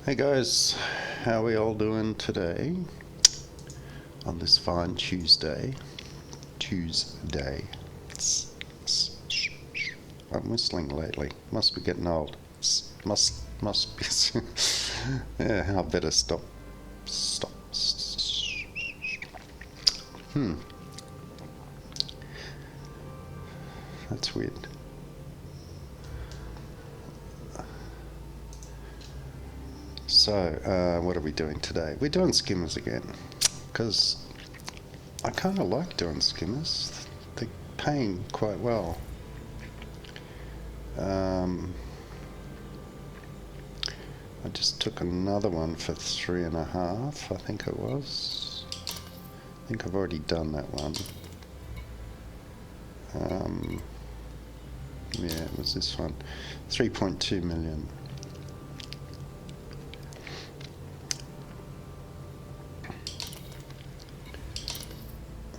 Hey guys, how are we all doing today on this fine Tuesday? I'm whistling lately. Must be getting old. Must be. Yeah, I better stop. Stop. That's weird. So, what are we doing today? We're doing skimmers again, because I kind of like doing skimmers. They're paying quite well. I just took another one for 3.5, I think it was. I think I've already done that one. Yeah, it was this one. 3.2 million.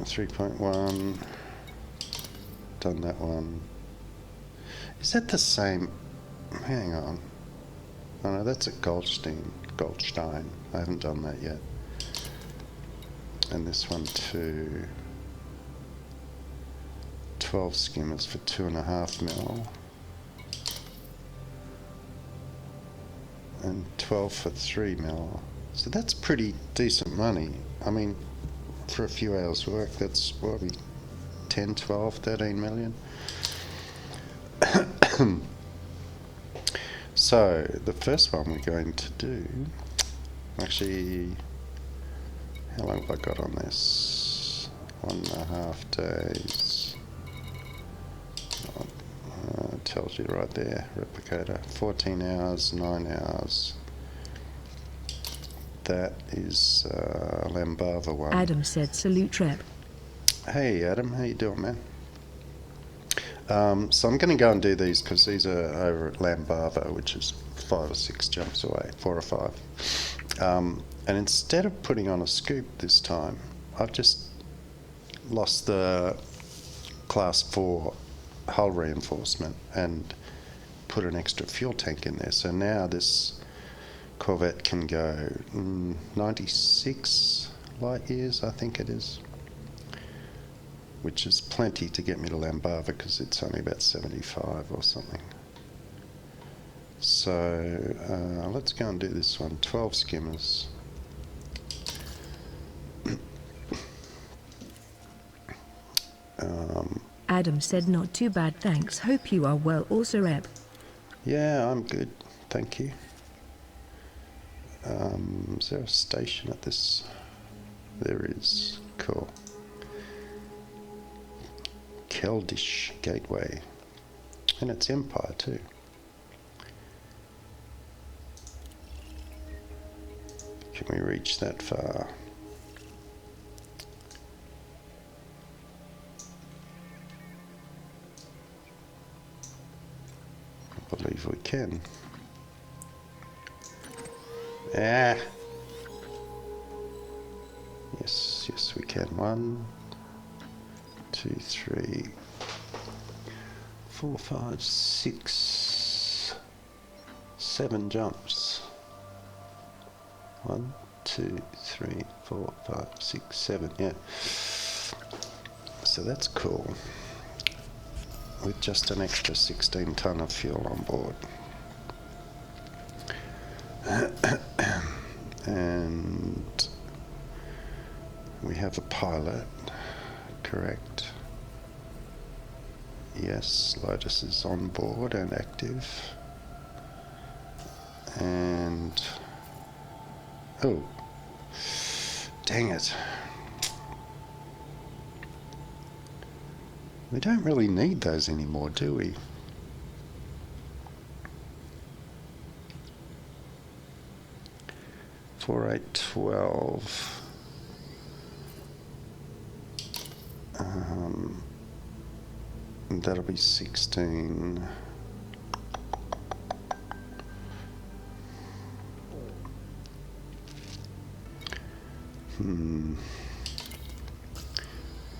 $3.1. Done that one. Is that the same? Hang on. Oh no, that's at Goldstein. I haven't done that yet. And this one too. 12 skimmers for 2.5 mil. And 12 for 3 mil. So that's pretty decent money. I mean, for a few hours work, that's what, 10, 12, 13 million. So the first one we're going to do, actually, how long have I got on this? 1.5 days. It tells you right there, Replicator. 14 hours, 9 hours. That is Lambava one. Adam said salute rep. Hey Adam, how you doing, man? So I'm going to go and do these because these are over at Lambava, which is 5 or 6 jumps away, 4 or 5. And instead of putting on a scoop this time, I've just lost the class 4 hull reinforcement and put an extra fuel tank in there. So now this Corvette can go 96 light years, I think it is, which is plenty to get me to Lambava because it's only about 75 or something. So let's go and do this one. 12 skimmers. Adam said not too bad, thanks. Hope you are well also rep. Yeah, I'm good, thank you. Is there a station at this? There is. Cool. Keldish Gateway. And it's Empire too. Can we reach that far? I believe we can. Ah. Yes, we can. 1, 2, 3, 4, 5, 6, 7 jumps. 1, 2, 3, 4, 5, 6, 7. Yeah. So that's cool. With just an extra 16 ton of fuel on board. And we have a pilot, correct? Yes, Lotus is on board and active. And oh, dang it. We don't really need those anymore, do we? For 812. That'll be 16.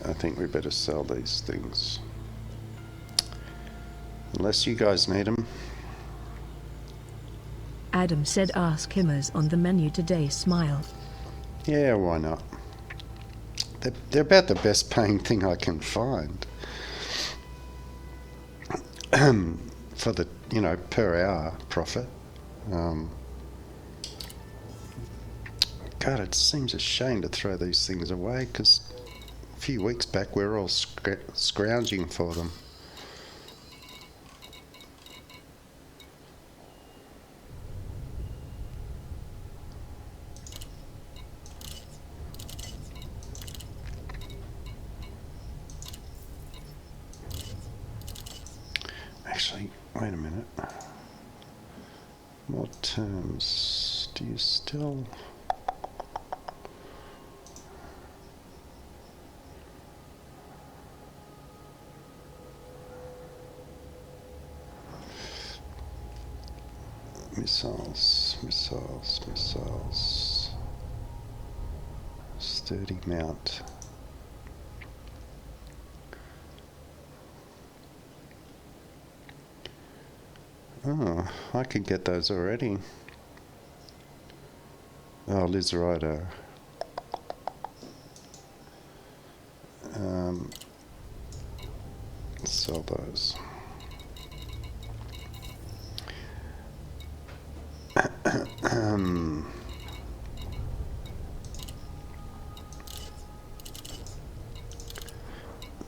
I think we better sell these things. Unless you guys need them. Adam said TAO Skimmers on the menu today. Smile. Yeah, why not? They're about the best paying thing I can find. For the, per hour profit. God, it seems a shame to throw these things away, because a few weeks back we were all scrounging for them. Actually, wait a minute. More terms. Do you still... Missiles. Sturdy mount. Oh, I could get those already. Oh, Liz Rider. Sell those.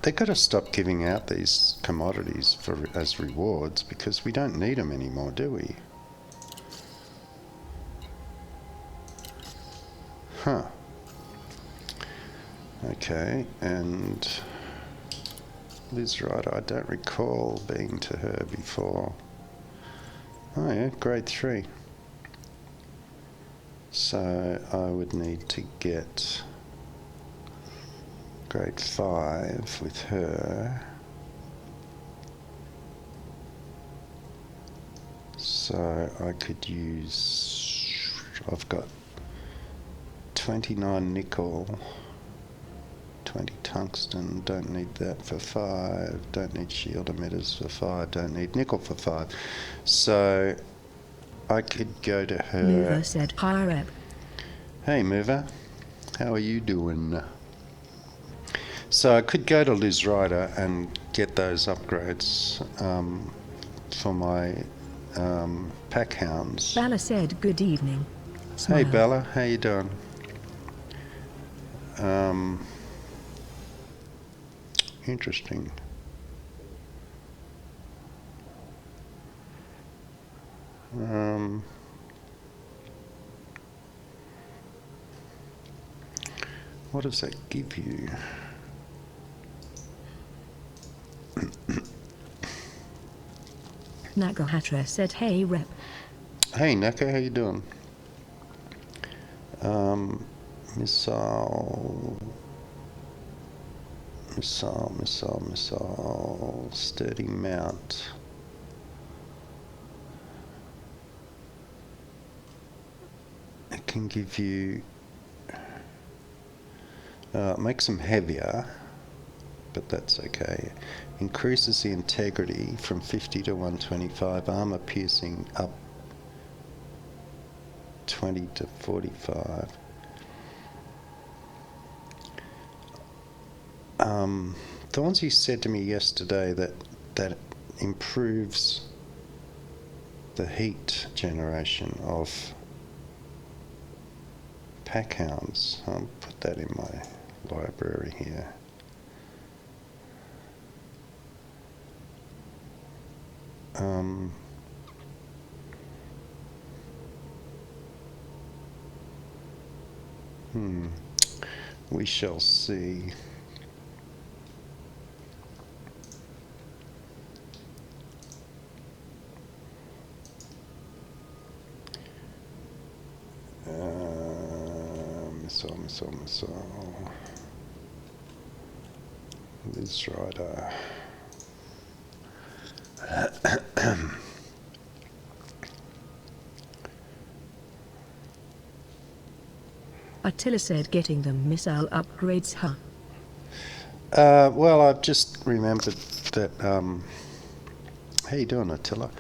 They got to stop giving out these commodities as rewards, because we don't need them anymore, do we? Huh. Okay, and Liz Rider, I don't recall being to her before. Oh yeah, grade 3. So I would need to get grade 5 with her. So I could use, I've got 29 nickel, 20 tungsten, don't need that for 5, don't need shield emitters for 5, don't need nickel for 5. So I could go to her. Mover said hi Rep. Hey Mover, how are you doing? So I could go to Liz Rider and get those upgrades for my pack hounds. Bella said good evening. Smile. Hey Bella, how you doing? Interesting. What does that give you? Nakahatra said hey Rep. Hey Naka, how you doing? Missile, sturdy mount. It can give you, makes them heavier, but that's okay. Increases the integrity from 50 to 125, armor piercing up 20 to 45. The ones you said to me yesterday that improves the heat generation of pack hounds. I'll put that in my library here. We shall see. Missile. Liz Rider. Attila said getting them missile upgrades, huh? Well, I've just remembered that, how you doing, Attila?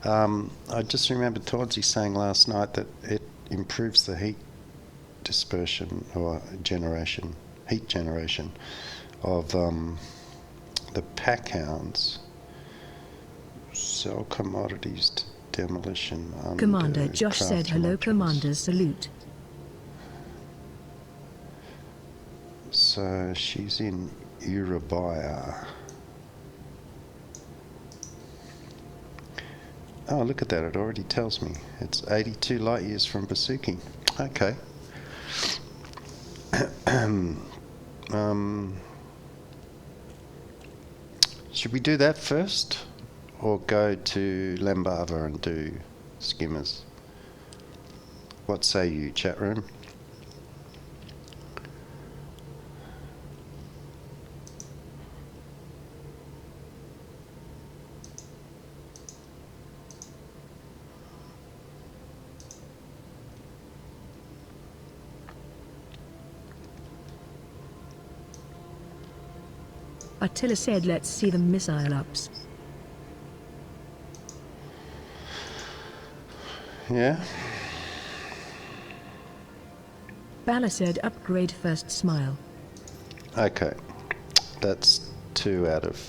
I just remembered Todsy saying last night that it improves the heat dispersion or heat generation of the pack hounds. Sell commodities to demolition. Commander Josh said craft hello, modules. Commander's salute. So she's in Urubaya. Oh, look at that, it already tells me. It's 82 light years from Basuki. Okay. Should we do that first? Or go to Lembava and do Skimmers? What say you, chat room? Attila said let's see the missile ups. Yeah? Bala said upgrade first, smile. Okay. That's 2 out of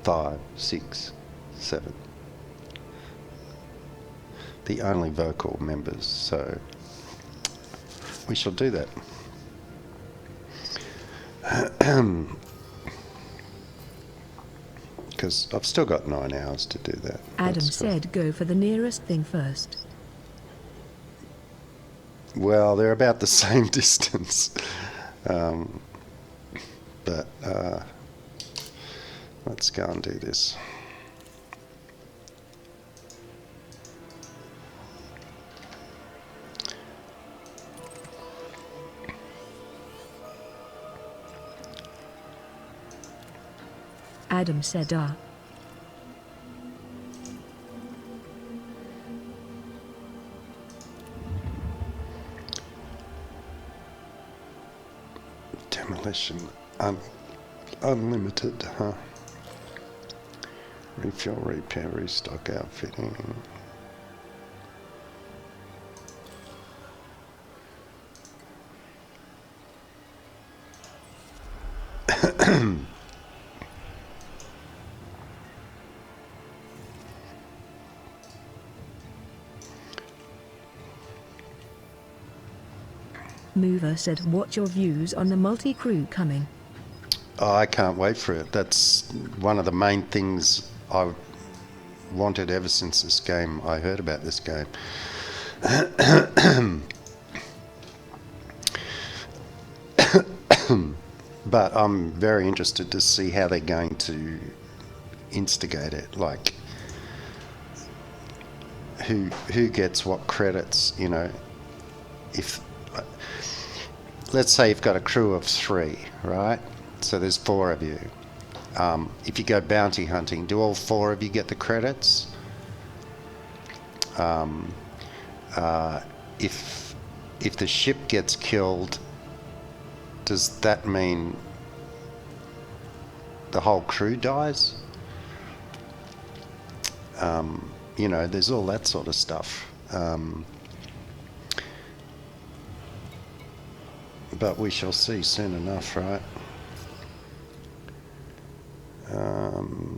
5, 6, 7. The only vocal members, so we shall do that. Because I've still got 9 hours to do that. Adam That's cool. said go for the nearest thing first. Well, they're about the same distance. But let's go and do this. Adam said Demolition unlimited, huh? Refuel, repair, restock, outfitting. Mover said what's your views on the multi-crew coming? Oh, I can't wait for it. That's one of the main things I wanted ever since this game. I heard about this game. But I'm very interested to see how they're going to instigate it. Like, who gets what credits, you know. If let's say you've got a crew of 3, right? So there's 4 of you. If you go bounty hunting, do all 4 of you get the credits? If the ship gets killed, does that mean the whole crew dies? You know, there's all that sort of stuff. But we shall see soon enough, right?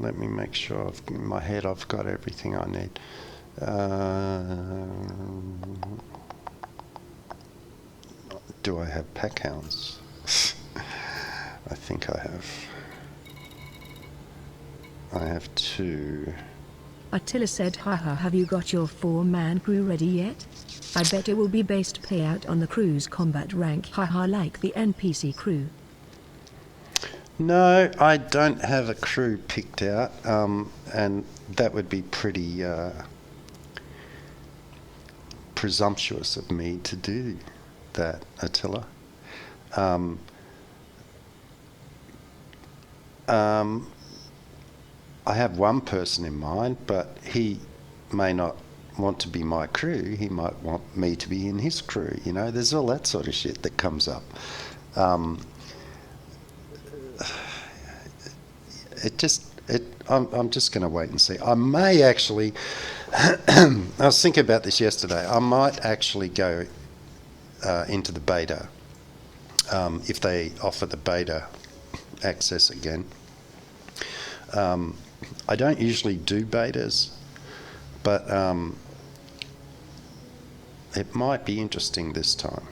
Let me make sure in my head I've got everything I need. Do I have pack hounds? I think I have. I have 2. Attila said haha, have you got your 4-man crew ready yet? I bet it will be based payout on the crew's combat rank, haha, like the NPC crew. No, I don't have a crew picked out, and that would be pretty presumptuous of me to do that, Attila. I have one person in mind, but he may not want to be my crew. He might want me to be in his crew. You know, there's all that sort of shit that comes up. It just, I'm just going to wait and see. I may actually, I was thinking about this yesterday, I might actually go into the beta, if they offer the beta access again. I don't usually do betas, but it might be interesting this time.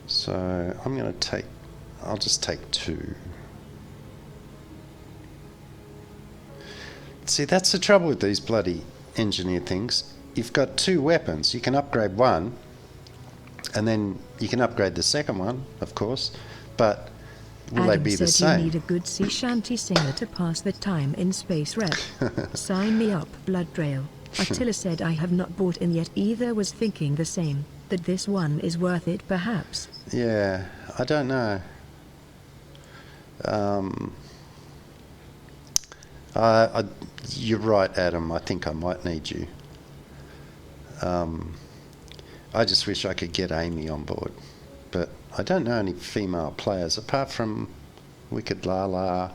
So I'm going to take, I'll just take 2. See, that's the trouble with these bloody engineered things. You've got 2 weapons. You can upgrade one, and then you can upgrade the second one, of course, but will they be the same? Adam said you need a good sea shanty singer to pass the time in space rep. Sign me up, Blood Trail. Attila said I have not bought in yet either, was thinking the same, that this one is worth it perhaps. Yeah, I don't know. You're right, Adam. I think I might need you. I just wish I could get Amy on board, but I don't know any female players apart from Wicked Lala.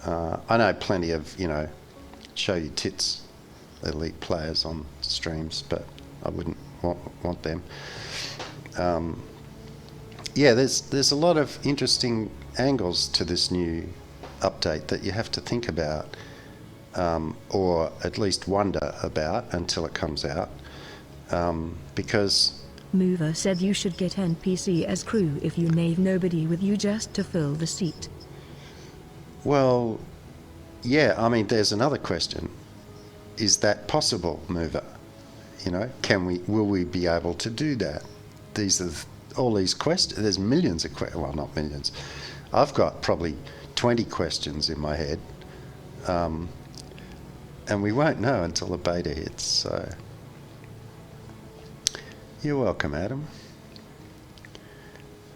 I know plenty of, show your tits elite players on streams, but I wouldn't want them. Yeah, there's a lot of interesting angles to this new update that you have to think about, or at least wonder about until it comes out, because Mover said you should get NPC as crew if you nave nobody with you just to fill the seat. Well, yeah, I mean, there's another question. Is that possible, Mover? Will we be able to do that? These are all these questions. There's millions of questions. Well, not millions. I've got probably 20 questions in my head. And we won't know until the beta hits, so... You're welcome, Adam.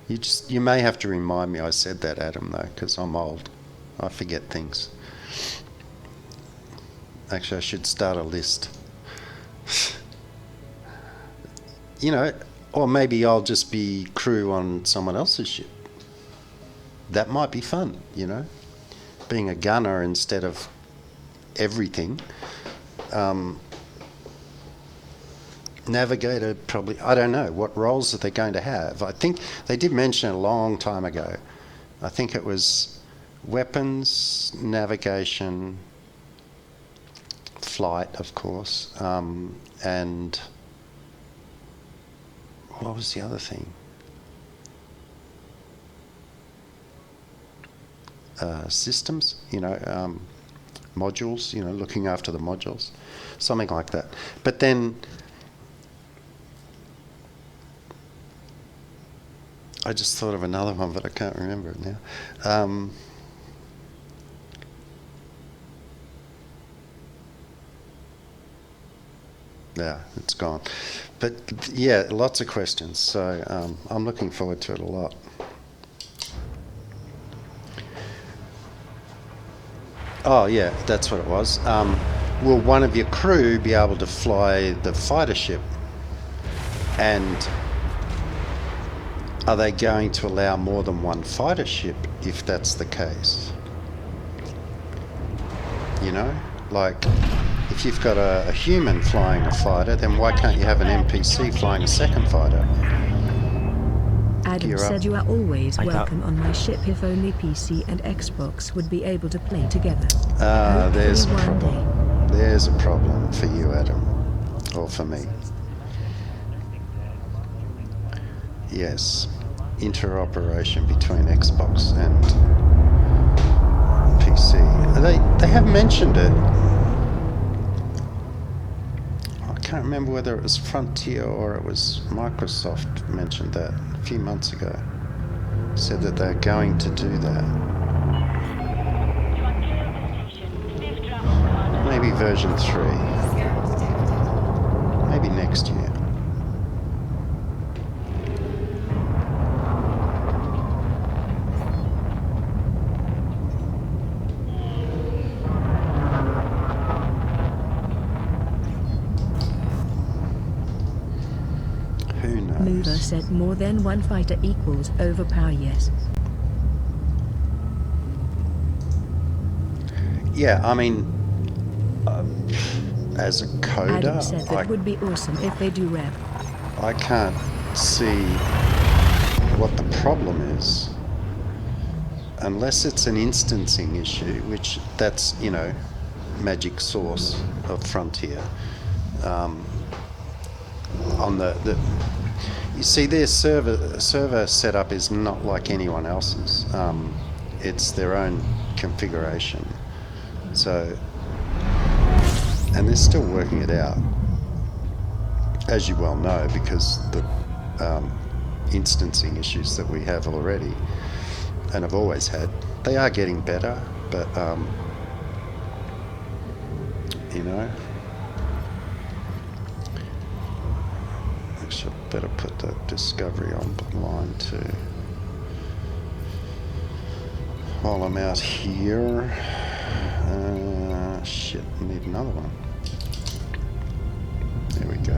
You may have to remind me I said that, Adam, though, because I'm old. I forget things. Actually, I should start a list. Or maybe I'll just be crew on someone else's ship. That might be fun, being a gunner instead of everything. Navigator, probably, I don't know what roles are they going to have. I think they did mention it a long time ago. I think it was weapons, navigation, flight, of course, and what was the other thing? Systems, modules, looking after the modules, something like that. But then I just thought of another one, but I can't remember it now. Yeah, it's gone. But yeah, lots of questions. So I'm looking forward to it a lot. Oh yeah, that's what it was. Will one of your crew be able to fly the fighter ship? And are they going to allow more than one fighter ship if that's the case? Like if you've got a human flying a fighter, then why can't you have an NPC flying a second fighter? Adam said you are always welcome on my ship if only PC and Xbox would be able to play together. There's a problem. There's a problem for you, Adam. Or for me. Yes. Interoperation between Xbox and PC. They have mentioned it. I can't remember whether it was Frontier or it was Microsoft mentioned that a few months ago. Said that they're going to do that. Maybe version 3. Maybe next year. Mover said more than one fighter equals overpower, yes. Yeah, I mean, as a coder, Adam said that would be awesome if they do rep. I can't see what the problem is, unless it's an instancing issue, which that's, you know, magic source of Frontier. On the you see, their server setup is not like anyone else's. It's their own configuration. So, and they're still working it out, as you well know, because the instancing issues that we have already and have always had, they are getting better, but you know, actually I better put the discovery on line 2 while I'm out here. Shit, I need another one. There we go.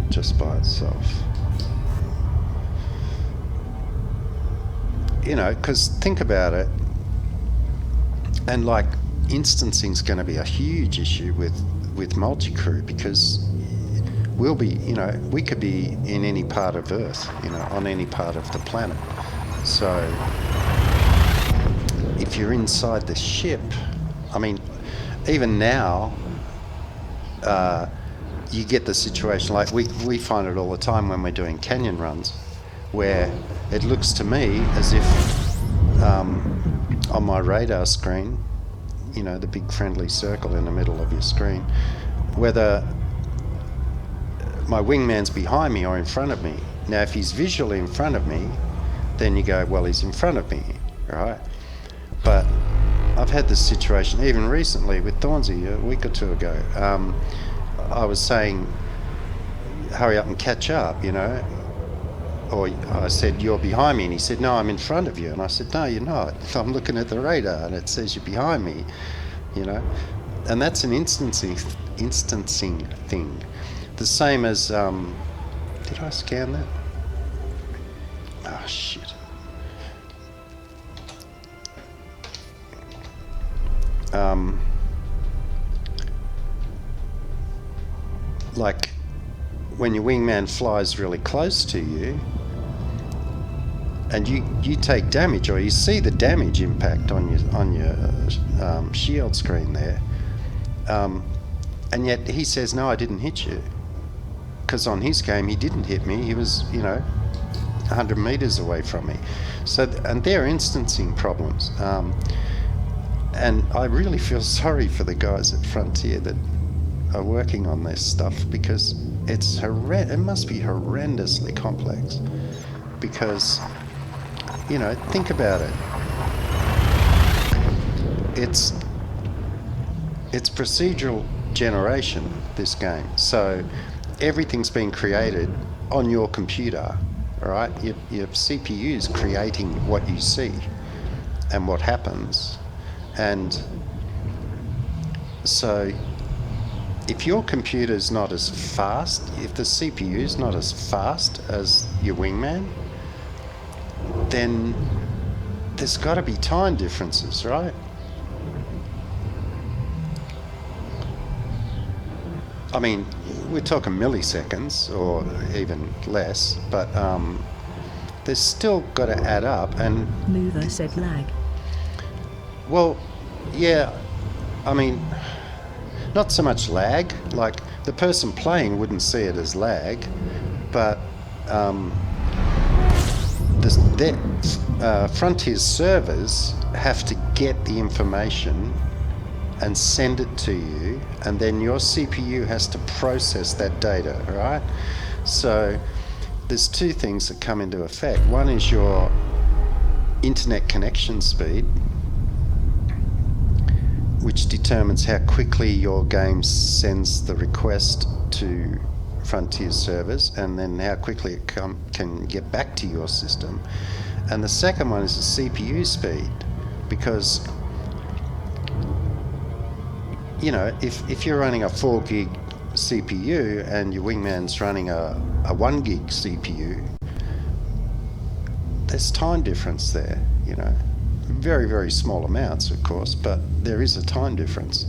Just by itself. You know, because think about it, and like instancing is going to be a huge issue with multi-crew, because we'll be, you know, we could be in any part of Earth, you know, on any part of the planet. So if you're inside the ship, I mean, even now, you get the situation, like we find it all the time when we're doing canyon runs, where it looks to me as if on my radar screen, you know, the big friendly circle in the middle of your screen, whether my wingman's behind me or in front of me. Now, if he's visually in front of me, then you go, well, he's in front of me, right? But I've had this situation even recently with Thornsey a week or two ago. I was saying, hurry up and catch up, you know, or I said, you're behind me, and he said, no, I'm in front of you. And I said, no, you're not. I'm looking at the radar and it says you're behind me, you know. And that's an instancing thing. The same as, did I scan that? Oh, shit. Like when your wingman flies really close to you and you take damage, or you see the damage impact on your shield screen there, and yet he says, no, I didn't hit you, because on his game he didn't hit me. He was, you know, 100 meters away from me. So, and they're instancing problems, and I really feel sorry for the guys at Frontier that are working on this stuff, because it's it must be horrendously complex, because, you know, think about it, it's procedural generation, this game, so everything's been created on your computer, all right? Your CPU's creating what you see and what happens, and so if your computer's not as fast, if the CPU's not as fast as your wingman, then there's got to be time differences, right? I mean, we're talking milliseconds or even less, but there's still got to add up. And Mover said lag. Well, yeah, I mean, not so much lag, like the person playing wouldn't see it as lag, but Frontier's servers have to get the information and send it to you, and then your CPU has to process that data, right? So there's two things that come into effect. One is your internet connection speed, which determines how quickly your game sends the request to Frontier servers, and then how quickly it can get back to your system. And the second one is the CPU speed, because, you know, if you're running a 4 gig CPU and your wingman's running a 1 gig CPU, there's time difference there, you know. very, very small amounts, of course, but there is a time difference.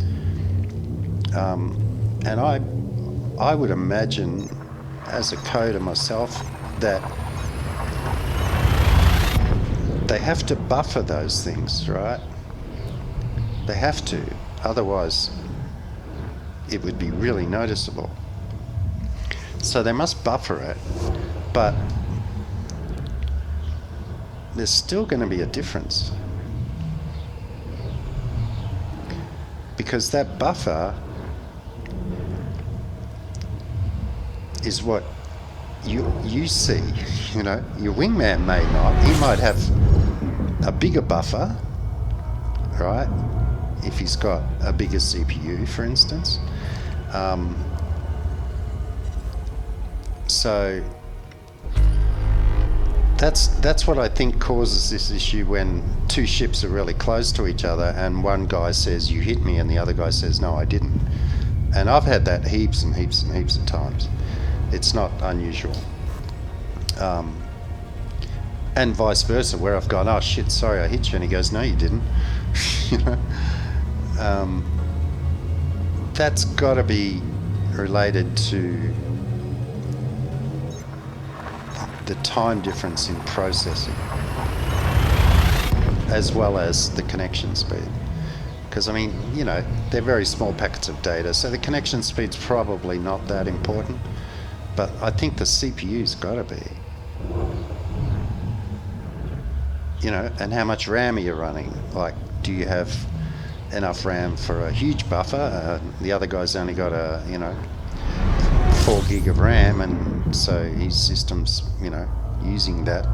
And I would imagine, as a coder myself, that they have to buffer those things, right? They have to, otherwise it would be really noticeable. So they must buffer it, but there's still going to be a difference, because that buffer is what you see. You know, your wingman may not. He might have a bigger buffer, right? If he's got a bigger CPU, for instance. So that's what I think causes this issue when two ships are really close to each other and one guy says, "You hit me," and the other guy says, "No, I didn't." And I've had that heaps and heaps and heaps of times. It's not unusual. And vice versa, where I've gone, "Oh shit, sorry, I hit you," and he goes, "No, you didn't." You know, that's got to be related to the time difference in processing, as well as the connection speed. Because, I mean, you know, they're very small packets of data, so the connection speed's probably not that important. But I think the CPU's got to be. You know, and how much RAM are you running? Like, do you have enough RAM for a huge buffer? The other guy's only got a, 4 gig of RAM, and so his system's, using that.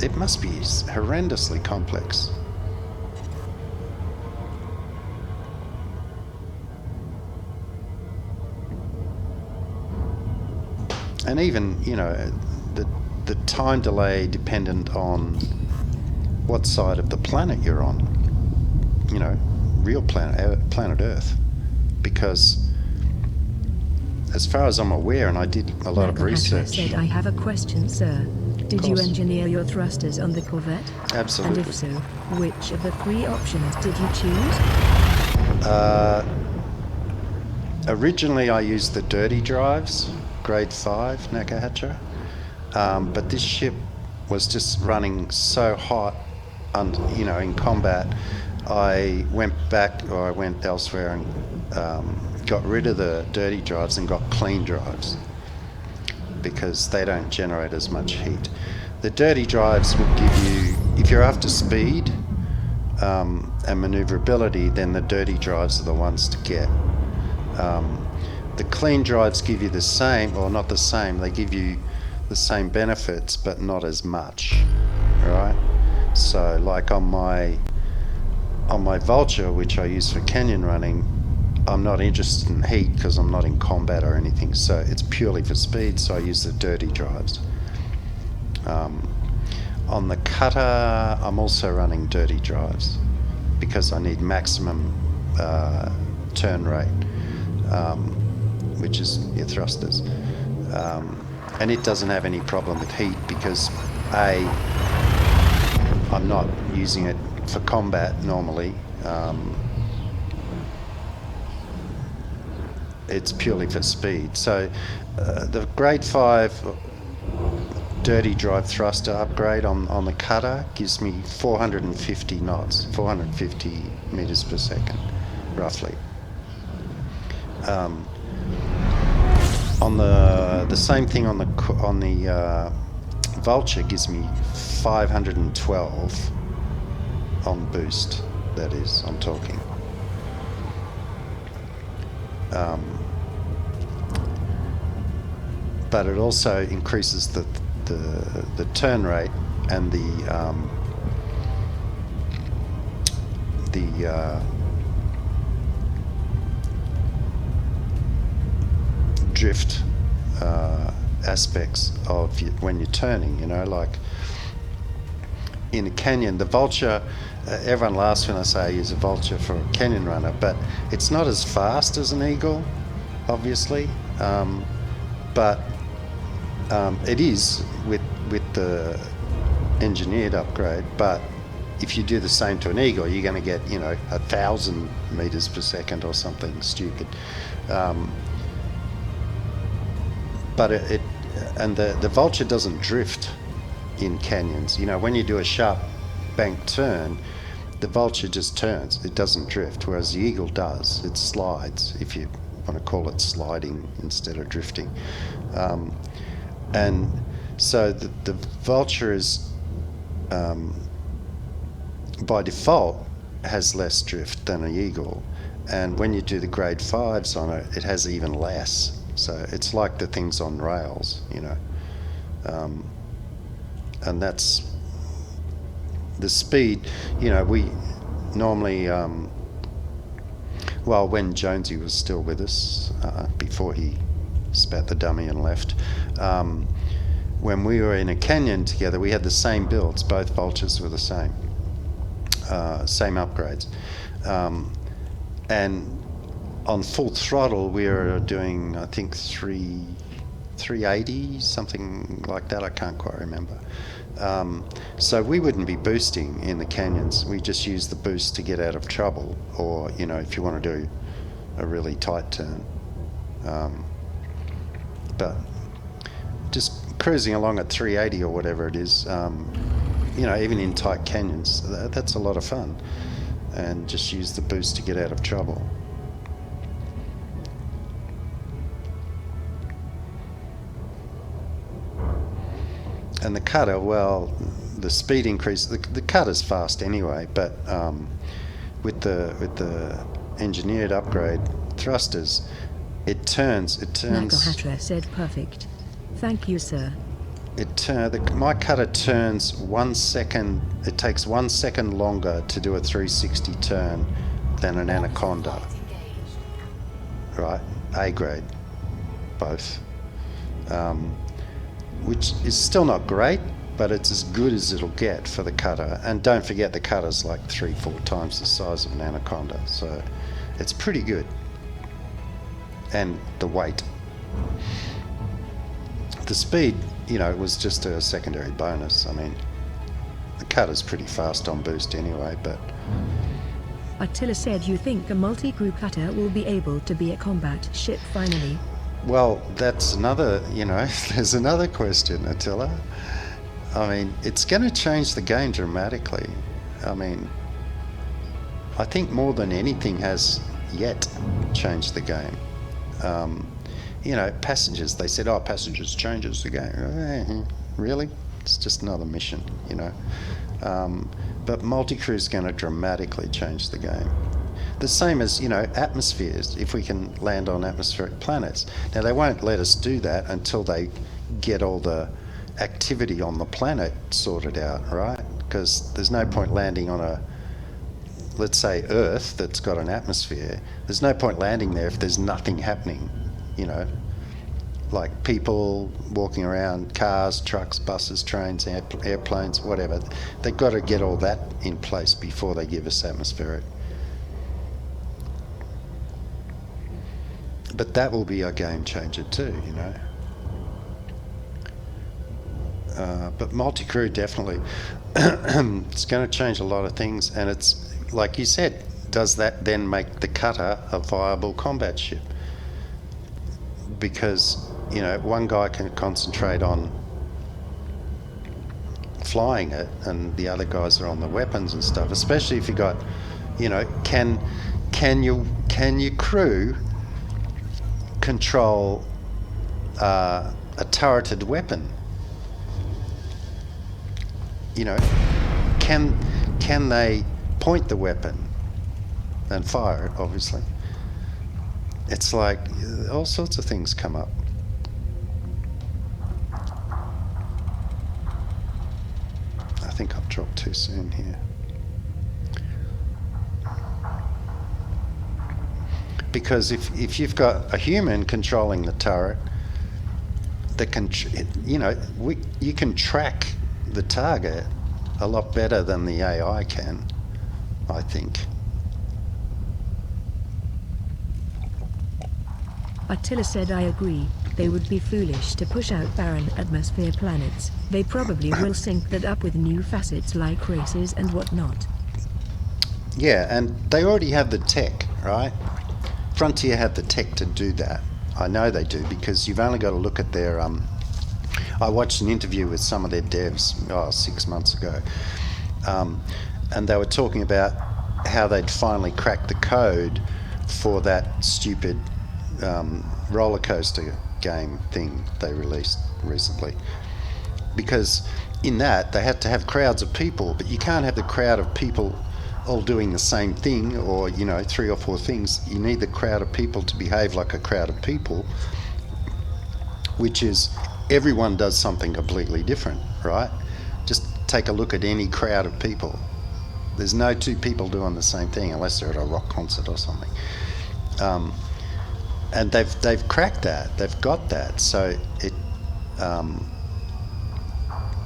It must be horrendously complex. And even, the time delay dependent on what side of the planet you're on. Real planet Earth. Because as far as I'm aware, and I did a lot of research. Said, "I have a question, sir. Did you engineer your thrusters on the Corvette? Absolutely. And if so, which of the 3 options did you choose?" Originally I used the dirty drives, grade 5 Nakahacha, but this ship was just running so hot, in combat. I went elsewhere and got rid of the dirty drives and got clean drives, because they don't generate as much heat. The dirty drives will give you, if you're after speed and maneuverability, then the dirty drives are the ones to get. The clean drives give you the same, or not the same, they give you the same benefits but not as much, right? So like on my Vulture, which I use for canyon running, I'm not interested in heat because I'm not in combat or anything, so it's purely for speed, so I use the dirty drives. On the Cutter, I'm also running dirty drives because I need maximum turn rate, which is your thrusters. And it doesn't have any problem with heat because I'm not using it for combat normally. It's purely for speed. So the grade 5 dirty drive thruster upgrade on the Cutter gives me 450 knots, 450 meters per second, roughly. On the same thing on the Vulture gives me 512 on boost. That is, I'm talking. But it also increases the turn rate and the drift aspects of when you're turning, like in a canyon. The Vulture, everyone laughs when I say I use a Vulture for a canyon runner, but it's not as fast as an Eagle, obviously, but it is with the engineered upgrade, but if you do the same to an eagle, you're going to get, 1,000 meters per second or something stupid. But the vulture doesn't drift in canyons. When you do a sharp bank turn, the vulture just turns. It doesn't drift, whereas the eagle does. It slides, if you want to call it sliding instead of drifting. And so the vulture is, by default, has less drift than an eagle. And when you do the grade 5s on it, it has even less. So it's like the things on rails, and that's the speed. We normally, when Jonesy was still with us, before he spat the dummy and left, when we were in a canyon together, we had the same builds. Both vultures were the same upgrades, and on full throttle we were doing, I think, 380, something like that. I can't quite remember. So we wouldn't be boosting in the canyons. We just use the boost to get out of trouble, or if you want to do a really tight turn. But just cruising along at 380 or whatever it is, even in tight canyons, that's a lot of fun. And just use the boost to get out of trouble. And the cutter, well, the speed increase. The cutter's fast anyway, but with the engineered upgrade thrusters, it turns. Nakahatra said perfect. Thank you, sir. My cutter turns 1 second. It takes 1 second longer to do a 360 turn than an Anaconda. Right, A grade, both. Which is still not great, but it's as good as it'll get for the cutter. And don't forget, the cutter's like 3-4 times the size of an Anaconda, so it's pretty good. And the weight. The speed, was just a secondary bonus. I mean, the cutter's pretty fast on boost anyway, but... Attila said you think a multi-crew cutter will be able to be a combat ship finally. Well, that's another, there's another question, Attila. I mean, it's going to change the game dramatically. I mean, I think more than anything has yet changed the game. Passengers, they said, passengers changes the game. Really? It's just another mission, But multi-crew is going to dramatically change the game. The same as, atmospheres, if we can land on atmospheric planets. Now, they won't let us do that until they get all the activity on the planet sorted out, right? Because there's no point landing on let's say, Earth that's got an atmosphere. There's no point landing there if there's nothing happening, like people walking around, cars, trucks, buses, trains, airplanes, whatever. They've got to get all that in place before they give us atmospheric. But that will be a game changer too, But multi-crew, definitely. It's going to change a lot of things, and it's, like you said, does that then make the cutter a viable combat ship? Because, one guy can concentrate on flying it, and the other guys are on the weapons and stuff, especially if you got, can your crew control a turreted weapon? Can they point the weapon and fire it? Obviously, it's like all sorts of things come up. I think I've dropped too soon here. Because if you've got a human controlling the turret that can, you can track the target a lot better than the AI can, I think. Attila said I agree. They would be foolish to push out barren atmosphere planets. They probably will sync that up with new facets like races and whatnot. Yeah, and they already have the tech, right? Frontier have the tech to do that. I know they do, because you've only got to look at their... I watched an interview with some of their devs 6 months ago, and they were talking about how they'd finally cracked the code for that stupid roller coaster game thing they released recently. Because in that, they had to have crowds of people, but you can't have the crowd of people all doing the same thing, or, you know, 3 or 4 things. You need the crowd of people to behave like a crowd of people, which is everyone does something completely different, right? Just take a look at any crowd of people. There's no 2 people doing the same thing unless they're at a rock concert or something. And they've cracked that. They've got that. So it,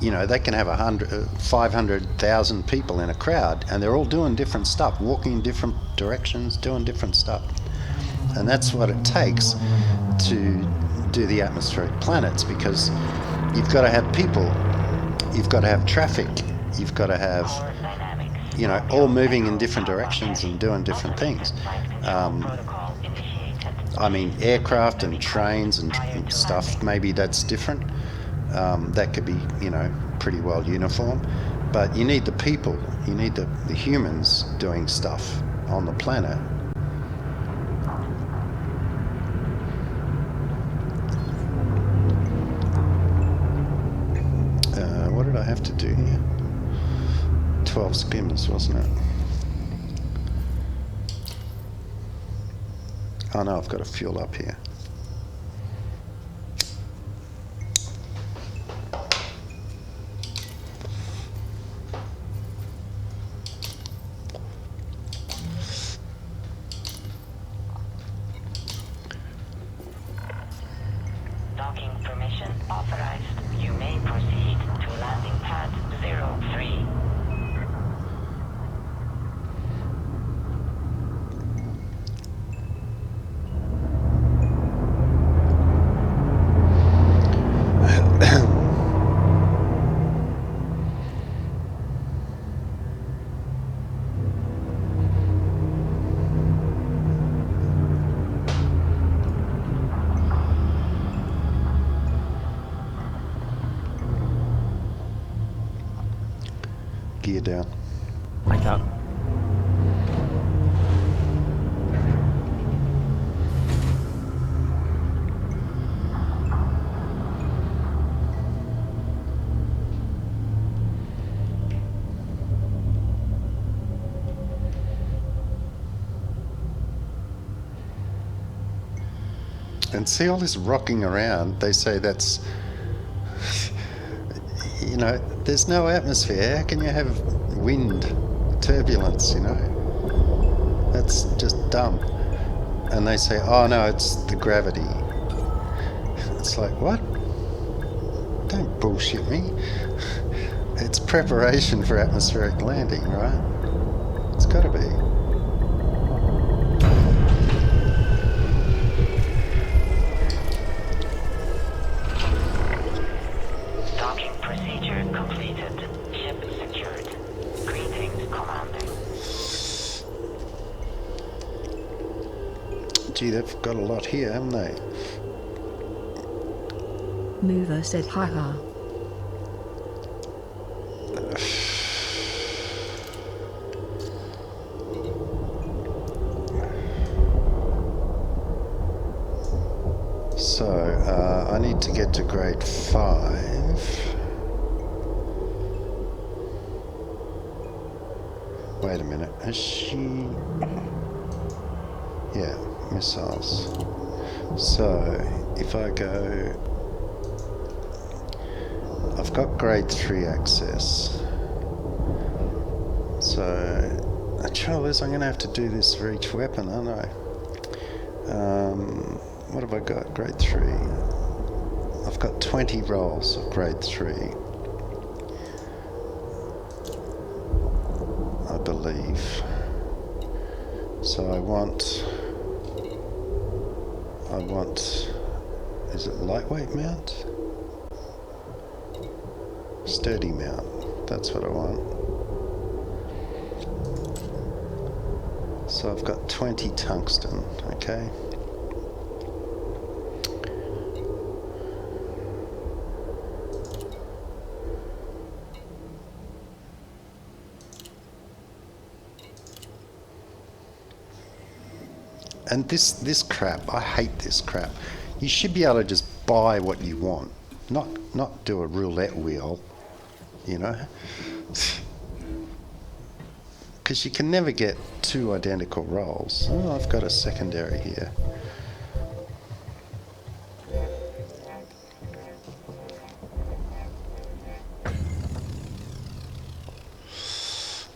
you know, they can have 500,000 people in a crowd, and they're all doing different stuff, walking in different directions, doing different stuff. And that's what it takes to do the atmospheric planets, because you've got to have people, you've got to have traffic, you've got to have, you know, all moving in different directions and doing different things. I mean, aircraft and trains and stuff, maybe that's different. That could be, you know, pretty well uniform. But you need the people, you need the humans doing stuff on the planet. What did I have to do here? 12 skimmers, wasn't it? Oh no, I've got to fuel up here. Docking permission authorized. You may proceed to landing pad 03. Gear down. Wake up. And see all this rocking around, they say that's, you know, there's no atmosphere. How can you have wind, turbulence, you know? That's just dumb. And they say, oh no, it's the gravity. It's like, what? Don't bullshit me. It's preparation for atmospheric landing, right? It's got to be. Gee, they've got a lot here, haven't they? Mover said haha. So, I need to get to grade 5. Wait a minute, is she... Yeah, missiles. So, if I go... I've got grade 3 access. So, the trouble is I'm going to have to do this for each weapon, aren't I? What have I got? Grade 3. I've got 20 rolls of grade 3. I believe. So I want I want, is it lightweight mount? Sturdy mount, that's what I want. So I've got 20 tungsten, okay. And this crap, I hate this crap. You should be able to just buy what you want, not do a roulette wheel, you know? Because you can never get two identical rolls. Oh, I've got a secondary here.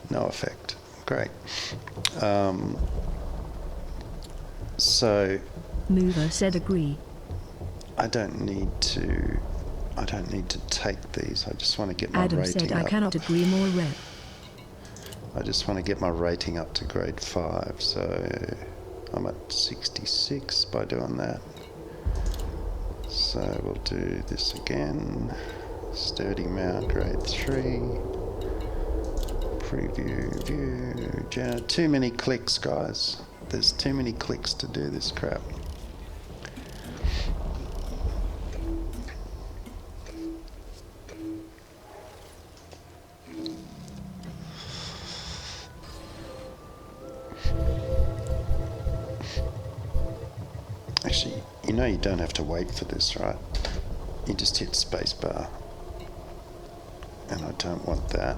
No effect. Great. So Mover said agree. I don't need to take these. I just want to get my Adam rating said I up. cannot agree more. Rep. I just want to get my rating up to grade 5. So I'm at 66 by doing that. So we'll do this again. Sturdy mount, grade 3. Preview, view, too many clicks, guys. There's too many clicks to do this crap. Actually, you know you don't have to wait for this, right? You just hit spacebar. And I don't want that.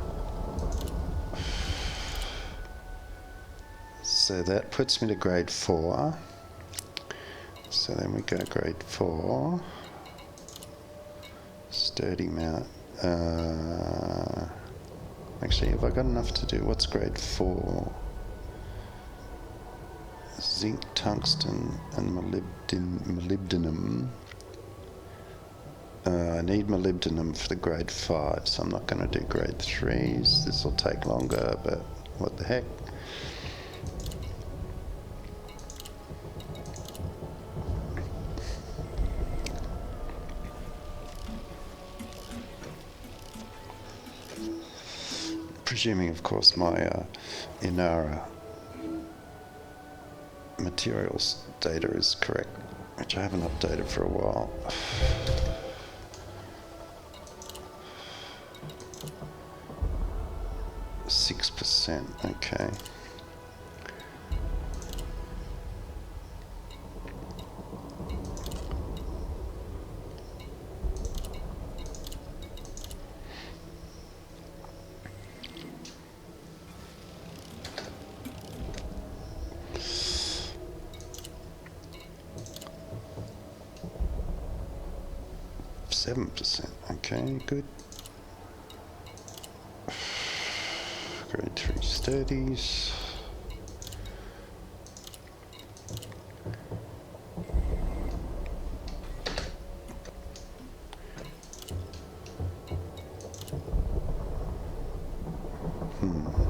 So that puts me to grade 4. So then we go grade 4. Sturdy mount. Actually, have I got enough to do? What's grade 4? Zinc, tungsten, and molybdenum. I need molybdenum for the grade 5, so I'm not going to do grade 3s. This will take longer, but what the heck. Presuming, of course, my Inara materials data is correct, which I haven't updated for a while. %, okay. %, okay, good. Grade 3 sturdies.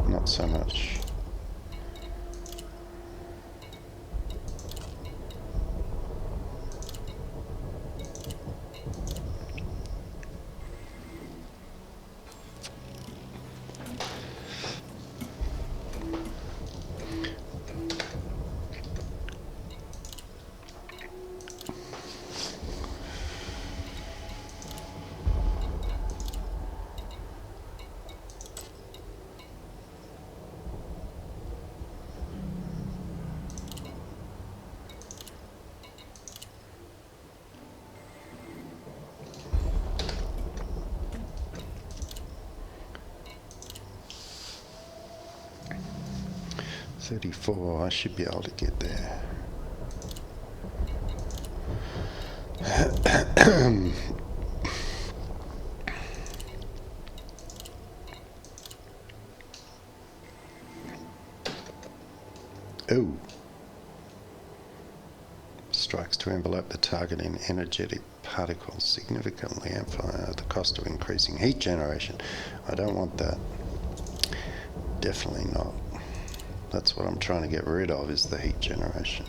Not so much. I should be able to get there. Oh. Strikes to envelope the target in energetic particles, significantly amplify the cost of increasing heat generation. I don't want that. Definitely not. That's what I'm trying to get rid of, is the heat generation.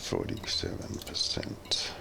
47%.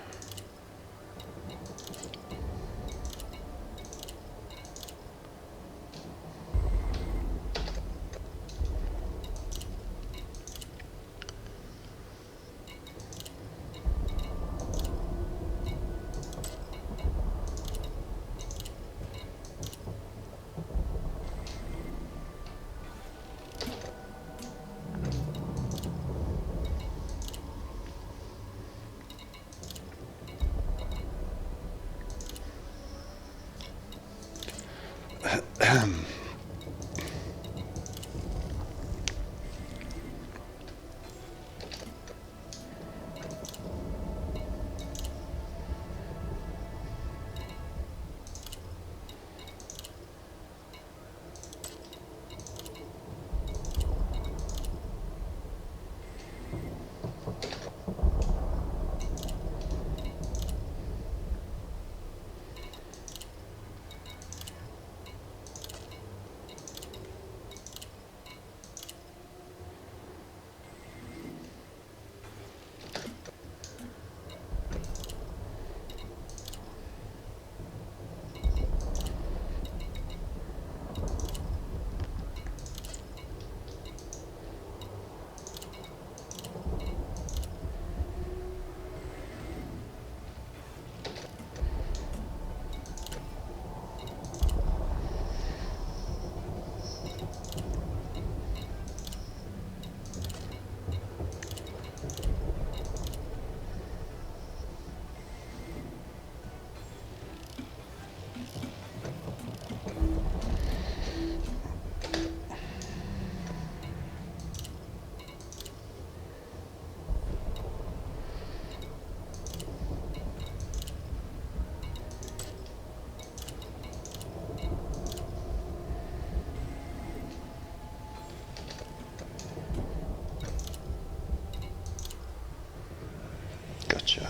Gotcha.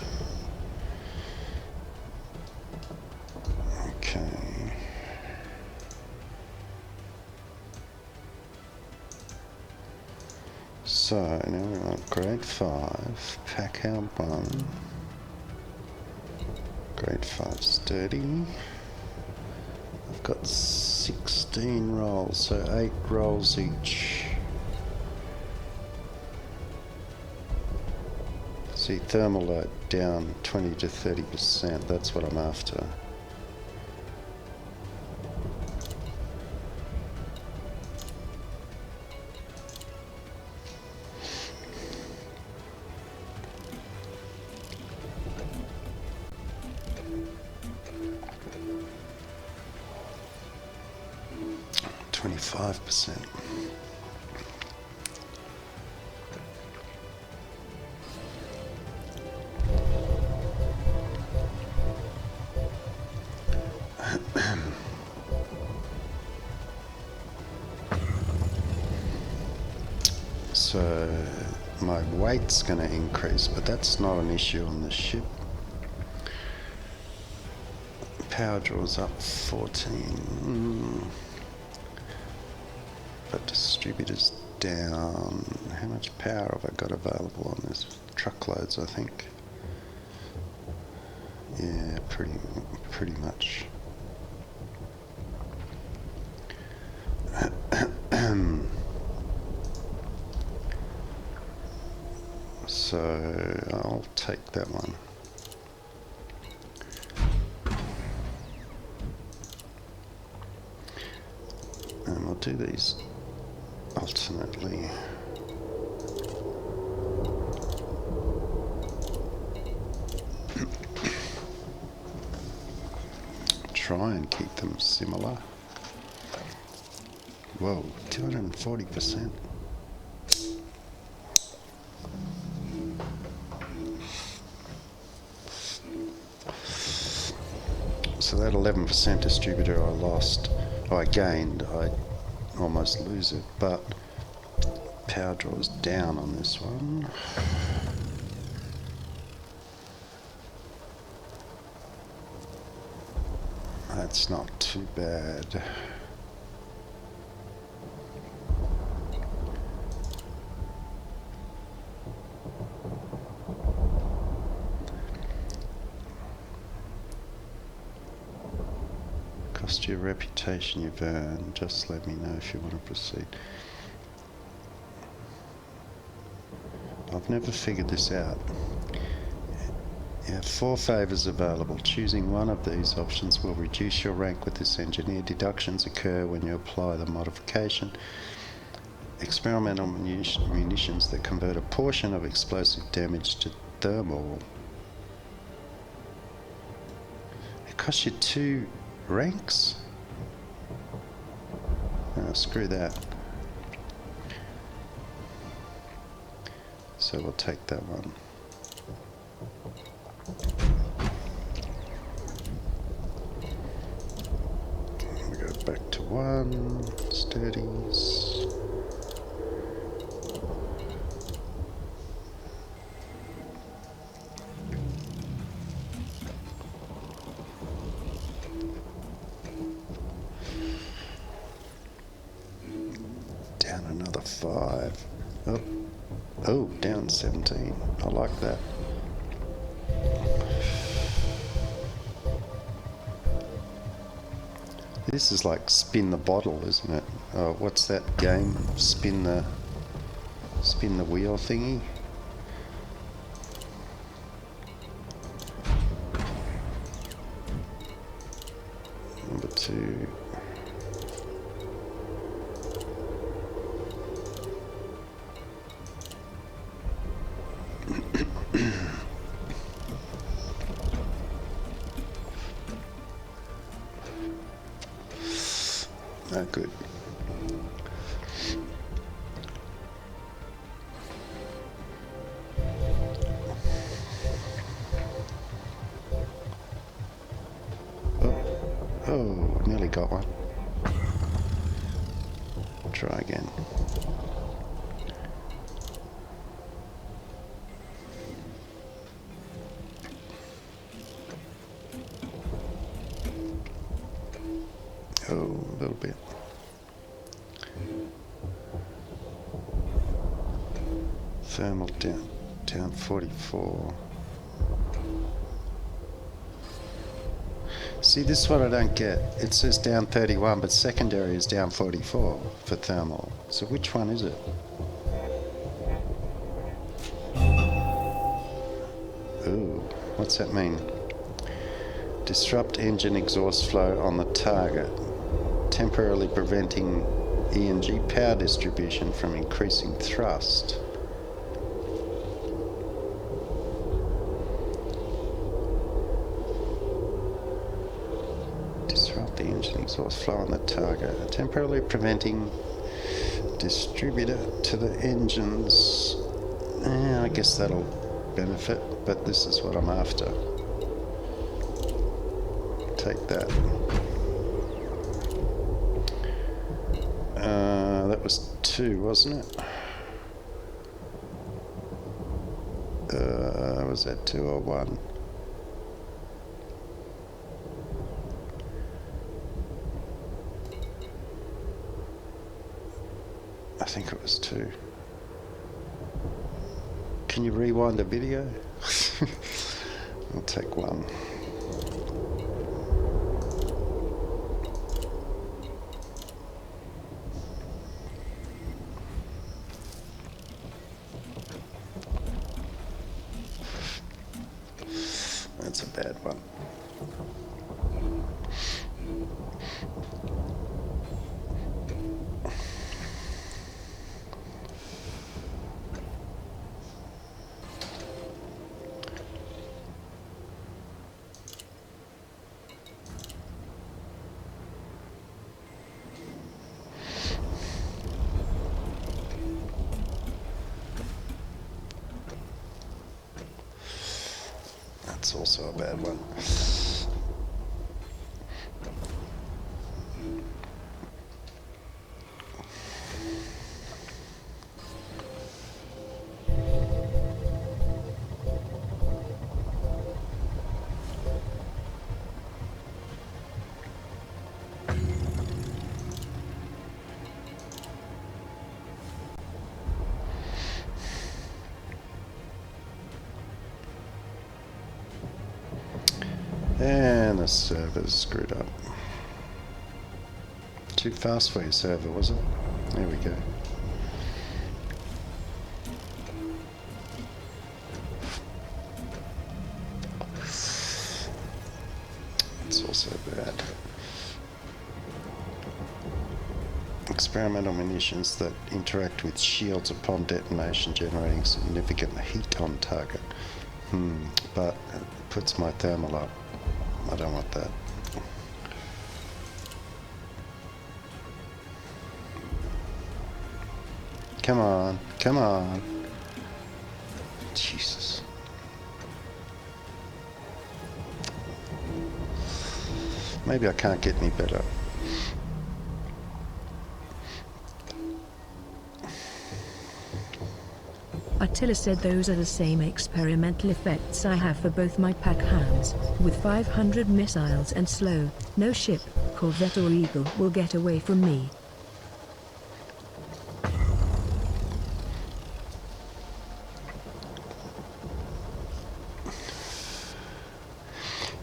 Okay. So now we want grade 5, pack out 1, grade 5 sturdy. I've got 16 rolls, so 8 rolls each. See, thermal load down 20 to 30%, that's what I'm after. %. So my weight's going to increase, but that's not an issue on the ship. Power draw's up 14. But distributors down. How much power have I got available on this? Truckloads, I think. Yeah, pretty much. So I'll take that one. And we'll do these alternately. Try and keep them similar. Whoa, 240%. So that 11% distributor I lost, I gained, I almost lose it, but power draws down on this one. That's not too bad. Cost your reputation you've earned. Just let me know if you want to proceed. I've never figured this out. You have 4 favours available. Choosing one of these options will reduce your rank with this engineer. Deductions occur when you apply the modification. Experimental munitions that convert a portion of explosive damage to thermal. It costs you 2 ranks? Oh, screw that. So we'll take that one. We go back to 1, sturdies. Down another 5. Oh, down 17. I like that. This is like spin the bottle, isn't it? What's that game? Spin the wheel thingy. Number 2. Oh, good. Oh, nearly got one. Try again. Oh, a little bit. Thermal down 44. See, this is what I don't get. It says down 31, but secondary is down 44 for thermal. So which one is it? Ooh, what's that mean? Disrupt engine exhaust flow on the target, temporarily preventing ENG power distribution from increasing thrust. Disrupt the engine exhaust flow on the target, temporarily preventing distributor to the engines. I guess that'll benefit, but this is what I'm after. Take that. That was 2, wasn't it? Was that 2 or 1? I think it was 2. Can you rewind the video? I'll take 1. That's a bad one. That's also a bad one. And the server's screwed up. Too fast for your server, was it? There we go. It's also bad. Experimental munitions that interact with shields upon detonation, generating significant heat on target. But it puts my thermal up. I don't want that. Come on, come on. Jesus. Maybe I can't get any better. Attila said those are the same experimental effects I have for both my pack hands. With 500 missiles and slow, no ship, Corvette or Eagle will get away from me.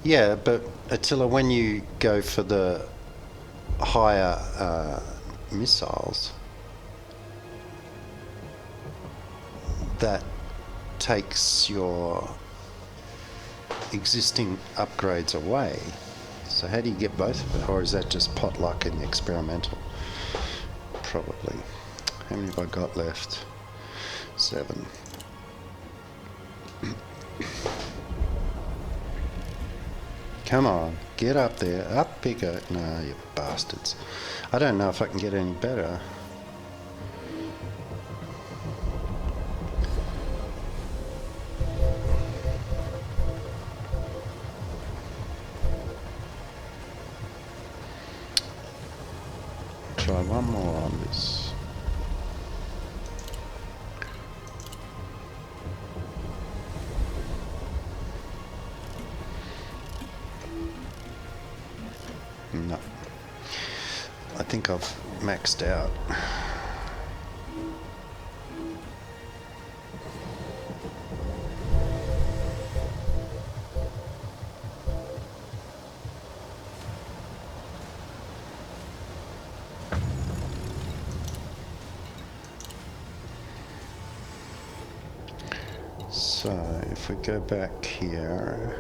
Yeah, but Attila, when you go for the higher missiles, that takes your existing upgrades away. So how do you get both of them? Or is that just pot luck in the experimental? Probably. How many have I got left? 7. Come on, get up there, up bigger. No, you bastards. I don't know if I can get any better. Try one more on this. No. I think I've maxed out. So if we go back here,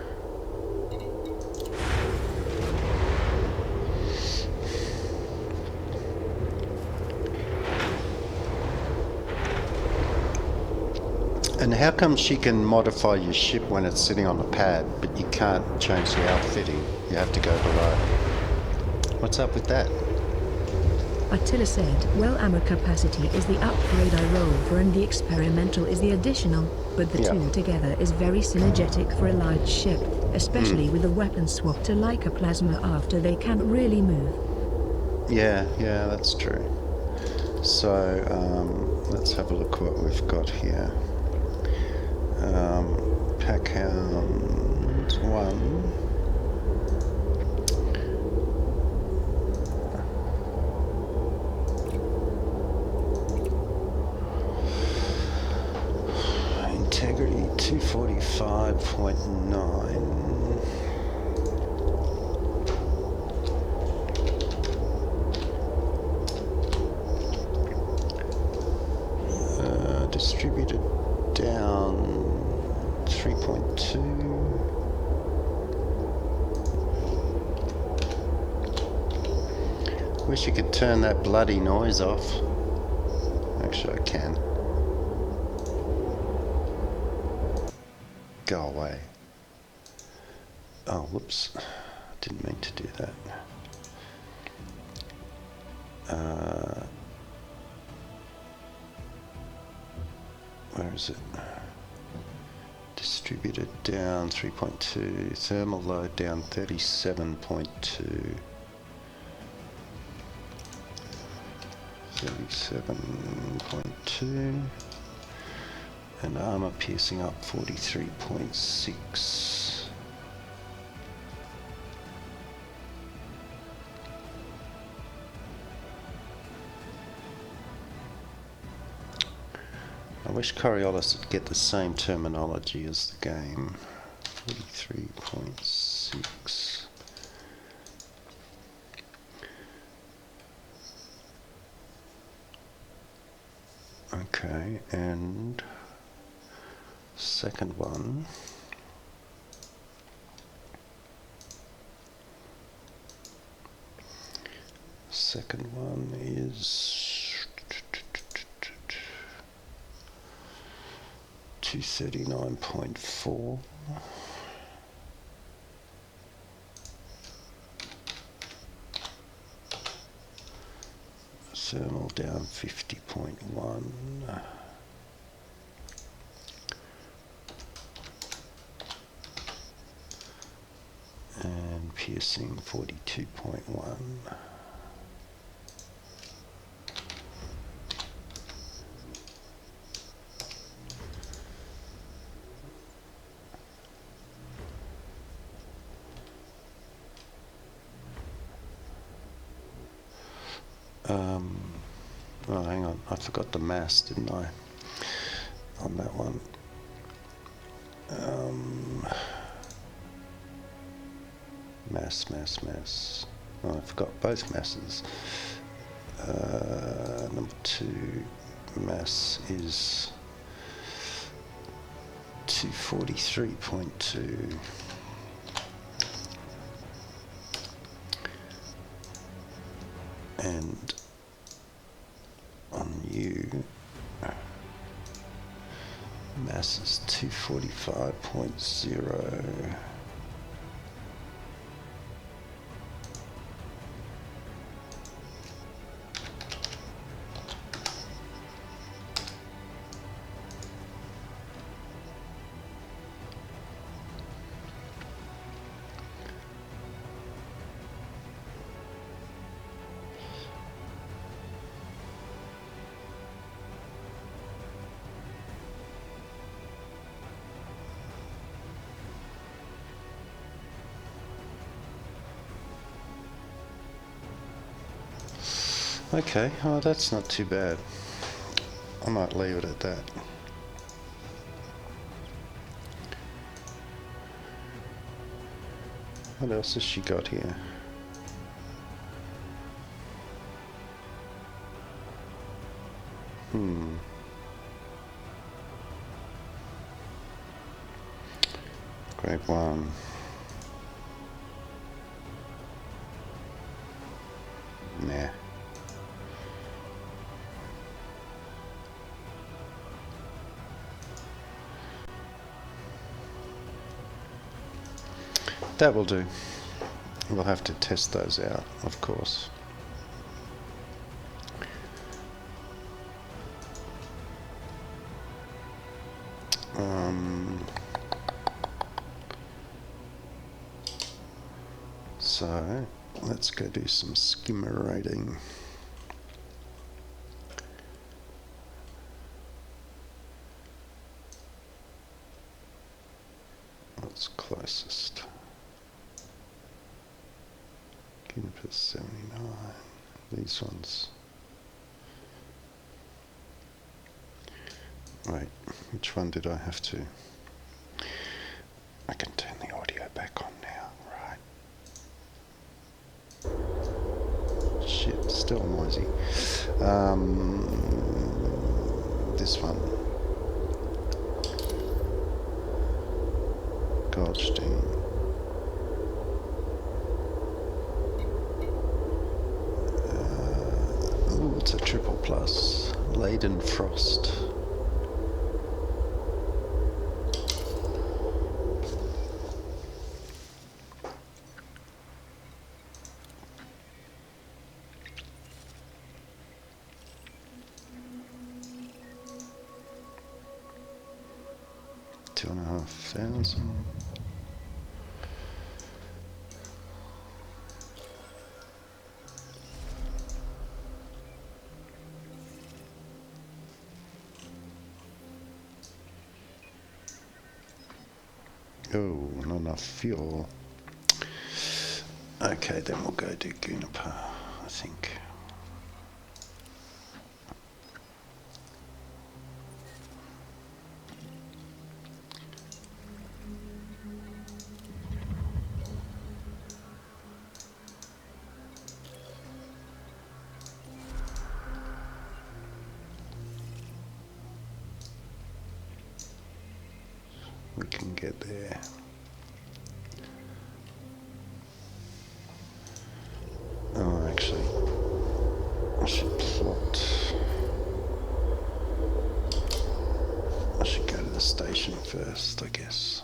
and how come she can modify your ship when it's sitting on the pad, but you can't change the outfitting? You have to go below. What's up with that? Attila said, well, ammo capacity is the upgrade I roll for and the experimental is the additional, but the two together is very synergetic for a large ship, especially with a weapon swap to like a plasma after they can't really move. Yeah, that's true. So let's have a look what we've got here. Pack hound 1. Integrity 245.9. Distributed down 3.2. Wish you could turn that bloody noise off. Actually, I can. Go away. Oh, whoops. Didn't mean to do that. Where is it? Distributed down 3.2. Thermal load down 37.2. 37.2. And armor piercing up 43.6. I wish Coriolis would get the same terminology as the game. 43.6. Okay, and second one. Second one is 239.4. Thermal down 50.1. And piercing 42.1. Oh, hang on, I forgot the mass, didn't I? On that one. Mass. Oh, I forgot both masses. Number 2 mass is 243.2. And on you, mass is 245.0. Okay, oh, that's not too bad. I might leave it at that. What else has she got here? Grade 1. Nah. That will do. We'll have to test those out, of course. So let's go do some skimmer rating. What's closest? Juniper 79. These ones. Wait, which one did I have to? I can turn the audio back on now, right? Shit, still noisy. This one. Goldstein. Ooh, it's a triple plus. Laden Frost. $2,500. Oh, not enough fuel. Okay, then we'll go to Juniper, I think. can get there. Oh, actually, I should plot. I should go to the station first, I guess.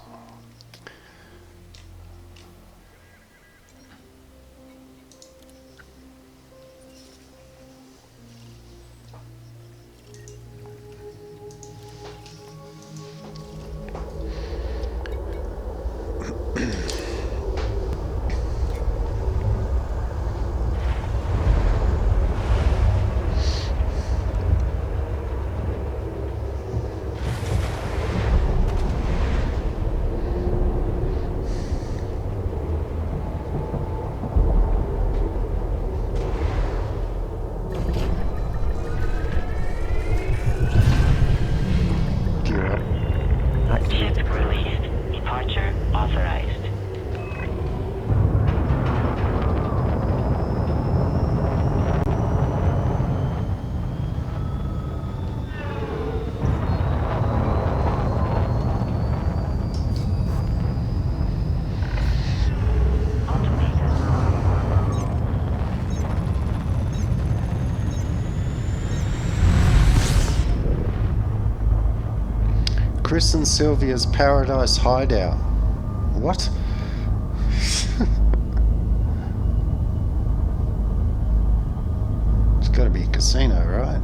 Chris and Sylvia's Paradise Hideout. What? It's got to be a casino, right?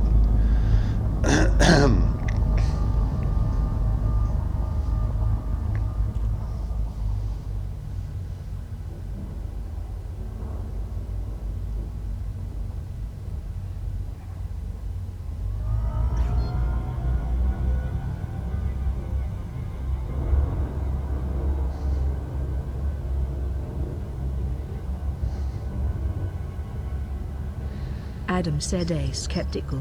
Adam said skeptical.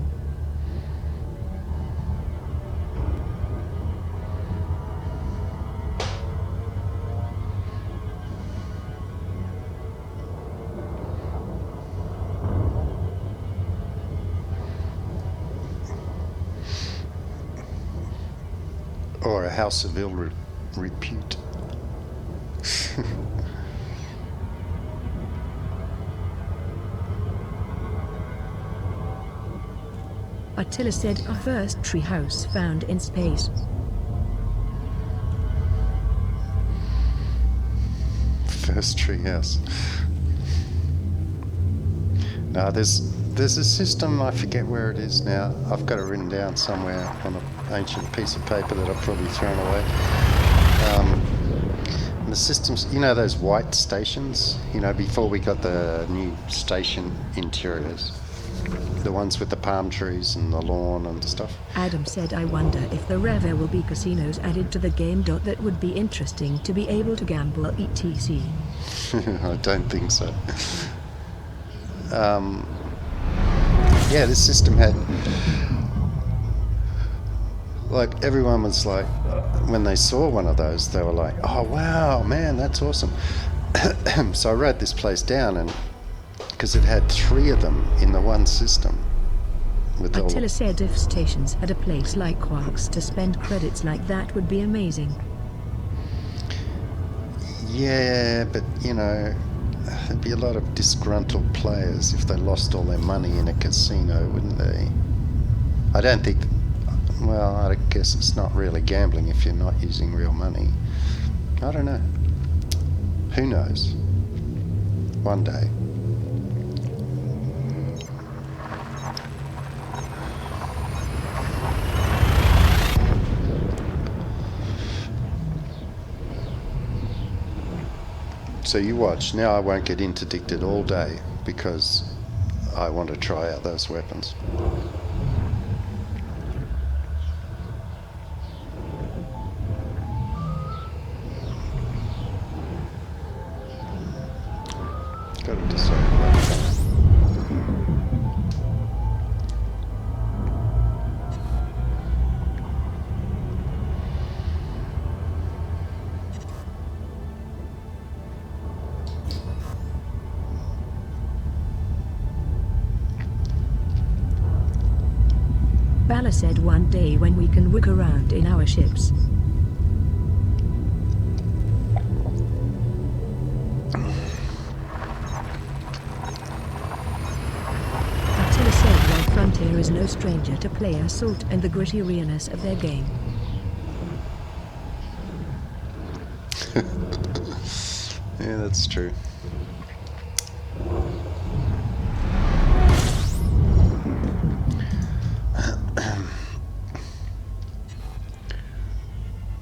Or a house of ill repute. Attila said our first treehouse found in space. First treehouse. No, there's a system, I forget where it is now. I've got it written down somewhere on an ancient piece of paper that I've probably thrown away. And the systems, you know those white stations? You know, before we got the new station interiors. The ones with the palm trees and the lawn and stuff. Adam said, I wonder if the Rever will be casinos added to the game. That would be interesting to be able to gamble etc. I don't think so. Yeah, this system had... Like, everyone was like... When they saw one of those, they were like, oh, wow, man, that's awesome. So I wrote this place down and... Because it had 3 of them in the one system. Attila said if stations had a place like Quarks to spend credits like that would be amazing. Yeah, but you know, there'd be a lot of disgruntled players if they lost all their money in a casino, wouldn't they? I don't think... Well, I guess it's not really gambling if you're not using real money. I don't know. Who knows? One day. So you watch. Now I won't get interdicted all day because I want to try out those weapons. Got to decide that. Bala said one day when we can walk around in our ships. stranger to play Assault and the gritty realness of their game. Yeah, that's true.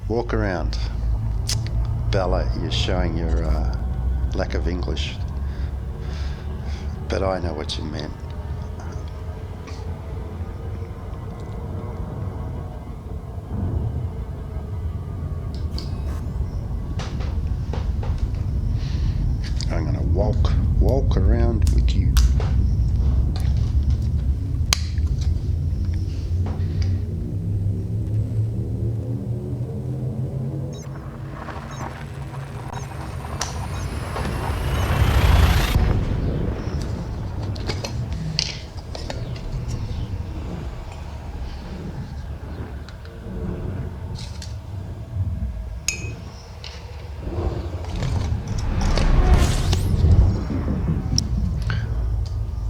Walk around. Bella, you're showing your lack of English. But I know what you meant. I'm gonna walk around with you.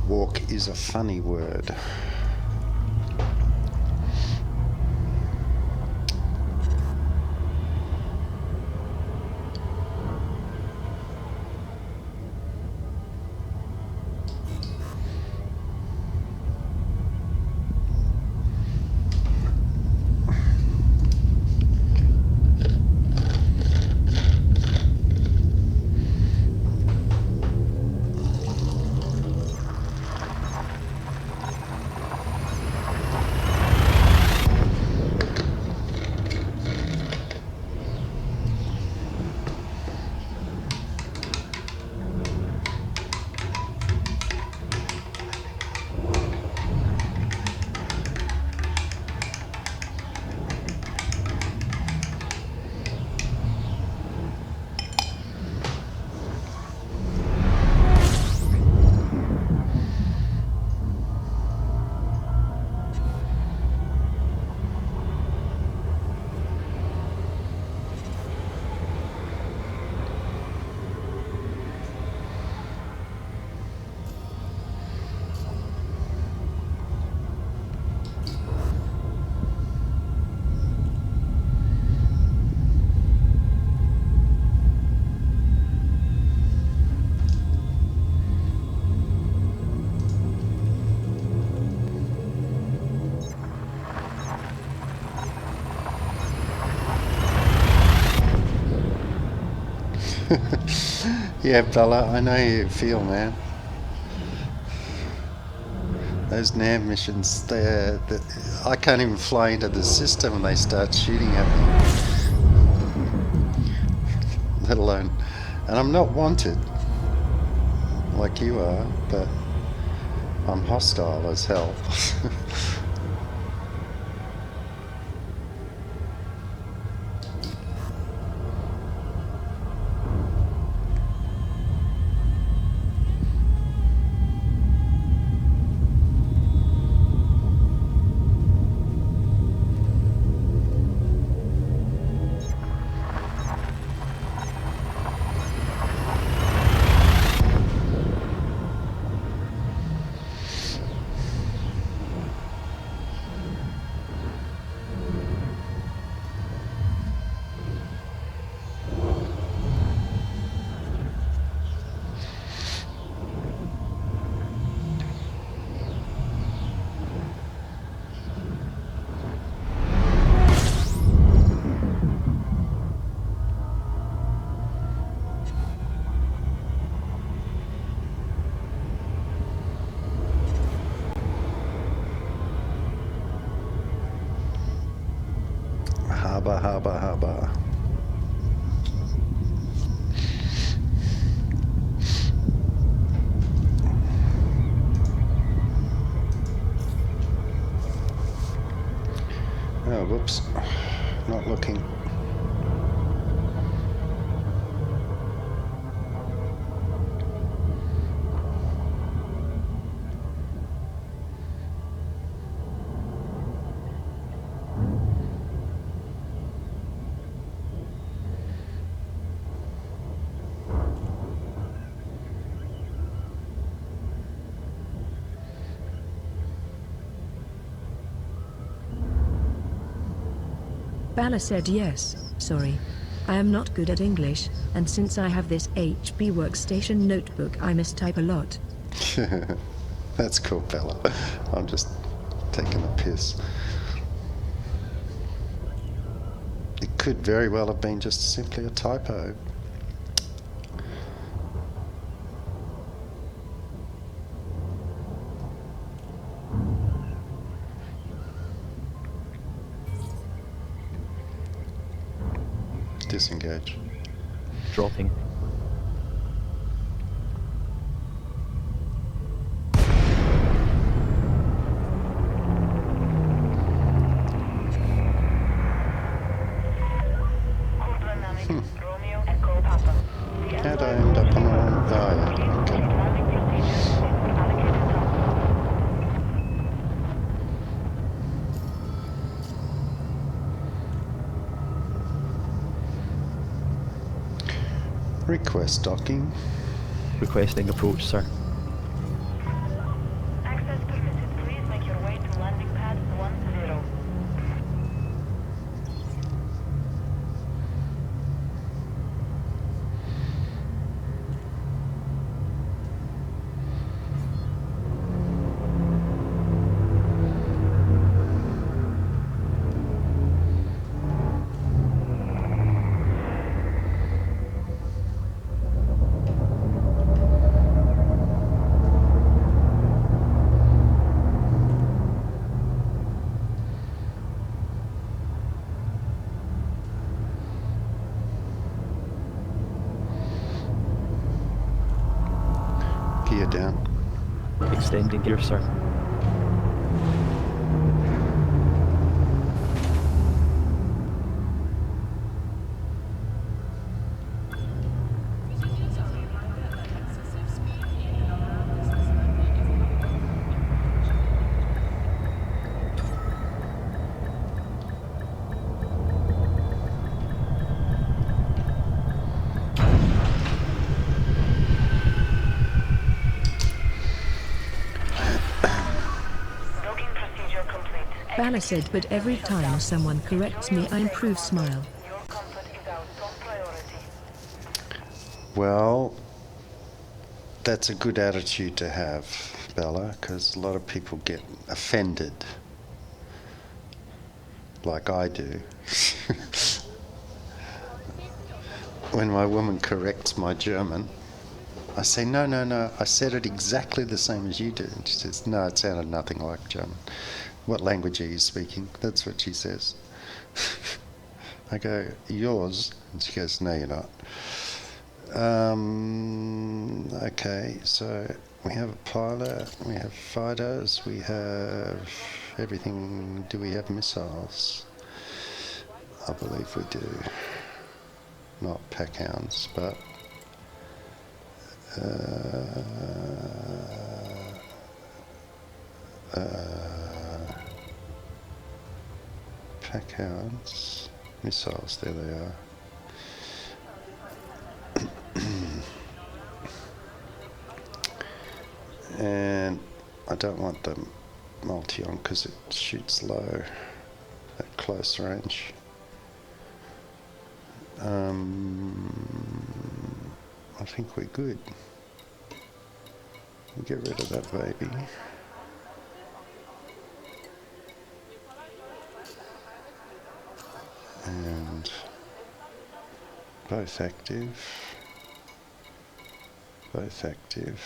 Walk is a funny word. Yeah, Bella, I know how you feel, man. Those NAM missions, I can't even fly into the system and they start shooting at me. Let alone, and I'm not wanted like you are, but I'm hostile as hell. Harbour. Oh, whoops. Not looking. Bala said yes, sorry. I am not good at English, and since I have this HP workstation notebook I mistype a lot. That's cool, Bella. I'm just taking a piss. It could very well have been just simply a typo. Disengage. Dropping. Romeo Echo Papa. How'd I end up on a... Oh, yeah, okay. Landing procedure for allocated task. Request docking. Requesting approach, sir. Access permitted. Please make your way to landing pad 10. Gear down. Extending gear, sir. Docking procedure complete. Bala said, but every time someone corrects me I improve smile. Your comfort is our top priority. Well, that's a good attitude to have, Bella, because a lot of people get offended, like I do, when my woman corrects my German. I say, no, I said it exactly the same as you do. And she says, no, it sounded nothing like German. What language are you speaking? That's what she says. I go, yours? And she goes, no, you're not. Okay, so we have a pilot, we have fighters, we have everything. Do we have missiles? I believe we do. Not pack hounds, but pack hounds, missiles, there they are. And I don't want the multi on because it shoots low at close range. I think we're good. We'll get rid of that baby. And both active. Both active.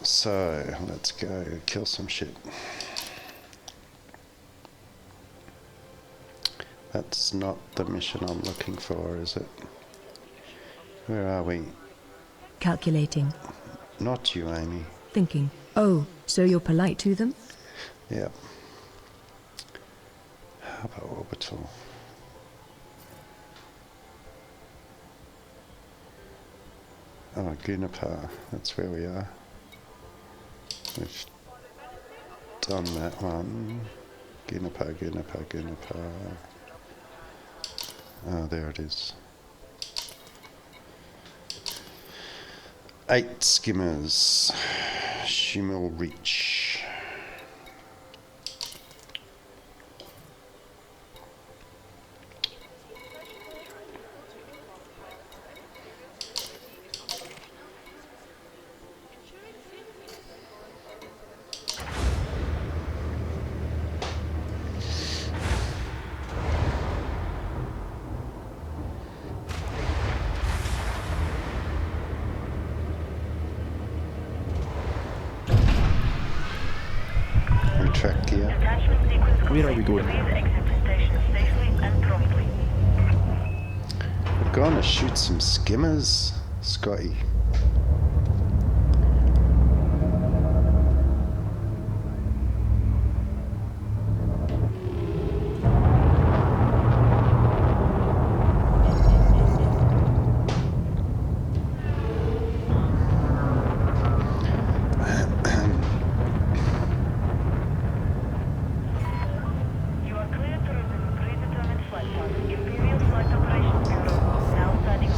So let's go kill some shit. That's not the mission I'm looking for, is it? Where are we? Calculating. Not you, Amy. Thinking. Oh, so you're polite to them? Yep. How about orbital? Oh, Gunapar. That's where we are. We've done that one. Gunapar. Oh, there it is. 8 skimmers. Shimel Reach. we going? Please exit the station safely and promptly. We're going to shoot some skimmers, Scotty. You are cleared to resume predetermined flight path. Imperial Flight Operations Bureau. Now standing on.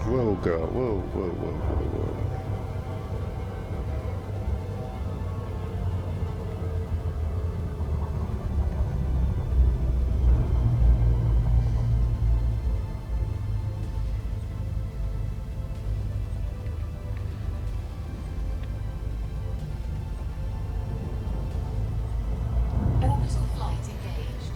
Whoa, girl. Whoa, whoa, whoa, whoa, whoa. Orbital flight engaged.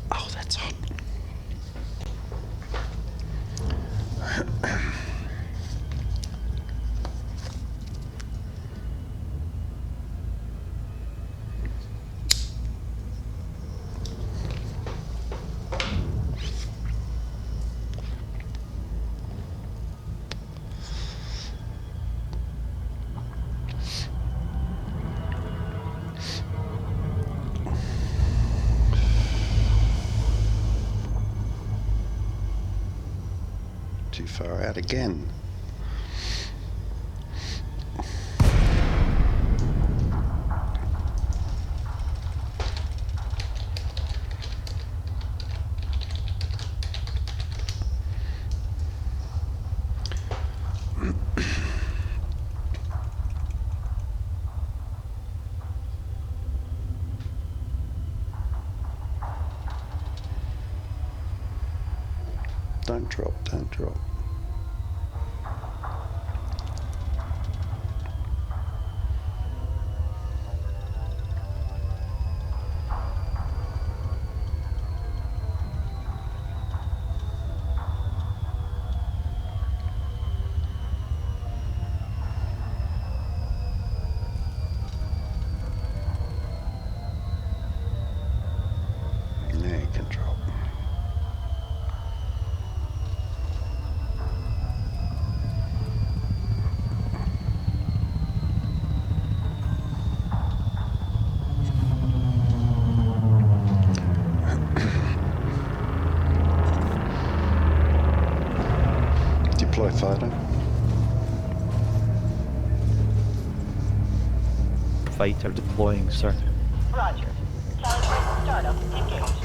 Oh, that's hot. Too far out again. Don't drop, don't drop. Now you can drop. Deploy fighter. Fighter deploying, sir. Roger. Calibrate startup. Engaged.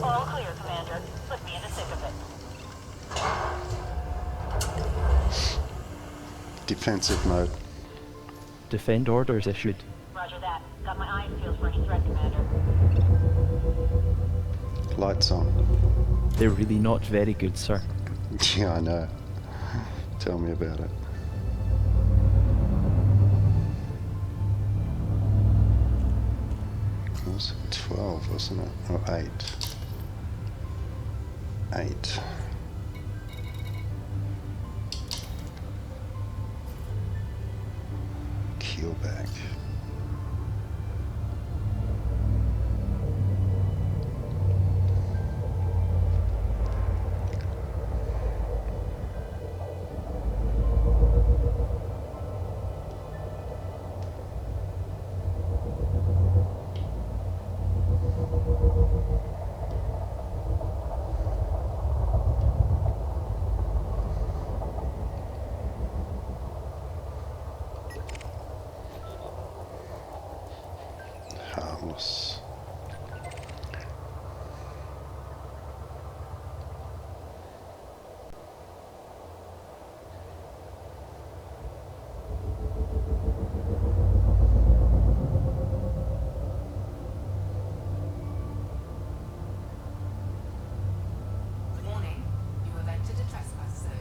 All clear, Commander. Put me in the thick of it. Defensive mode. Defend orders issued. Roger that. Got my eyes peeled for any threat, Commander. Lights on. They're really not very good, sir. Yeah, I know. Tell me about it. What was it? 12, wasn't it? Or 8. 8. Keel back. course. Warning, you have entered a trespass zone.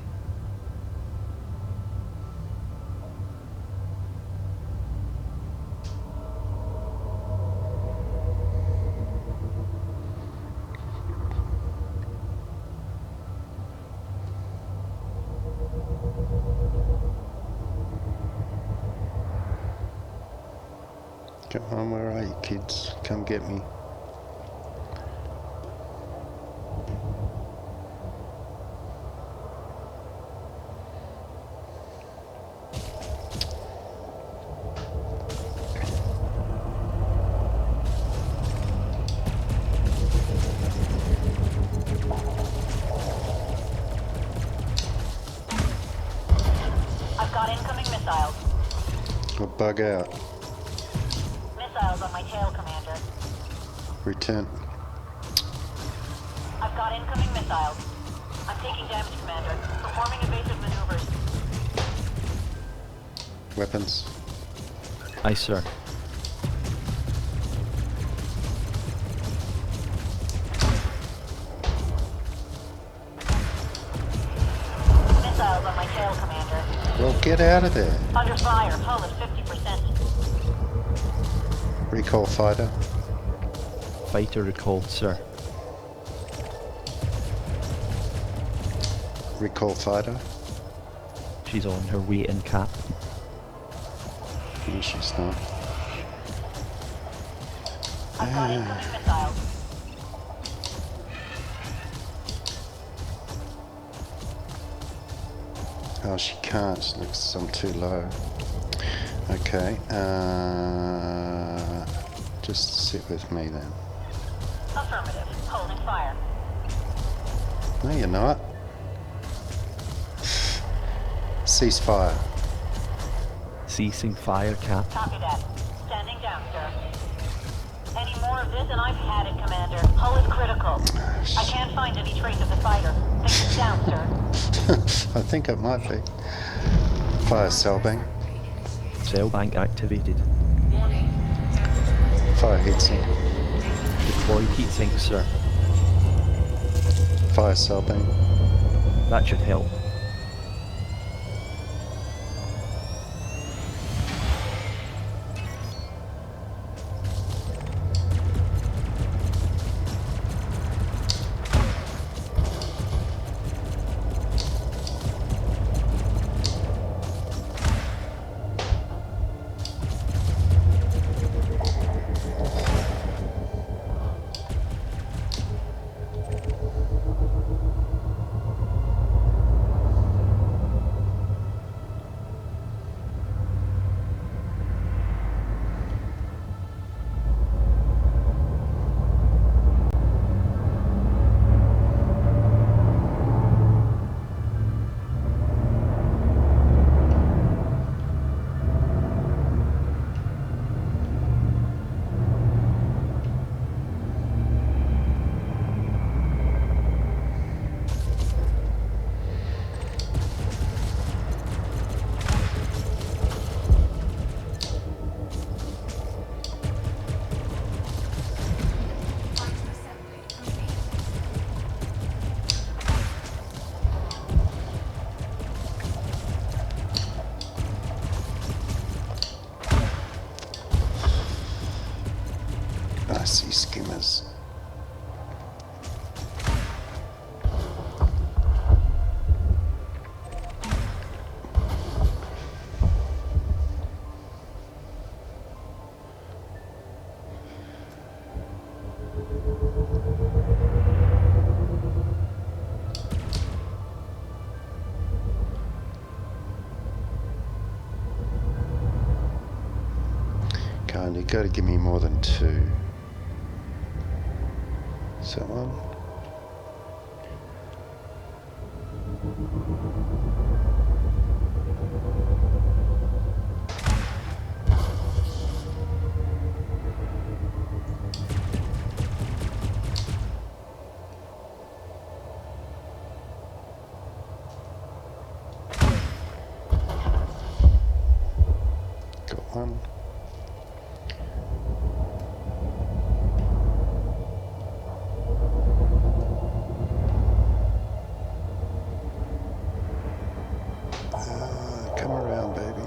Come on, where are you kids? Come get me. I've got incoming missiles. Or bug out. Missiles on my tail, Commander. Return. I've got incoming missiles. I'm taking damage, Commander. Performing evasive maneuvers. Weapons. Aye, sir. Missiles on my tail, Commander. Well, get out of there. Under fire. Hull is 50%. Recall fighter. Fighter recalled, sir. Recall fighter. She's on her way in, Cap. No, she's not. I've got incoming missiles. Oh, she can't. She looks I'm too low. Okay. Just sit with me then. Affirmative. Holding fire. No, you're not. Ceasefire. Ceasing fire, Cap. Copy that. Standing down, sir. Any more of this and I've had it, Commander. Hull is critical. I can't find any trace of the fighter. Think it's down, sir. I think it might be. Fire cell bank. Cell bank activated. Warning, Fire heatsink. Deployed heatsink, sir. Fire cell bank. That should help. fighter assembly complete. I see skimmers. Can't you got to give me more than two. Is that one? one. Come around, baby.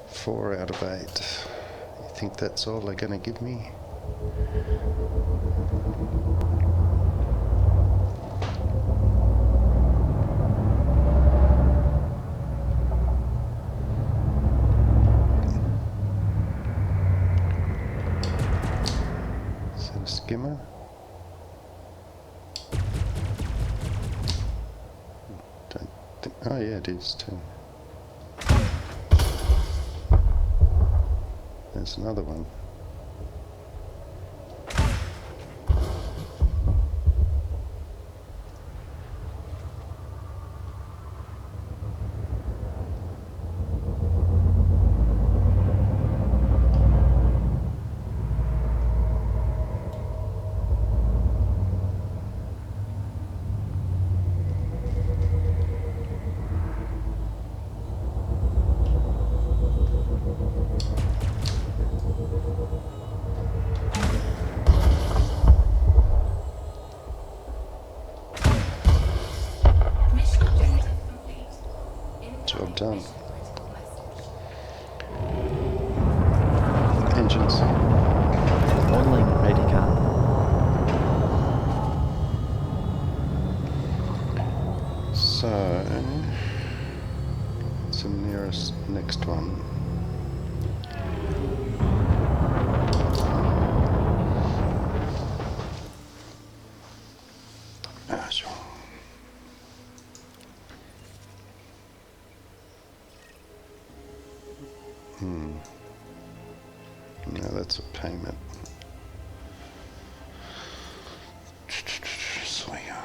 Four out of 8. You think that's all they're going to give me? Is that a skimmer? Don't think. Oh yeah, it is too. There's another one. Mission objective complete. Job done. Mission critical message. Engines. Online ready, Cap. So, what's the nearest next one? Ah, sure. No, that's a payment. So, yeah.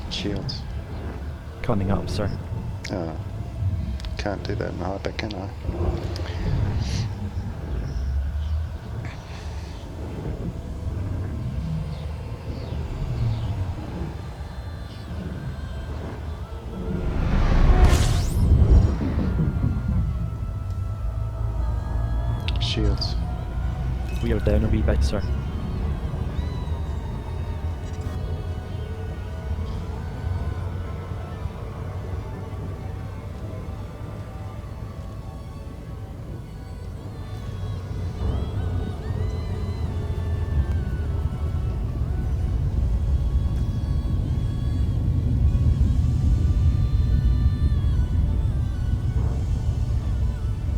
Shields. Coming up, sir. Oh, can't do that in hyper, can I? Shields. We are down a wee bit, sir.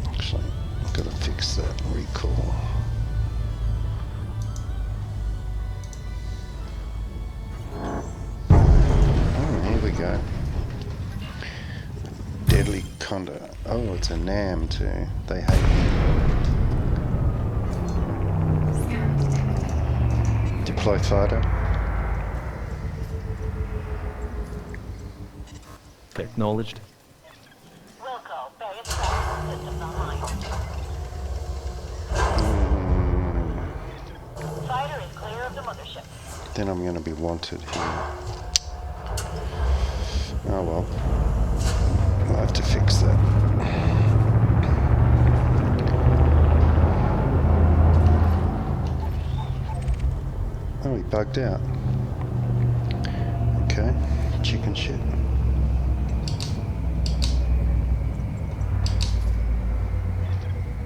Actually, I've got to fix that recall. Oh, here we go. Deadly Condor. Oh, it's a NAM too. They hate me. Scan detected. Deploy fighter. Acknowledged. then I'm going to be wanted here. Oh well, I'll have to fix that. Oh, he bugged out. Okay, chicken shit.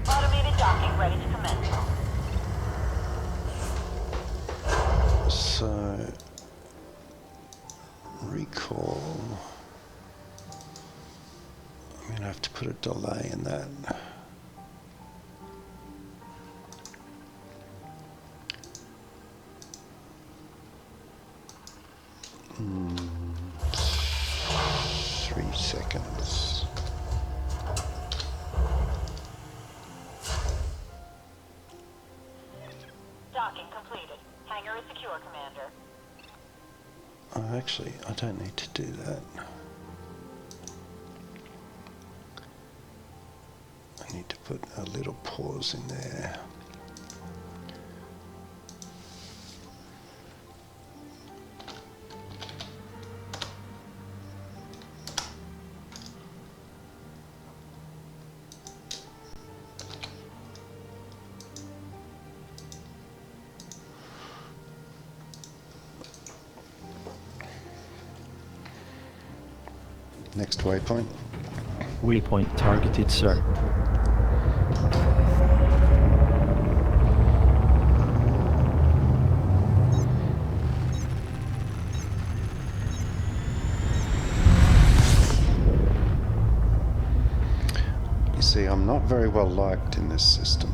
Automated docking ready to commence. So, recall. I'm going to have to put a delay in that. Hmm, 3 seconds. Docking completed. Hangar is secure, Commander. Oh, actually, I don't need to do that. I need to put a little pause in there. Next waypoint. Waypoint targeted, sir. You see, I'm not very well liked in this system.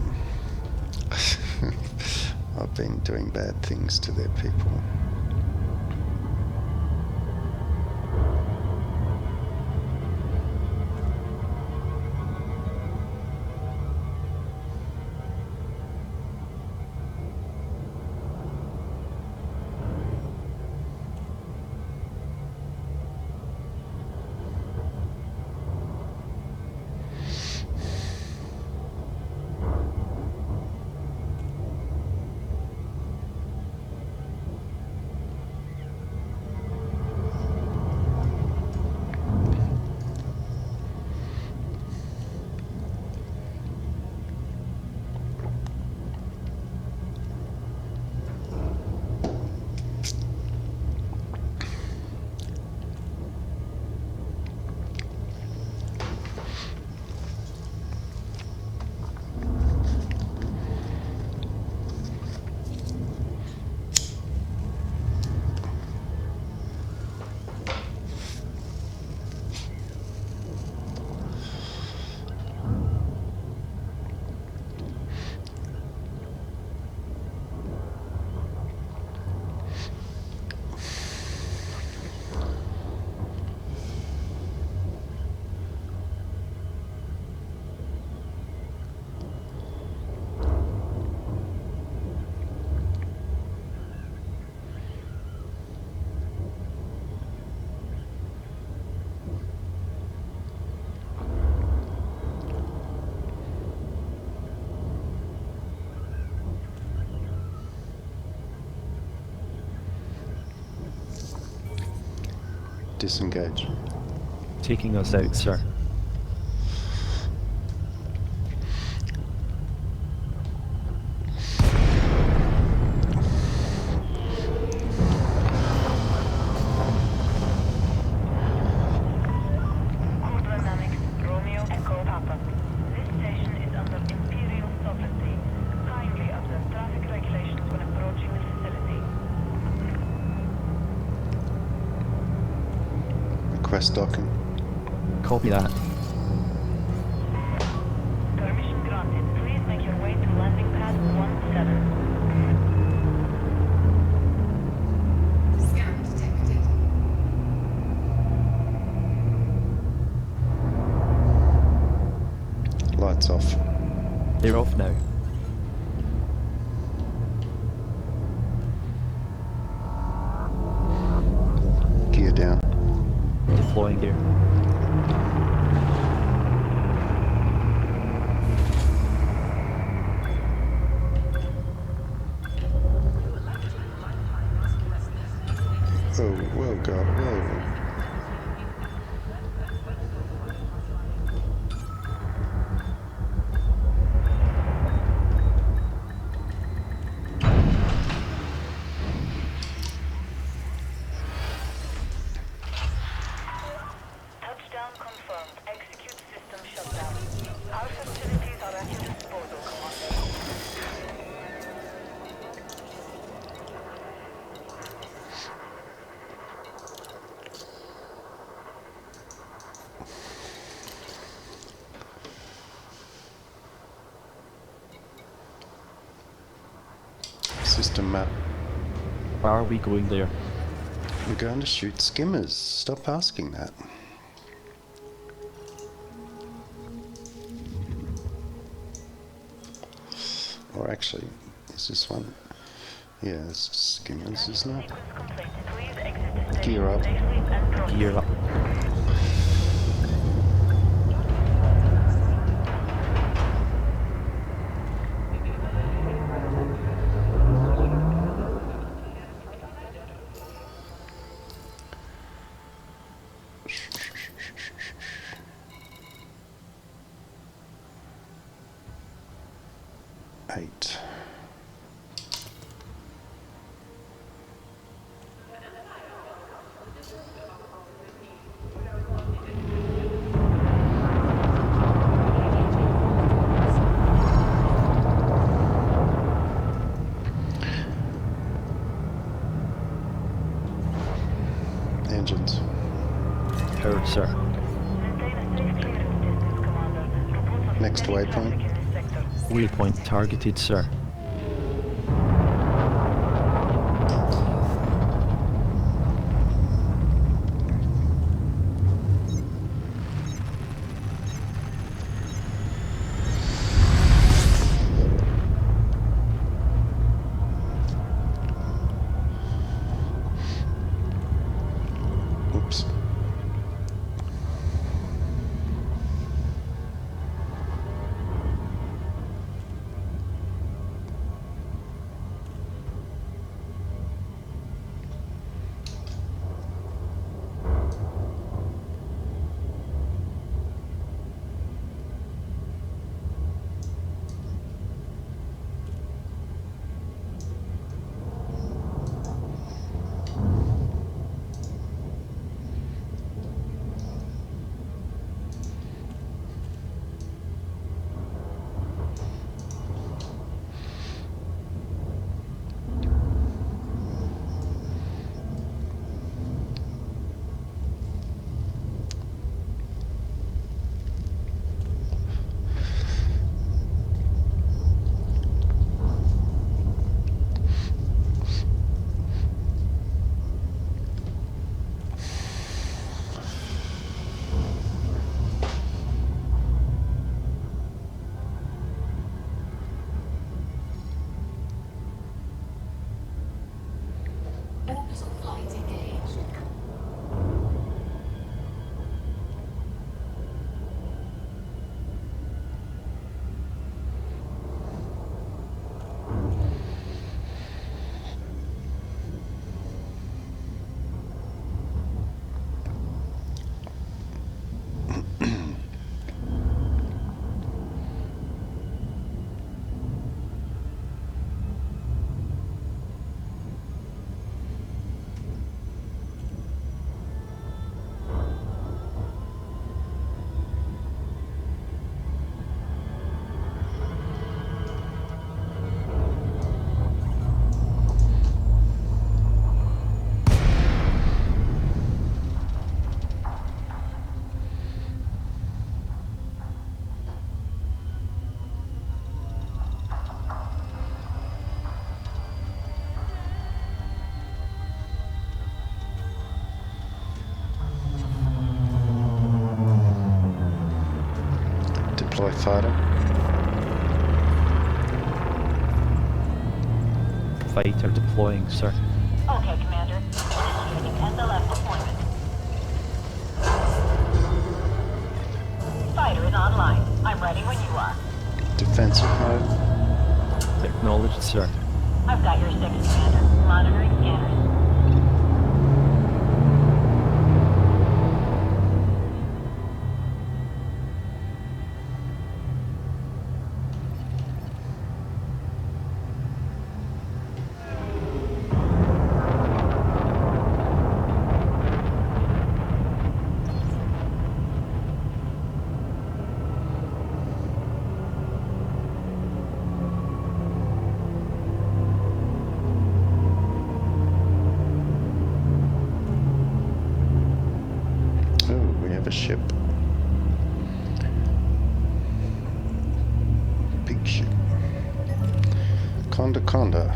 I've been doing bad things to their people. Disengage. Taking us out, sir. Code dynamics, Romeo Echo Papa. This station is under Imperial sovereignty. Kindly observe traffic regulations when approaching the facility. Request docking. Copy that. Permission granted. Please make your way to landing pad 17. Scan detected. Lights off. They're off now. Gear down. Deploying gear. system map. Why are we going there? We're going to shoot skimmers. Stop asking that. Or actually, is this one? Yeah, it's skimmers, isn't it? Gear up. Gear up. Eight. Engines. Heard, sir. Next waypoint. Waypoint targeted, sir. Oops. Orbital flight engaged. Deploy fighter. Fighter deploying, sir. Okay, Commander. Initiating SLF deployment. Fighter is online. I'm ready when you are. Defensive mode. Acknowledged, sir. I've got your 6, Commander. Monitoring scanners. Oh, we have a ship. Big ship. Conda Conda.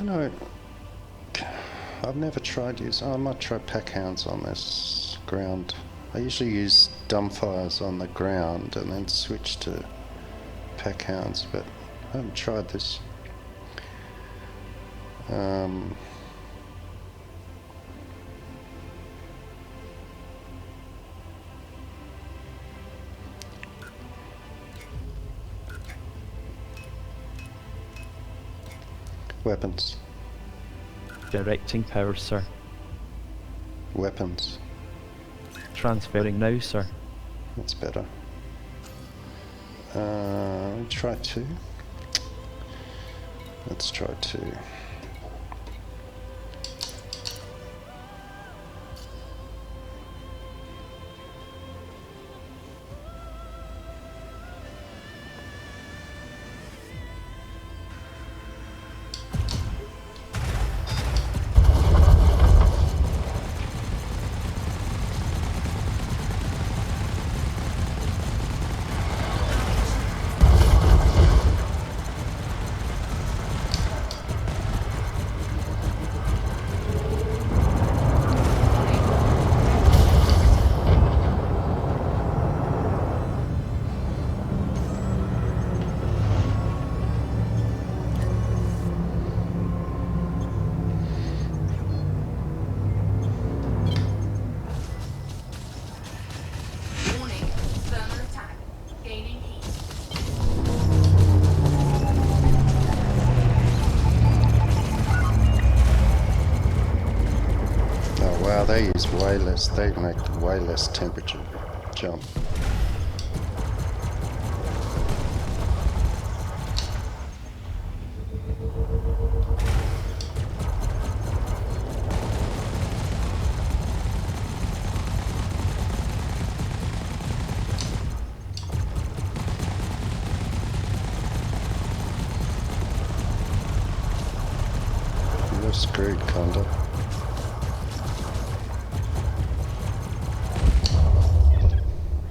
don't know. I've never tried using. I might try pack hounds on this ground. I usually use dumbfires on the ground and then switch to pack hounds, but I haven't tried this. Weapons. Directing power, sir. Weapons. Transferring now, sir. That's better. Let me try 2. Let's try 2. Warning, thermal attack. Gaining heat. Oh wow, they use way less. They make way less temperature jump. You're screwed, Conda.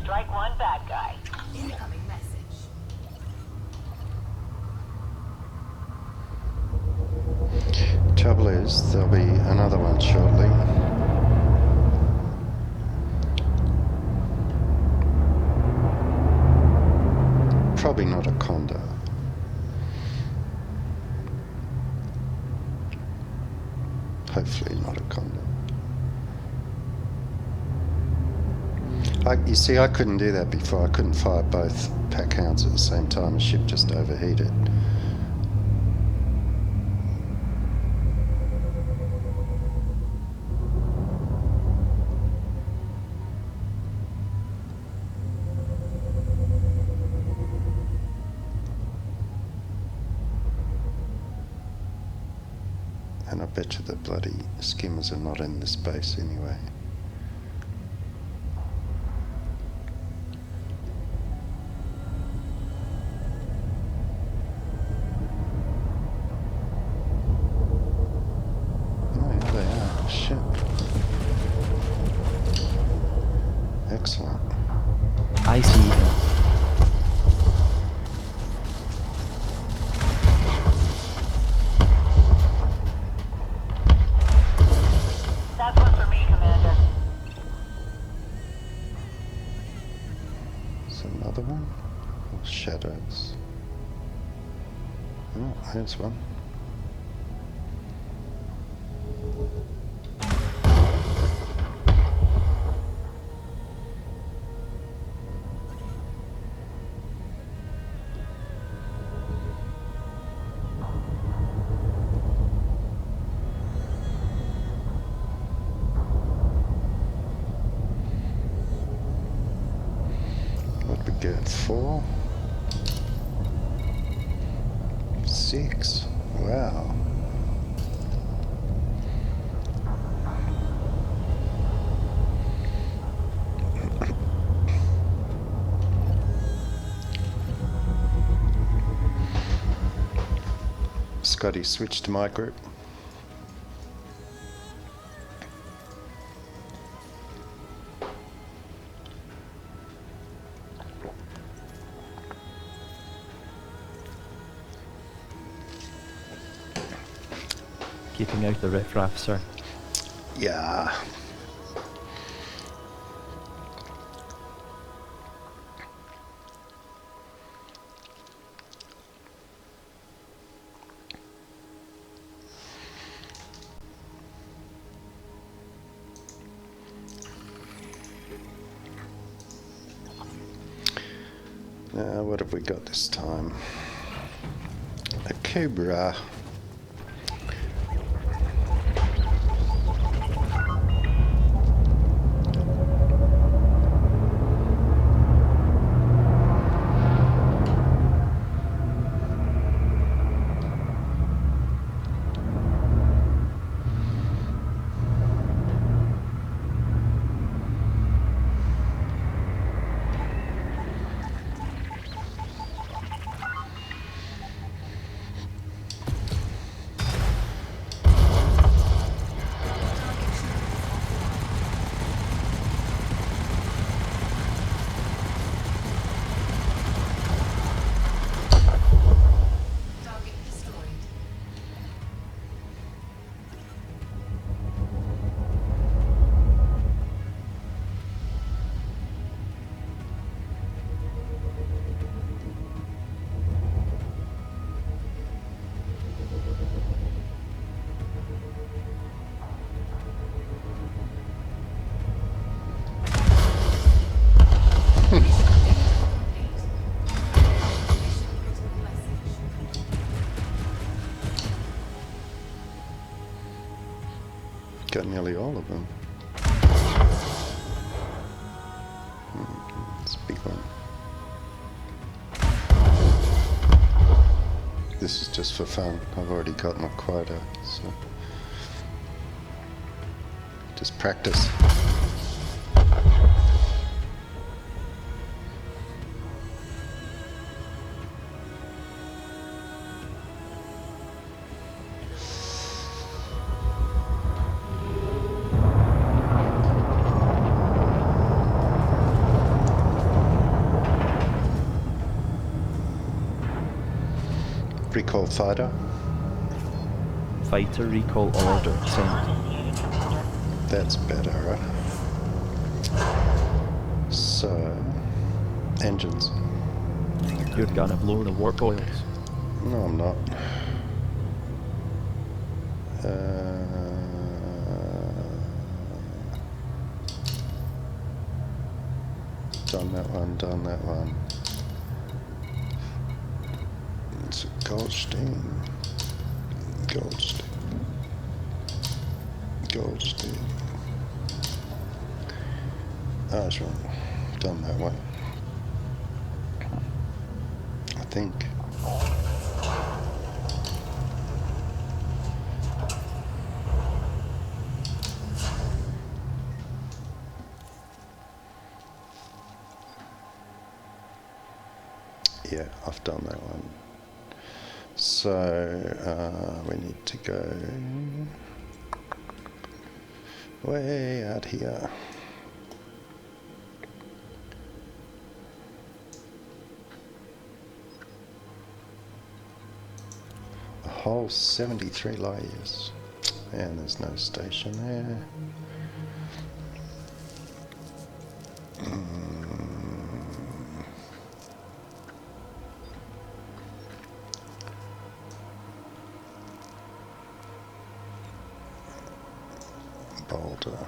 Strike one, bad guy. Incoming message. Trouble is, there'll be another one shortly. Probably not a Conda. Hopefully not a Conda. You see, I couldn't do that before. I couldn't fire both pack hounds at the same time. The ship just overheated. And I bet you the bloody skimmers are not in this base anyway. Oh, here they are. Shit. Excellent. I see him. That's one for me, Commander. There's another one. Oh, shadows. Oh, there's one. What we get? 4? 6? Wow. Scotty, switch to my group. keeping out the riffraff, sir. Yeah. Now, what have we got this time? A cobra. Target destroyed. Got nearly all of them. It's a big one. This is just for fun. I've already got my quota, so just practice. Recall fighter. Fighter recall order sent. That's better, right? So, engines. You're gonna blow the warp oils. No, I'm not. Done that one, done that one. It's a Goldstein. Goldstein. Goldstein. Ah, that's right. Done that one. I think. Yeah, I've done that one. So, we need to go way out here. A whole 73 light years. And there's no station there. Boulder.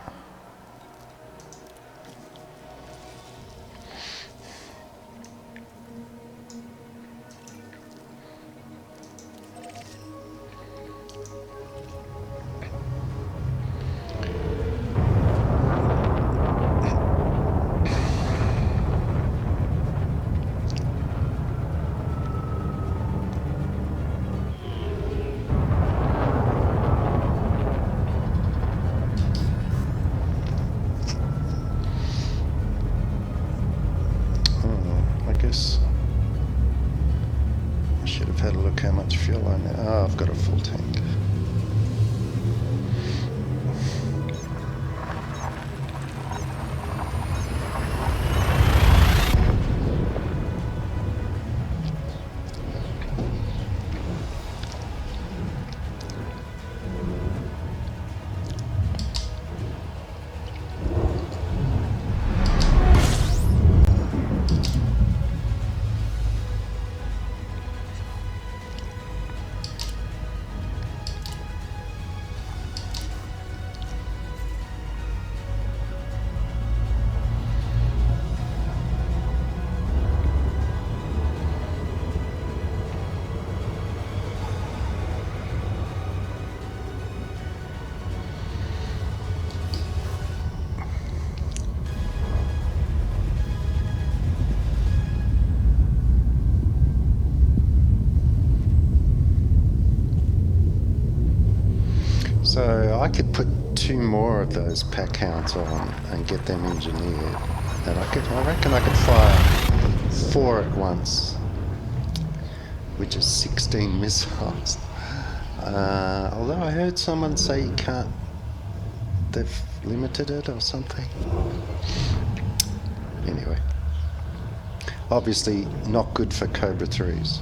I should have had a look how much fuel I know. Oh, I've got a full tank. So I could put 2 more of those pack hounds on and get them engineered. And I reckon I could fire 4 at once, which is 16 missiles. Although I heard someone say you can't, they've limited it or something. Anyway, obviously not good for Cobra 3s.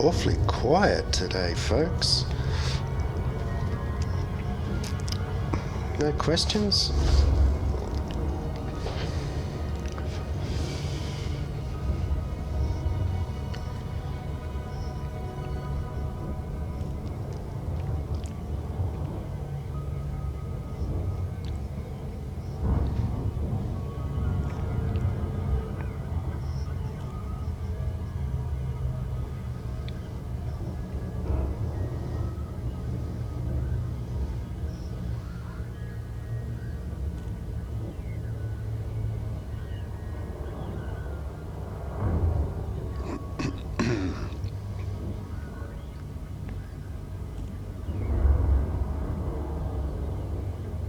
awfully quiet today, folks. No questions?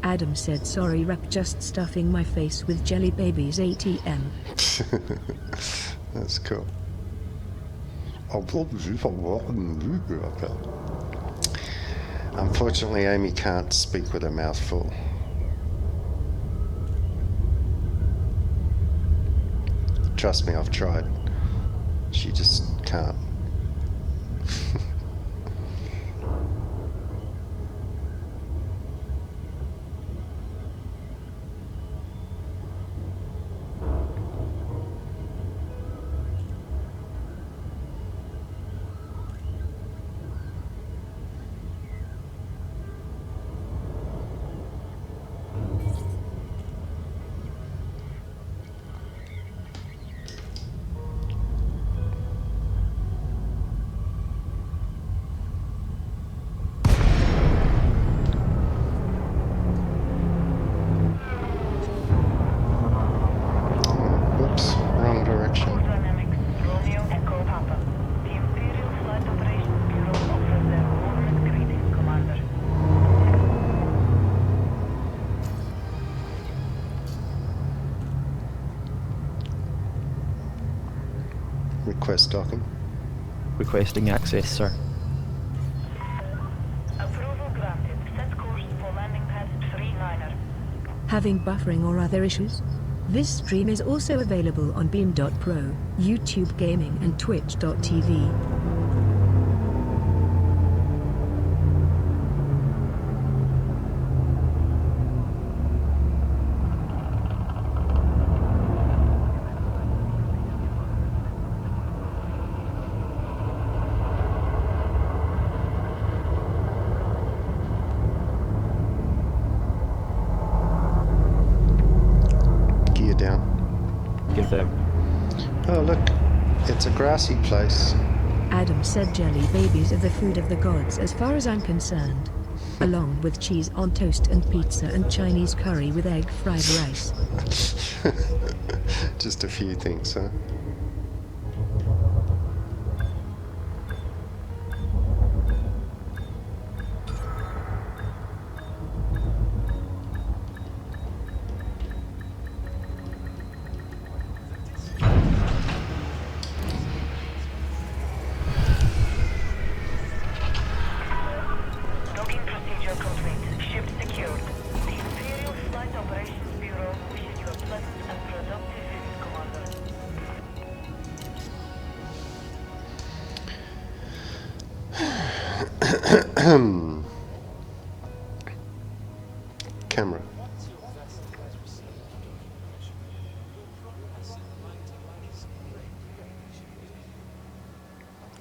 Adam said sorry rep, just stuffing my face with jelly babies ATM. That's cool. Unfortunately, Amy can't speak with her mouth full. Trust me, I've tried. She just can't. Whoops, wrong direction. Dynamics, Romeo Echo Papa. The Imperial Flight Operations Bureau offers their warmest greetings, Commander. Request docking. Requesting access, sir. Approval granted. Set course for landing pad 39er. Having buffering or other issues? This stream is also available on Beam.pro, YouTube Gaming and Twitch.tv. Gear down. Confirm. Oh, look, it's a grassy place. Adam said jelly babies are the food of the gods as far as I'm concerned. Along with cheese on toast and pizza and Chinese curry with egg fried rice. Just a few things, huh? Docking procedure complete. Ship secured. The Imperial Flight Operations Bureau wishes you a pleasant and productive visit, Commander. Camera.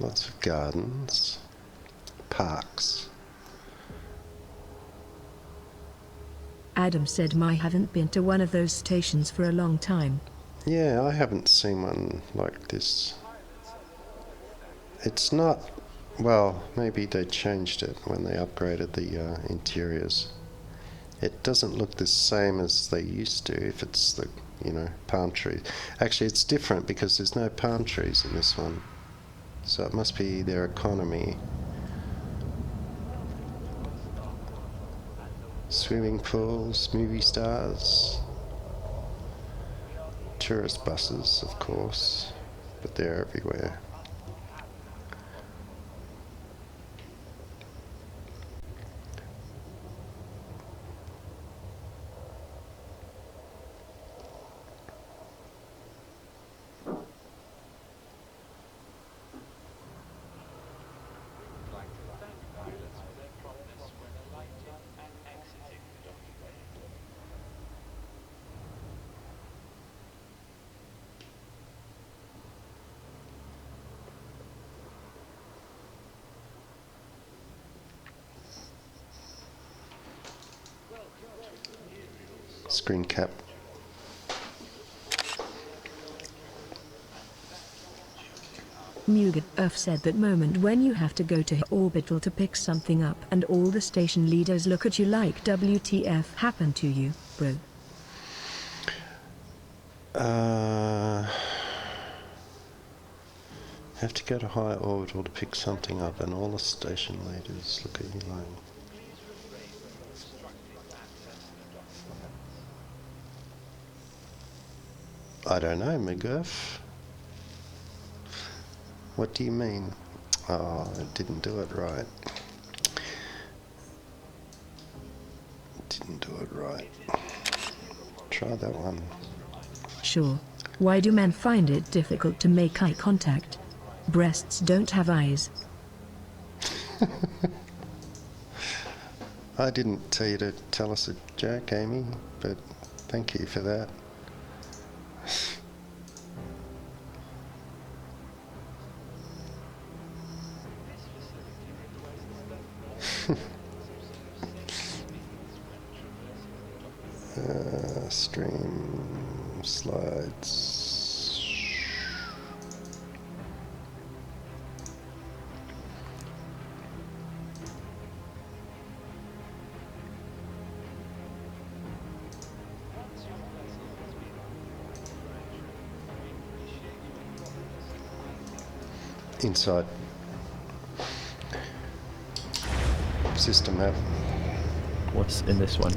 Lots of gardens, parks. Adam said I haven't been to one of those stations for a long time. Yeah, I haven't seen one like this. It's not, well, maybe they changed it when they upgraded the interiors. It doesn't look the same as they used to if it's the, palm trees. Actually, it's different because there's no palm trees in this one. So it must be their economy. Swimming pools, movie stars, tourist buses, of course, but they're everywhere. screen cap. Mugat Earth said that moment when you have to go to orbital to pick something up and all the station leaders look at you like WTF happened to you, bro. Have to go to high orbital to pick something up and all the station leaders look at you like... I don't know, McGurf. What do you mean? Oh, I didn't do it right. Didn't do it right. Try that one. Sure. Why do men find it difficult to make eye contact? Breasts don't have eyes. I didn't tell you to tell us a joke, Amy, but thank you for that. Stream slides. Inside. System map. What's in this one?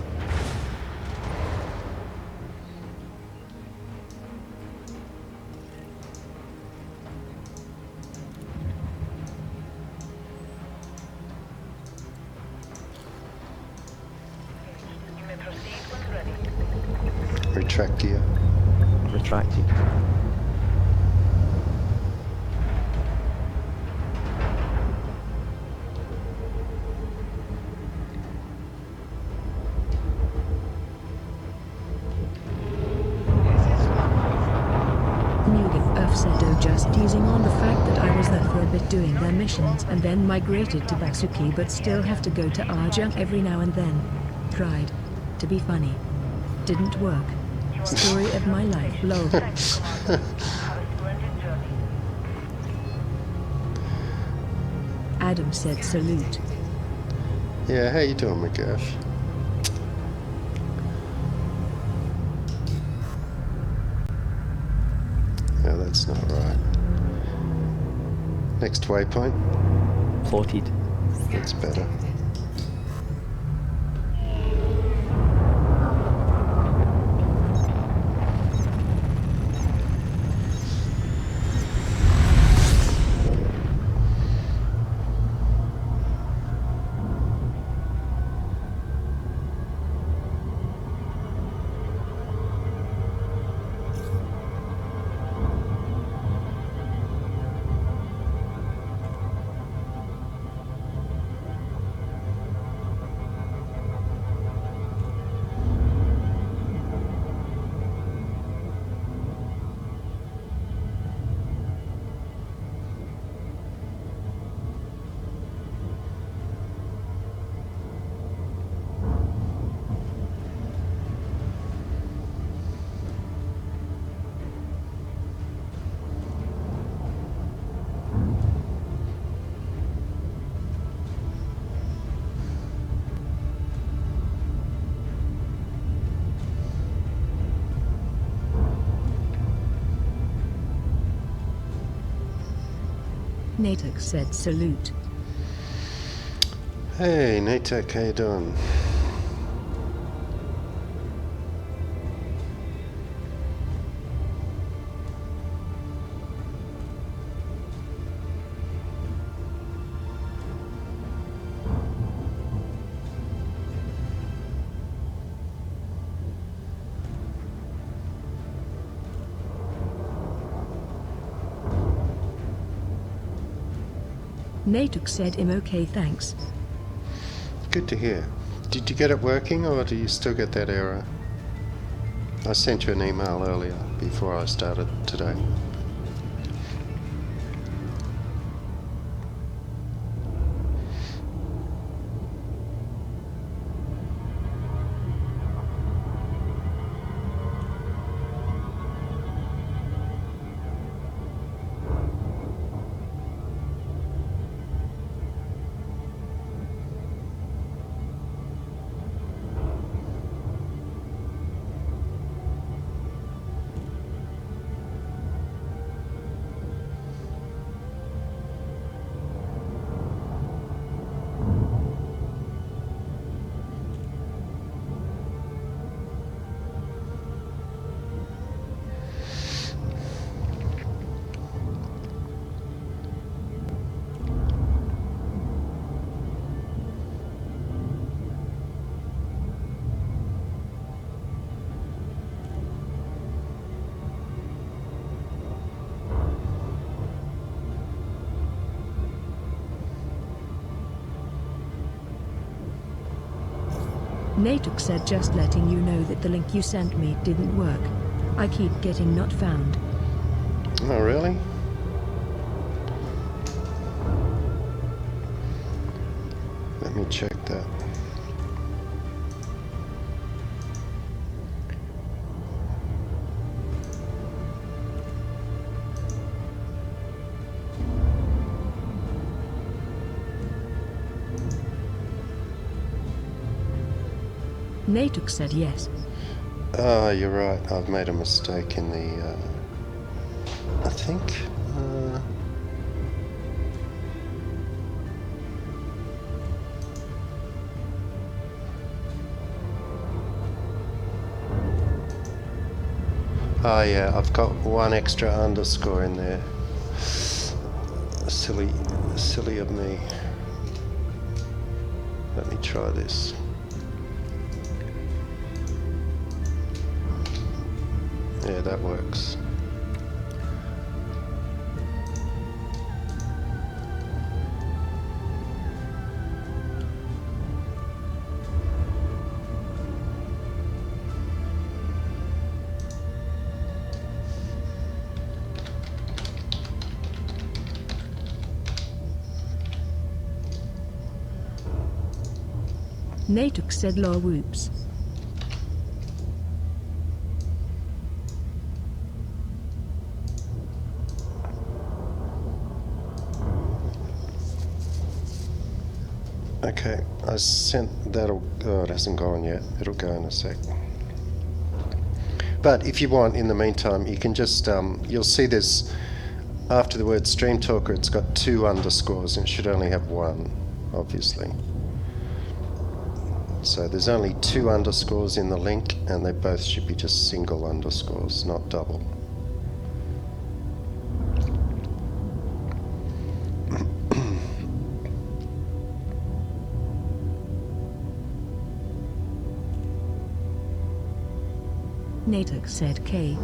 Retract gear. Retracted. Mugat Earth said, oh, just teasing on the fact that I was there for a bit doing their missions and then migrated to Basuki but still have to go to Arjun every now and then. Tried to be funny. Didn't work. Story of my life, lol. Adam said salute. Yeah, how you doing, McGurf? No, that's not right. Next waypoint. Plotted. That's better. Natuk said salute. Hey, Natek, how you doing? Natuk said I'm okay, thanks. Good to hear. Did you get it working or do you still get that error? I sent you an email earlier before I started today. Natuk said, just letting you know that the link you sent me didn't work. I keep getting not found. Oh, really? Let me check that. Natuk said yes. Oh, you're right. I've made a mistake in the, I think, oh yeah, I've got one extra underscore in there. Silly of me. Let me try this. Yeah, that works. Natuk said lol whoops. Okay, I sent that'll. Oh, it hasn't gone yet. It'll go in a sec. But if you want, in the meantime, you can just you'll see there's after the word Stream Talker, it's got 2 underscores, and it should only have 1, obviously. So there's only 2 underscores in the link, and they both should be just single underscores, not double. Natuk said K.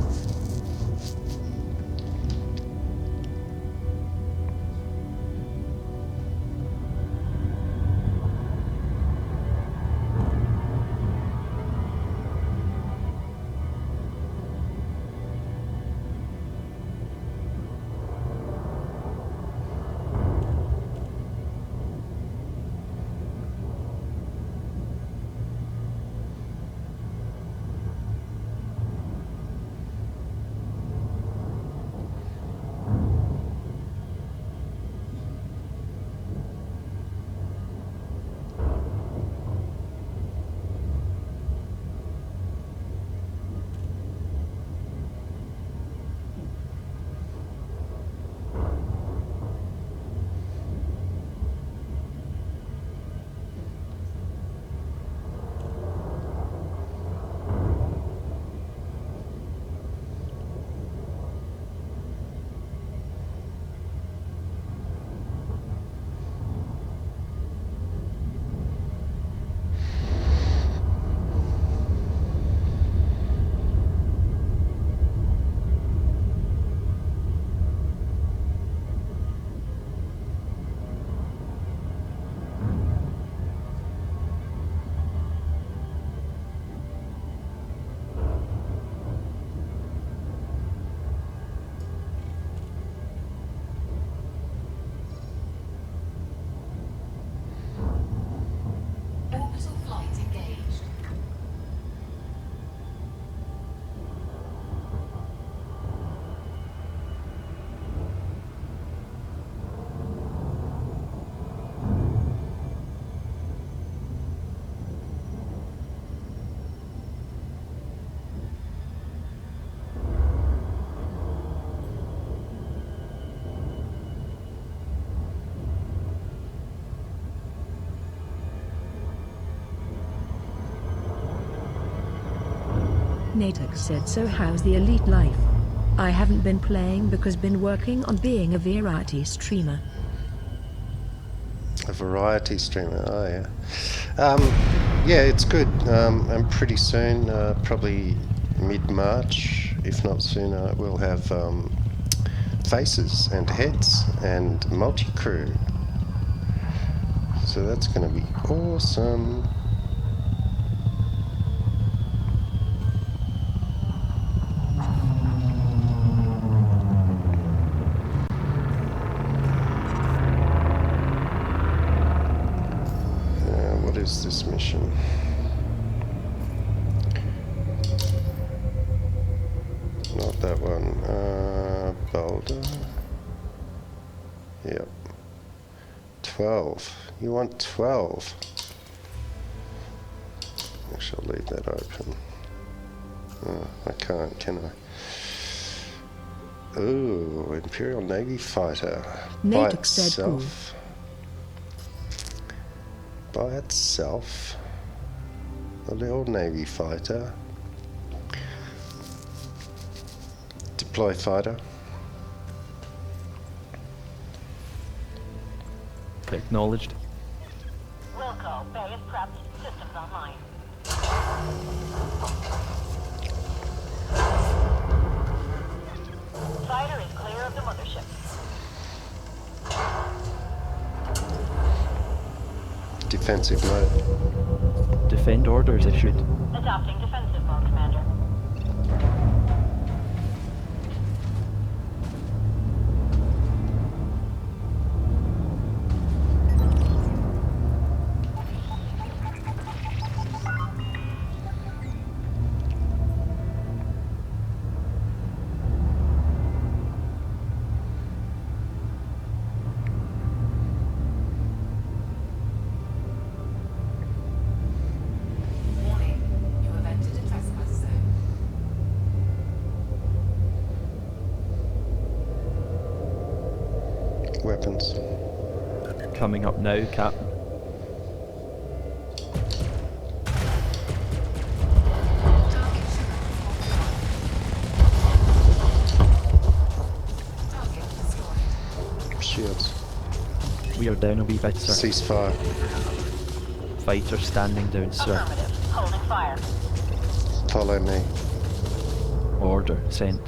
Orbital flight engaged. Natuk said, so how's the elite life? I haven't been playing because been working on being a variety streamer. A variety streamer, oh yeah. Yeah, it's good. And pretty soon, probably mid-March, if not sooner, we'll have faces and heads and multi-crew. So that's going to be awesome. order. Yep. 12. You want 12? I shall leave that open. Oh, I can't, can I? Ooh, Imperial Navy fighter. By Natick said cool. itself. By itself. A little Navy fighter. Deploy fighter. Acknowledged. Wilco, Bay is prepped. Systems online. Fighter is clear of the mothership. Defensive mode. Defend orders issued. Adopting defensive mode, Commander. Warning, you have entered a trespass zone. Weapons. Coming up now, Captain. Target destroyed. Shields. We are down a wee bit, sir. Ceasefire. Fighter standing down, sir. Affirmative. Holding fire. Follow me. Order sent.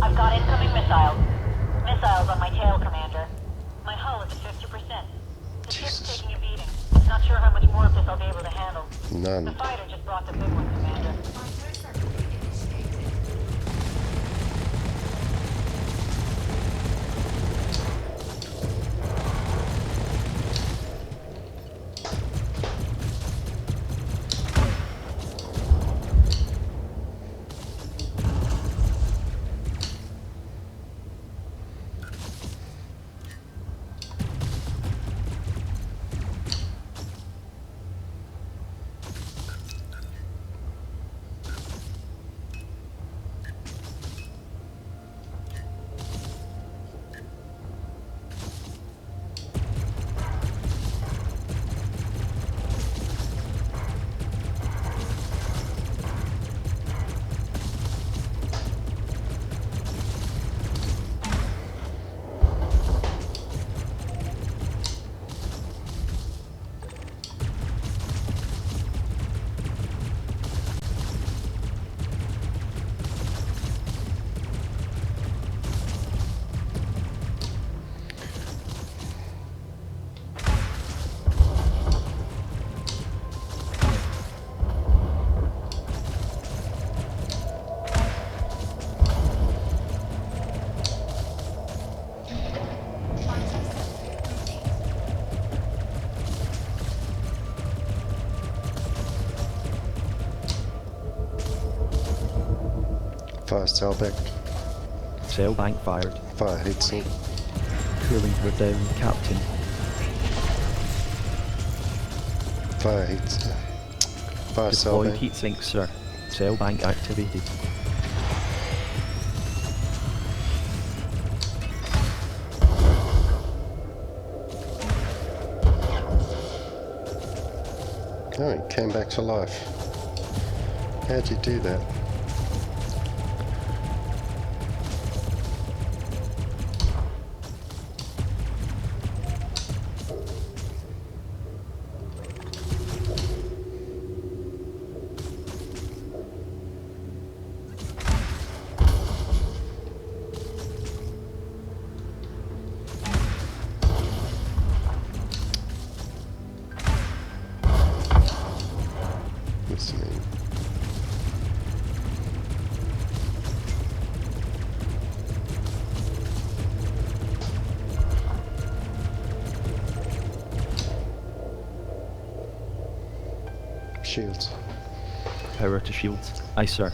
I've got incoming missiles. Missiles on my tail, Commander. My hull is at 50%. The ship's Jesus. taking a beating. Not sure how much more of this I'll be able to handle. The None. fighter just brought the big one, Commander. Fighter assembly initiated. Fire sailback. Sail bank fired. Fire heat sink. Cooling we're down, Captain. Fire heat sink. Fire Deployed sailback. heat sink, sir. Sail bank activated. Oh, it came back to life. How'd you do that? Listening. Shields. Power to shields. Aye, sir.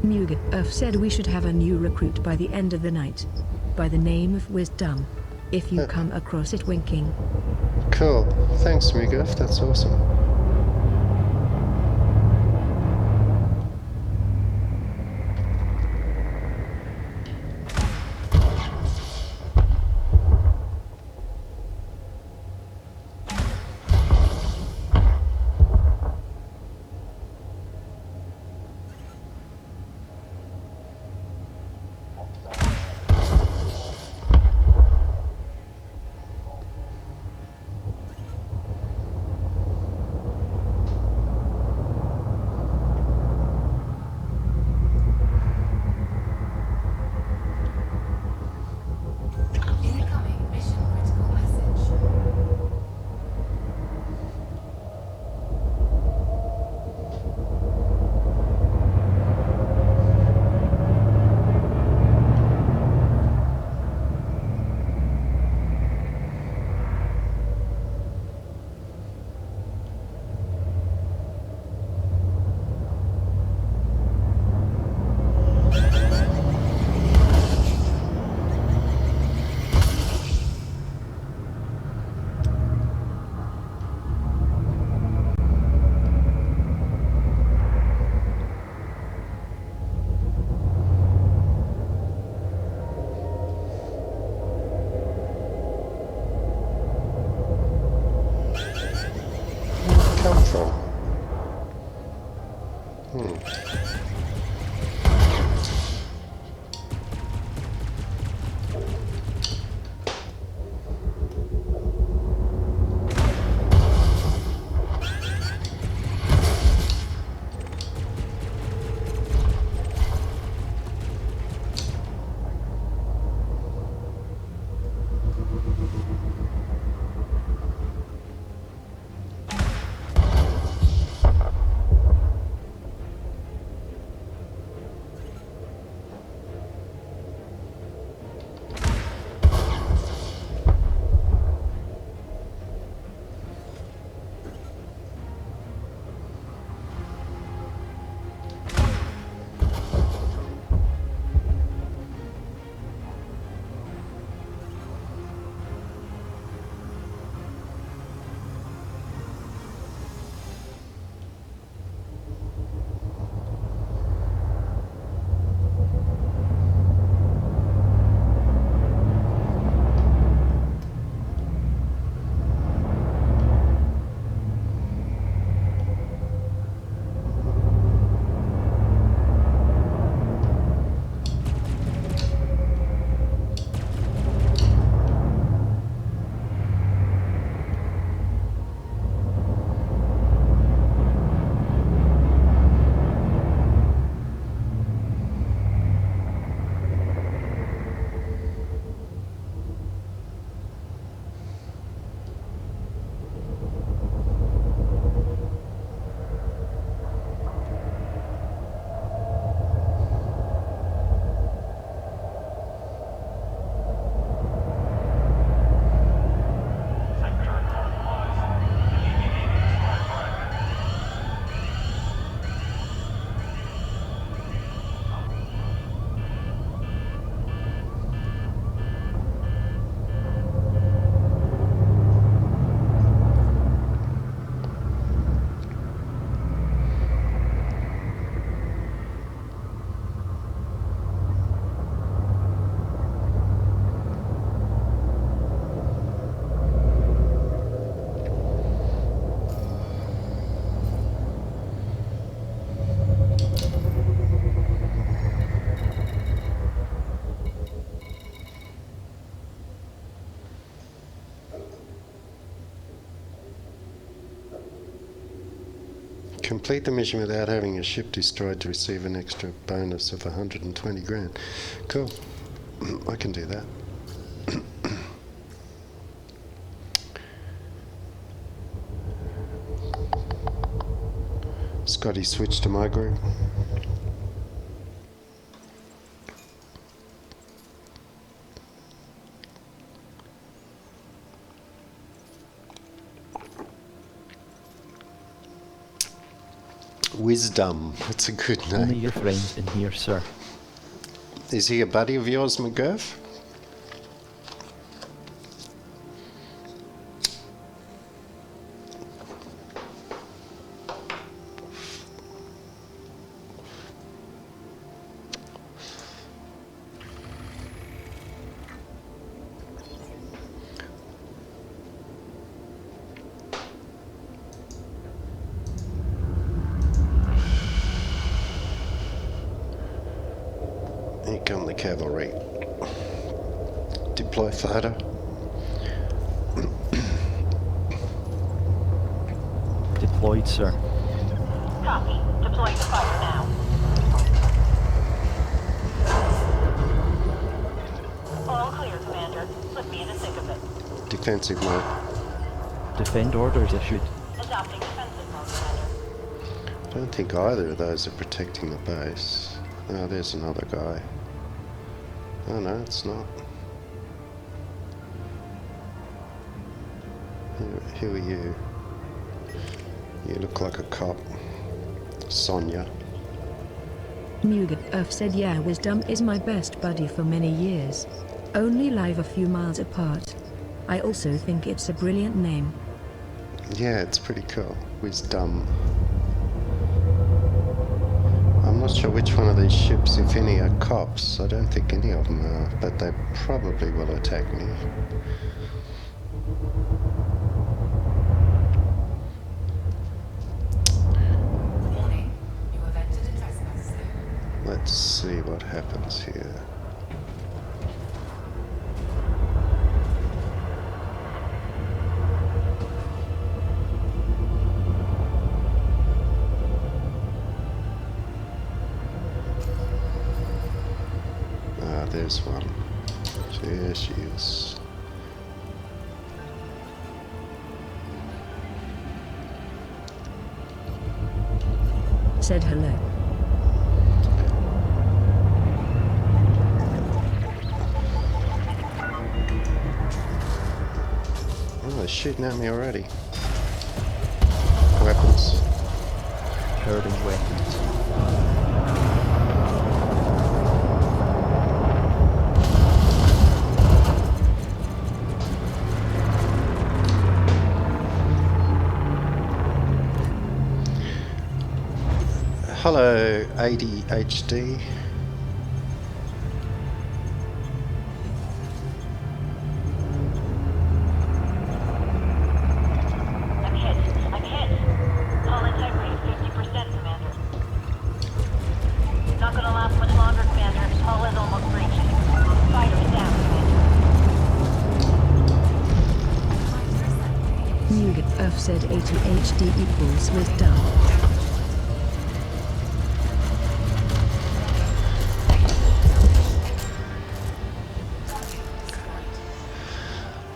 Muga said we should have a new recruit by the end of the night. By the name of Wisdom. If you come across it, winking. Cool. Thanks, Mugaf. That's awesome. Incoming mission critical message. Come from? Complete the mission without having your ship destroyed to receive an extra bonus of 120 grand. Cool. I can do that. Scotty switched to my group. Wisdom. It's a good Only name. your friends in here, sir. Is he a buddy of yours, McGurf? Here come the cavalry. Deploy fighter. Deployed, sir. Copy. Deploying the fighter now. All clear, Commander. Put me in the thick of it. Defensive mode. Defend orders issued. Adopting defensive mode, Commander. I don't think either of those are protecting the base. Oh, there's another guy. Oh no, it's not. Who are you? You look like a cop. Sonia. Mugat said yeah, Wisdom is my best buddy for many years. Only live a few miles apart. I also think it's a brilliant name. Yeah, it's pretty cool. Wisdom. I'm not sure which one of these ships, if any, are cops. I don't think any of them are, but they probably will attack me. Warning, you have entered a trespass zone. Let's see what happens here. Ah, there's one. There she is. Said hello. Oh, they're shooting at me already. Weapons. Herding weapons. Hello, ADHD. I'm hit. I'm hit. Hull integrity 50%, Commander. Not gonna last much longer, Commander. Hull is almost breaching. Fighter is down, Commander. Mugat said ADHD equals Wisdom.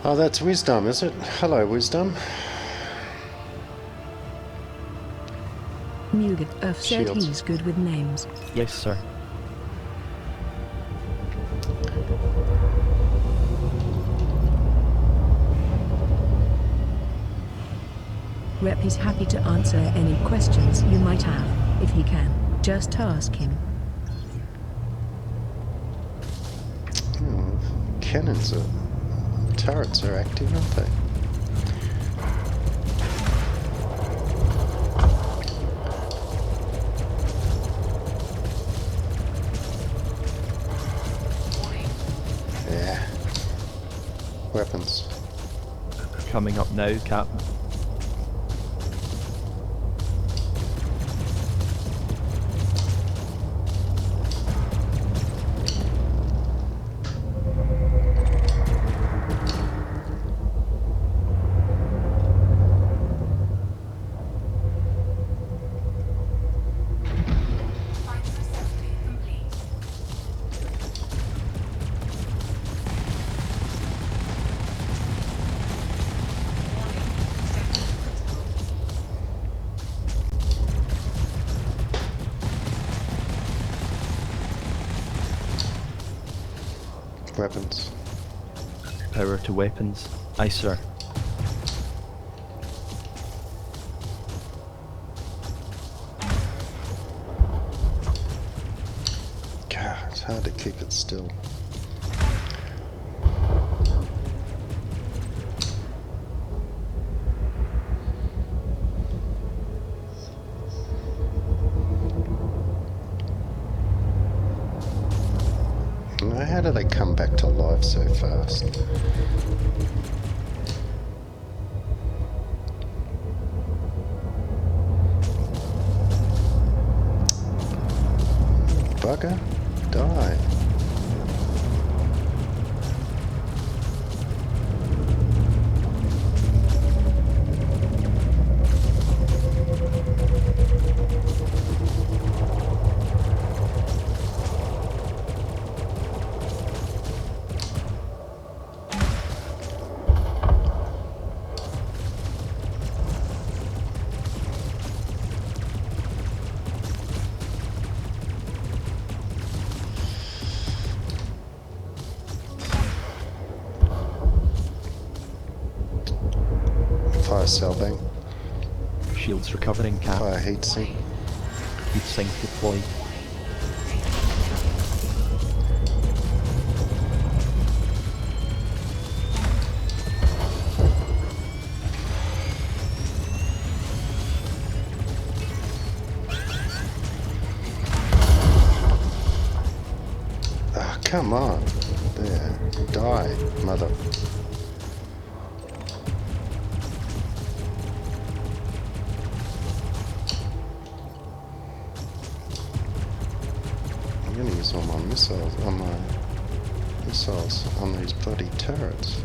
Oh, that's Wisdom, is it? Hello, Wisdom. Mugat said Shields. he's good with names. Yes, sir. Rep is happy to answer any questions you might have, if he can. Just ask him. Oh, cannons are... turrets are active, aren't they? Yeah. Weapons. Coming up now, Captain. Fighter assembly complete. Weapons. Power to weapons. Aye, sir. hard to keep it still. Now, how do they come back to life so fast? Bugger, die. Fire cell bank, Shields recovering, Cap. fire heat sink. Heat sink deployed. Ah, come on. There. Die, mother. I'm gonna use all my missiles on these bloody turrets.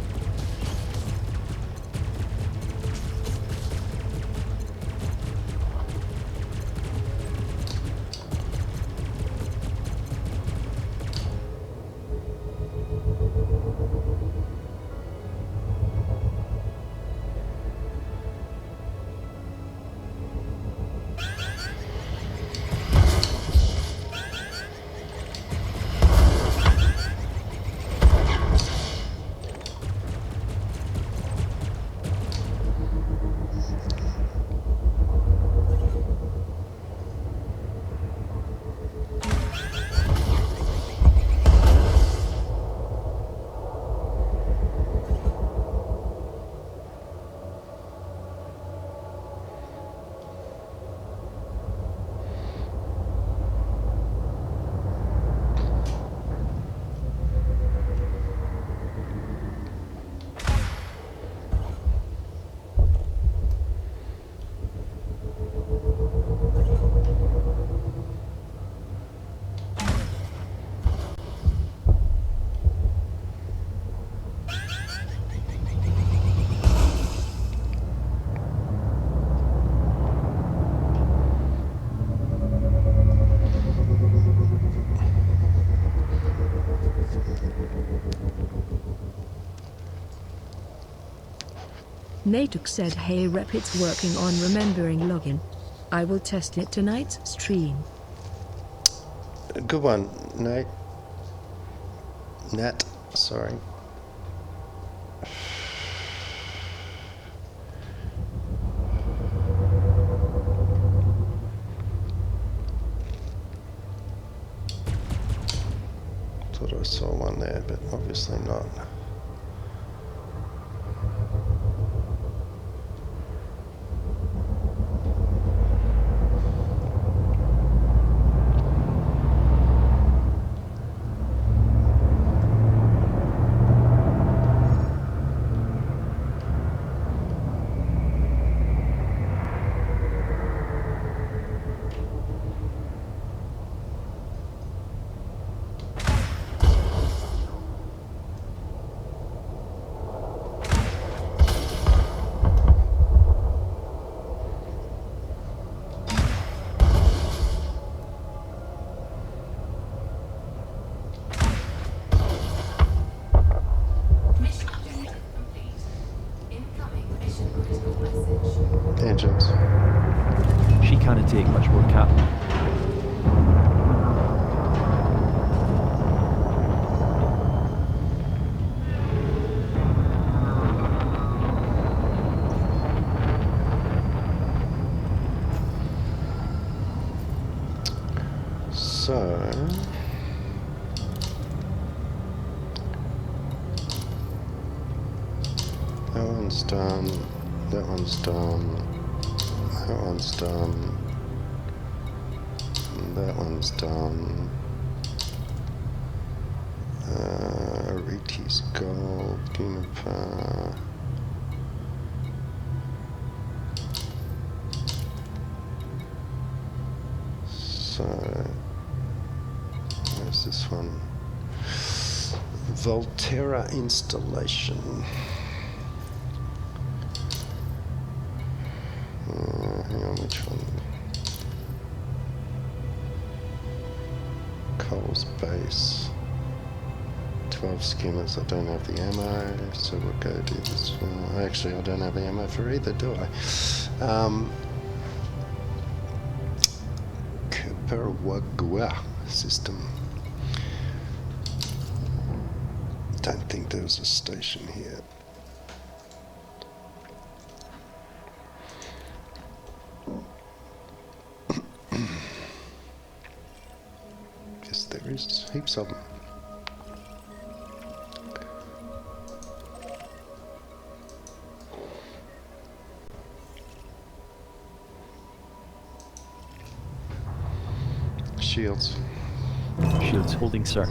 Natuk said, "Hey Rep, it's working on remembering login. I will test it tonight's stream." Good one, Nate. Nat, sorry. Thought I saw one there, but obviously not. Mission objective complete. Incoming mission critical message. Engines. She can't take much more, Cap. So, one's done. That one's done. That one's done. And that one's done. Arites Gold, Juniper. So, where's this one? Volterra installation. Hang on, which one? Cole's base. 12 skimmers. I don't have the ammo, so we'll go do this one. Actually, I don't have the ammo for either, do I? Caparagua system. Don't think there was a station here. Yes, there is heaps of them. Shields. Shields holding, sir.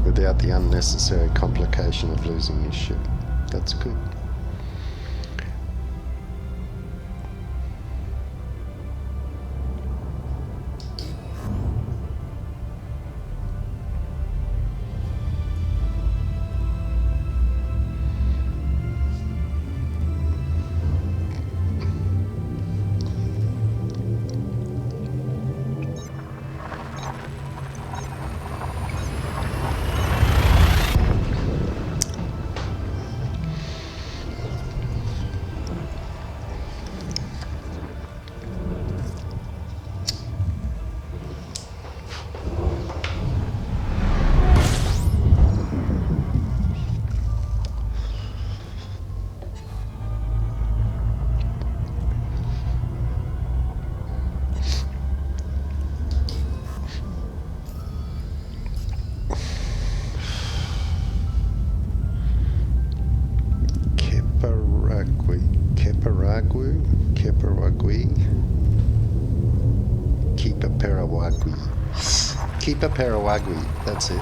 Without the unnecessary complication of losing your ship. That's good. Keeper Parawagui, that's it.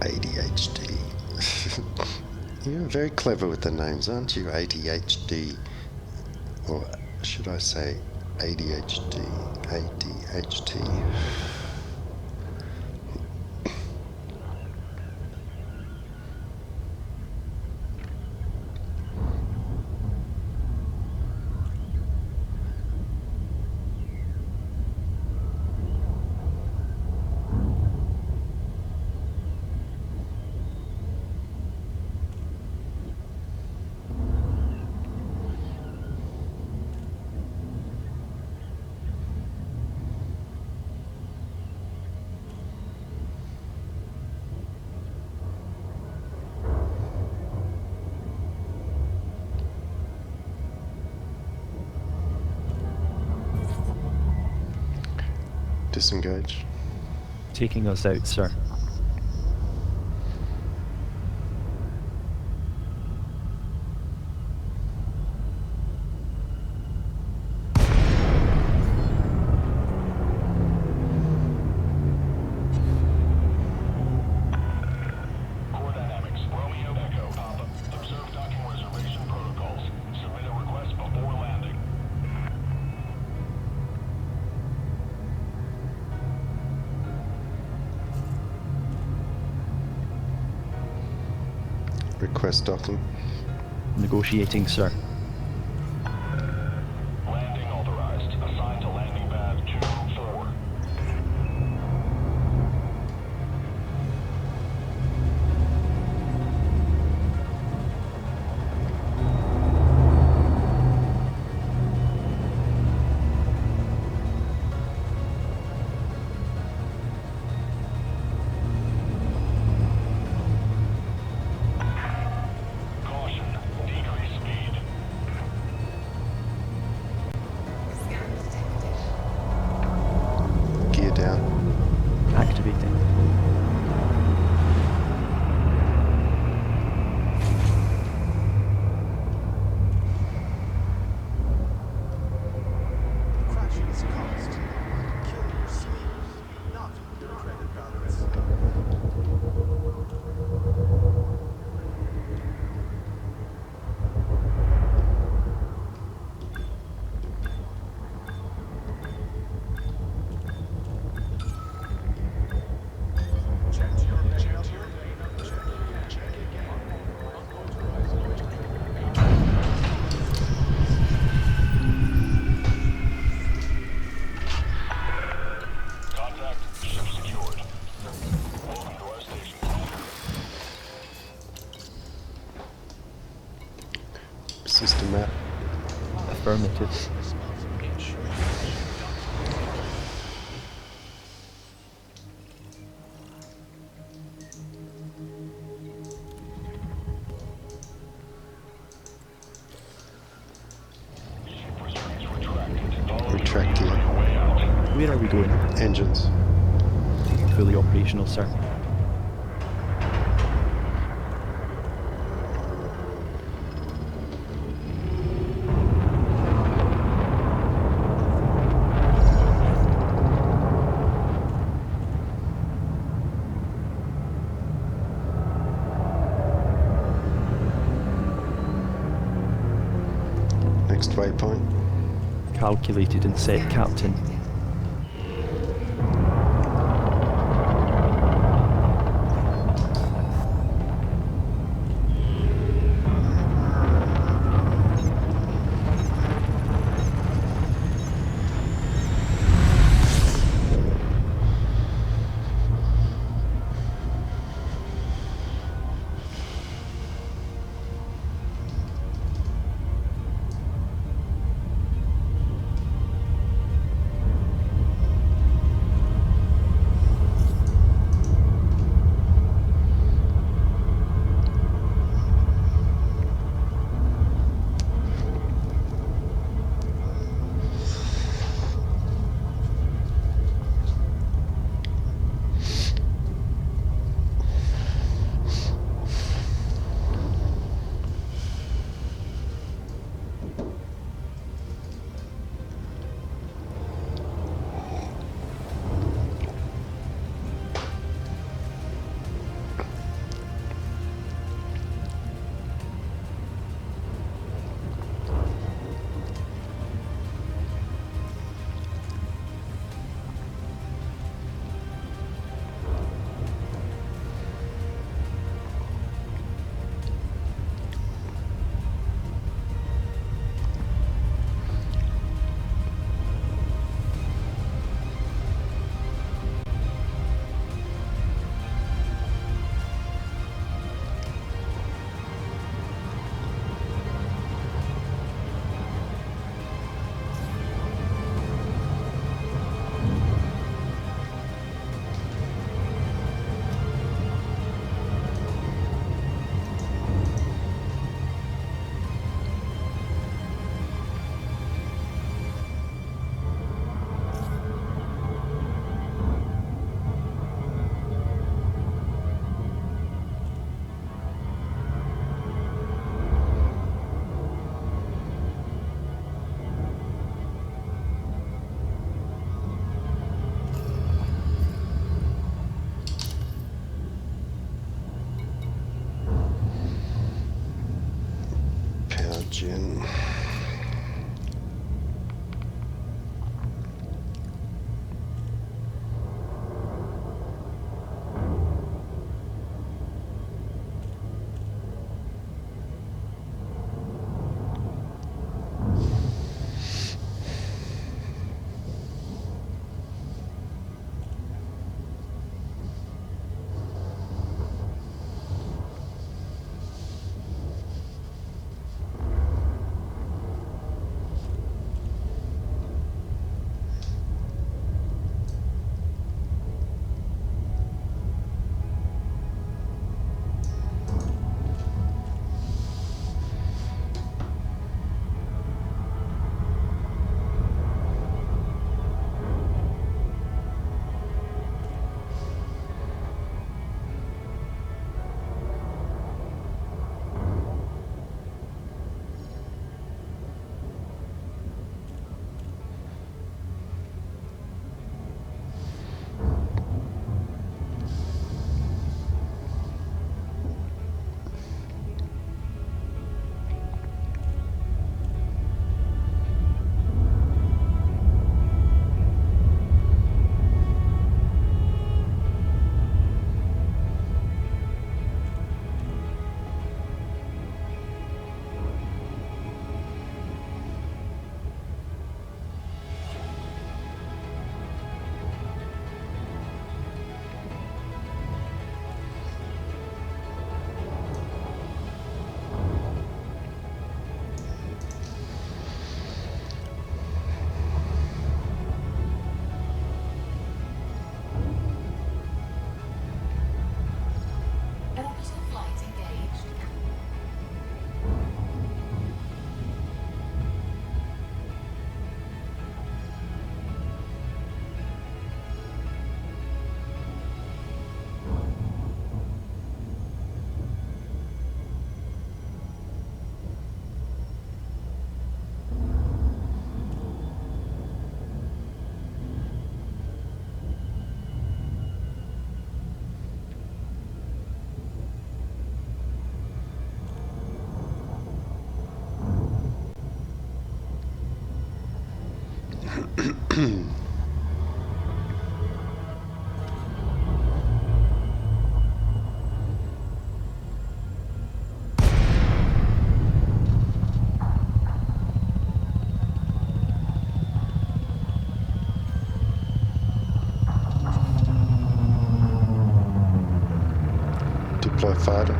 ADHD. You're very clever with the names, aren't you? ADHD. Or should I say ADHD? ADHD. Disengage. Taking us out, sir. Request docking. Negotiating, sir. Landing authorized. Assigned to landing pad 2-4. Caution. Decrease speed. Gear down. Activating. Crashes cost. Kill your sleep, not your credit balance. Check your lane up. Check again. Unauthorized loitering. Contact. Ship secured. Welcome to our station, Commander. System map. Affirmative. Ship restraints retracted. Follow Retract the gear. on your way out. Where are we going? Engines. Fully operational, sir. Next waypoint. Calculated and set, Captain. Deploy fighter.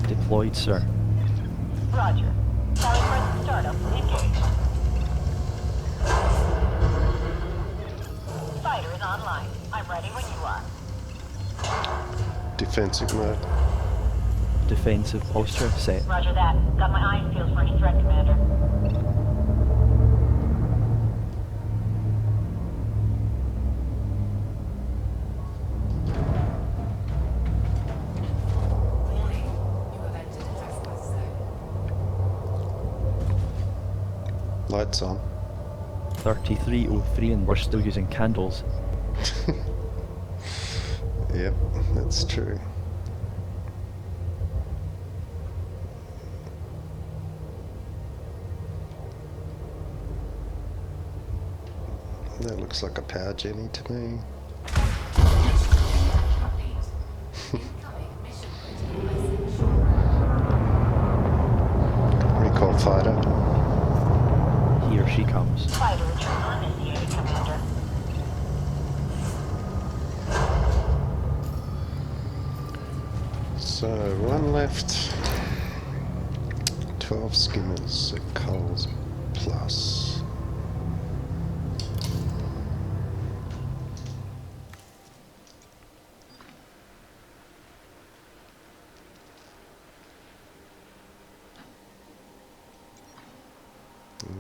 Deployed, sir. Roger. Sally press startup. Engage. Fighter is online. I'm ready when you are. Defensive mode. Defensive posture set. Roger that. Got my eyes peeled for any threat, Commander. Warning, you have entered a trespass zone. Lights on. 3303 and we're still using candles. Yep, that's true. That looks like a power jenny to me. Complete. Incoming mission critical message. Recall fighter. Here she comes. Fighter retrieval initiated, Commander. So, one left. 12 skimmers at Coles Plus.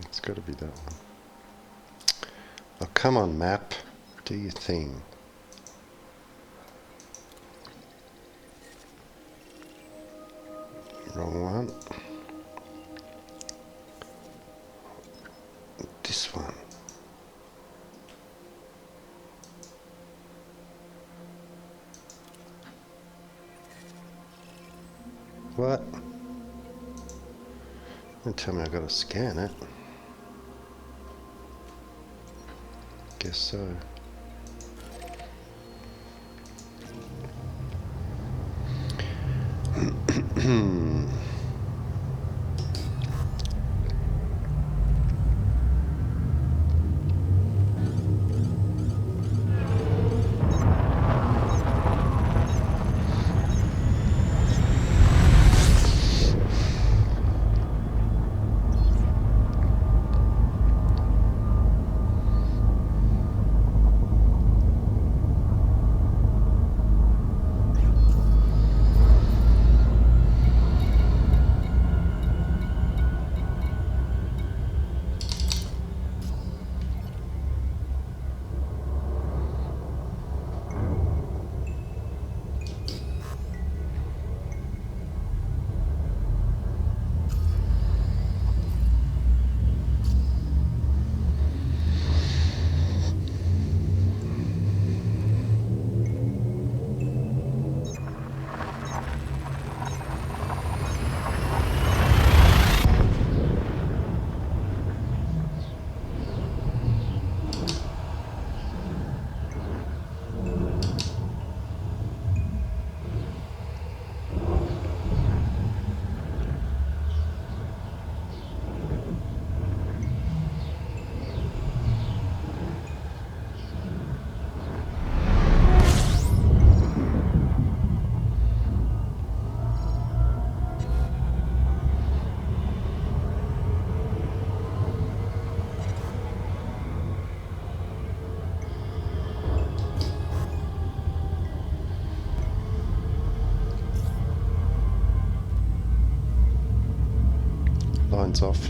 It's got to be that one. Oh, come on, map. Do your thing. Wrong one. This one. What? Don't tell me I gotta scan it. Guess so. Lines off.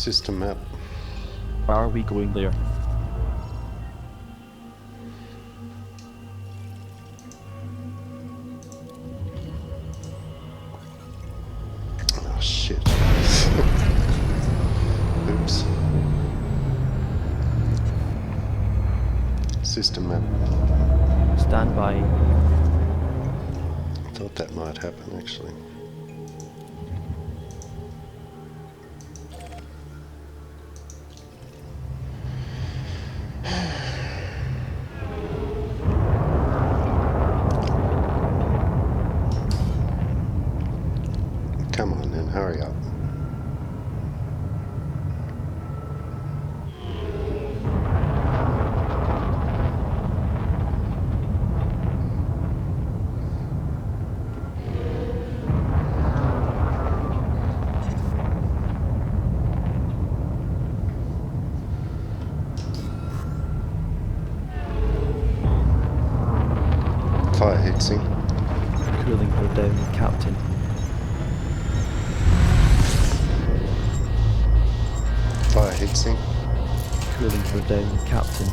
System map. Why are we going there? Oh shit. Oops. System map. Stand by. I thought that might happen actually. Come on then, hurry up. Fire heatsink. Cooling her down, Captain. Fire heatsink. Cooling her down, Captain.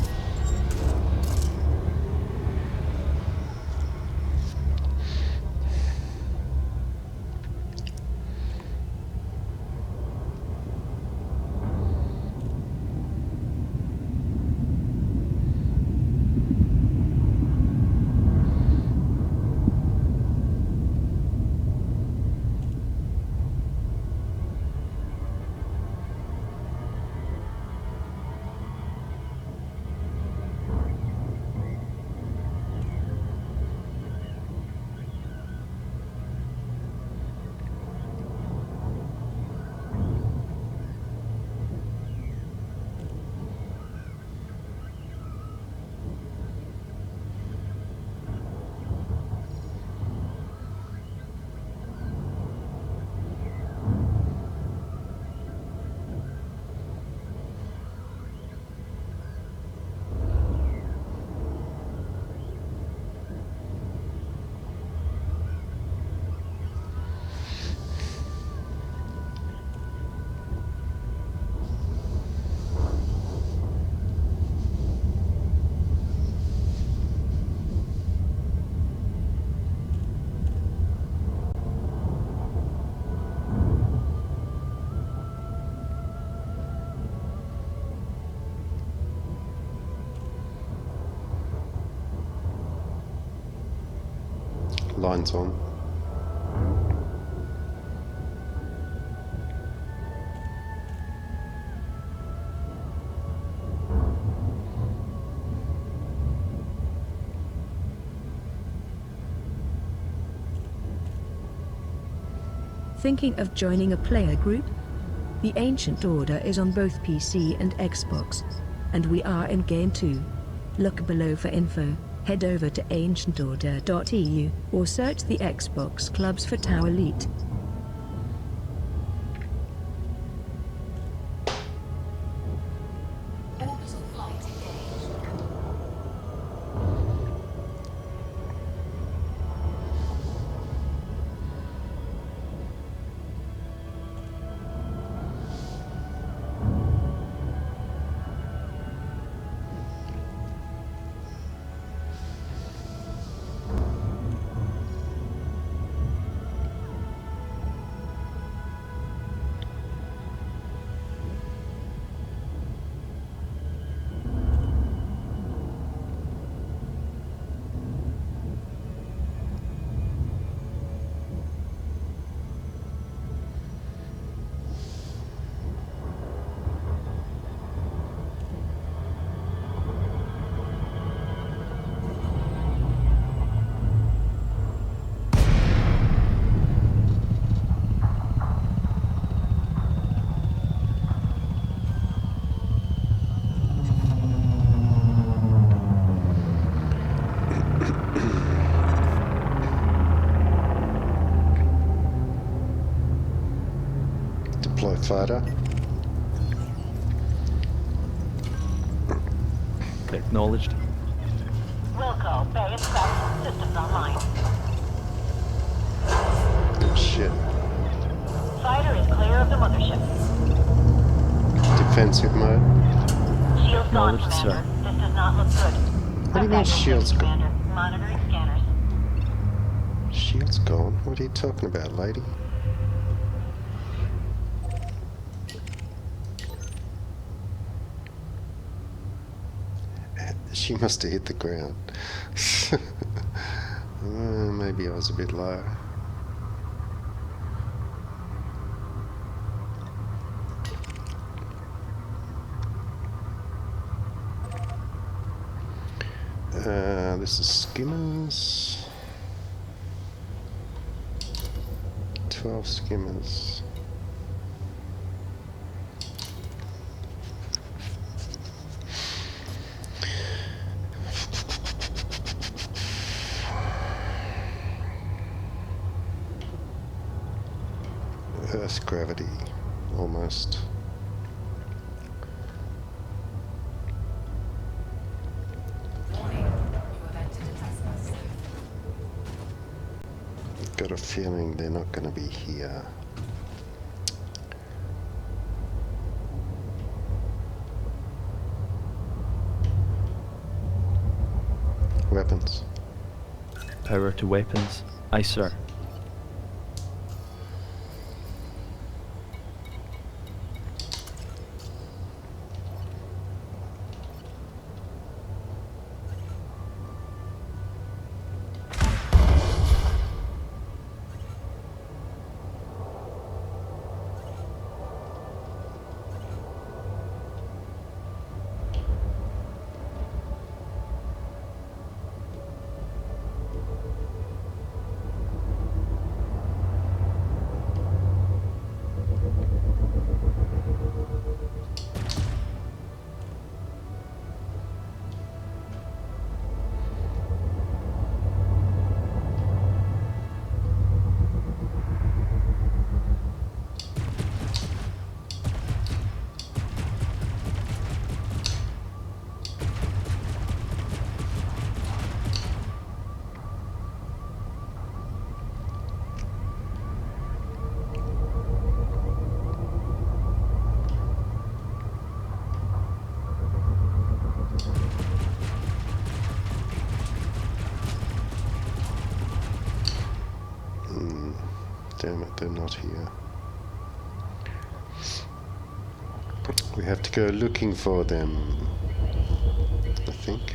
Lights on. Thinking of joining a player group? The Ancient Order is on both PC and Xbox. And we are in game too. Look below for info, head over to ancientorder.eu, or search the Xbox clubs for TAO Elite. Orbital flight engaged. Deploy fighter. Acknowledged. Wilco, Bay inspection. Systems online. Good shit. Fighter is clear of the mothership. defensive mode. Shields gone, Acknowledged, sir. Commander. This does not look good. What do you mean shields gone? Commander. Monitoring scanners. Shield's gone? What are you talking about, lady? She must have hit the ground. Maybe I was a bit low. This is Skimmers. 12 Skimmers. Earth gravity, almost. Warning, you have entered a trespass zone. Got a feeling they're not going to be here. Weapons. Power to weapons. Aye, sir. Damn it, they're not here. We have to go looking for them, I think.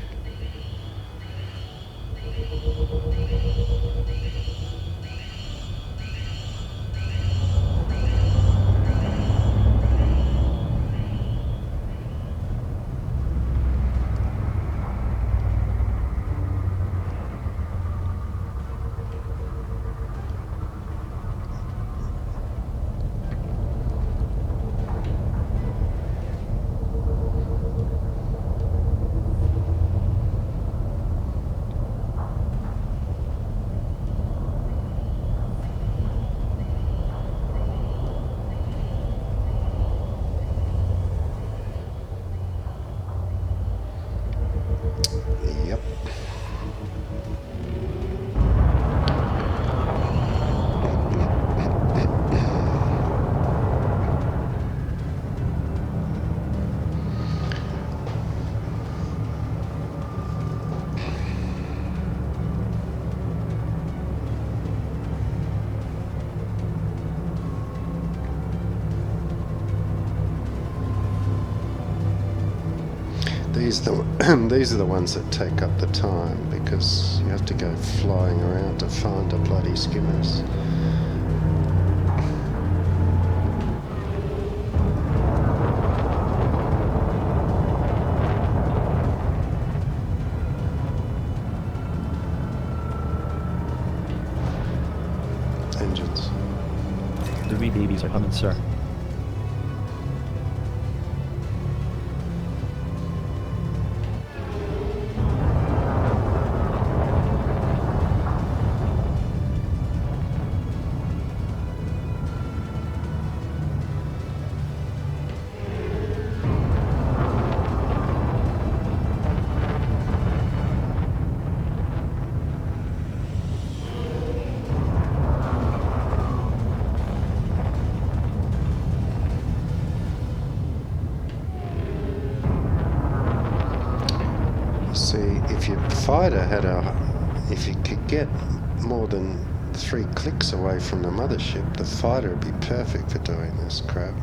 Yep. These are the ones that take up the time because you have to go flying around to find a bloody skimmers. Engines. The wee babies are coming, sir. See, if your fighter if you could get more than 3 clicks away from the mothership, the fighter would be perfect for doing this crap.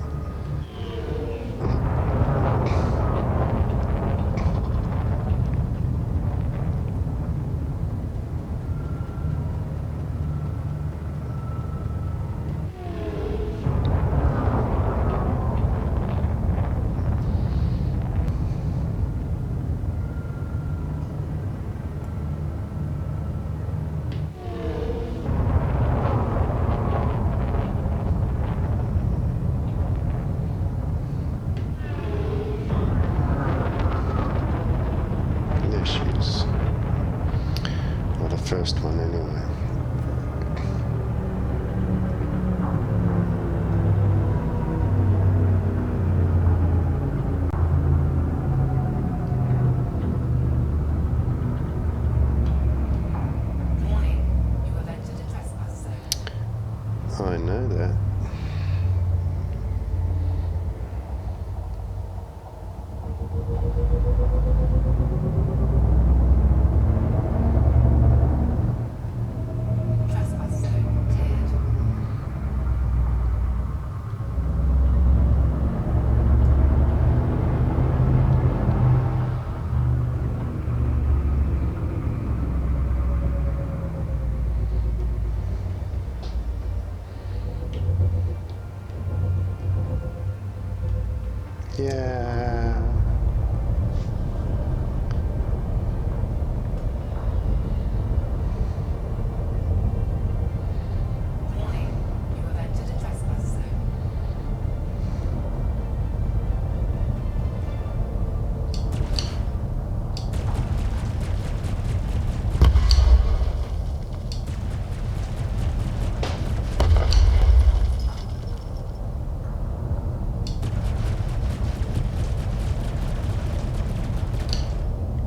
There she is. Well, the first one anyway. Warning, you have entered a trespass zone. I know that. Trespass zone cleared. Yeah. Warning, you have entered a trespass zone.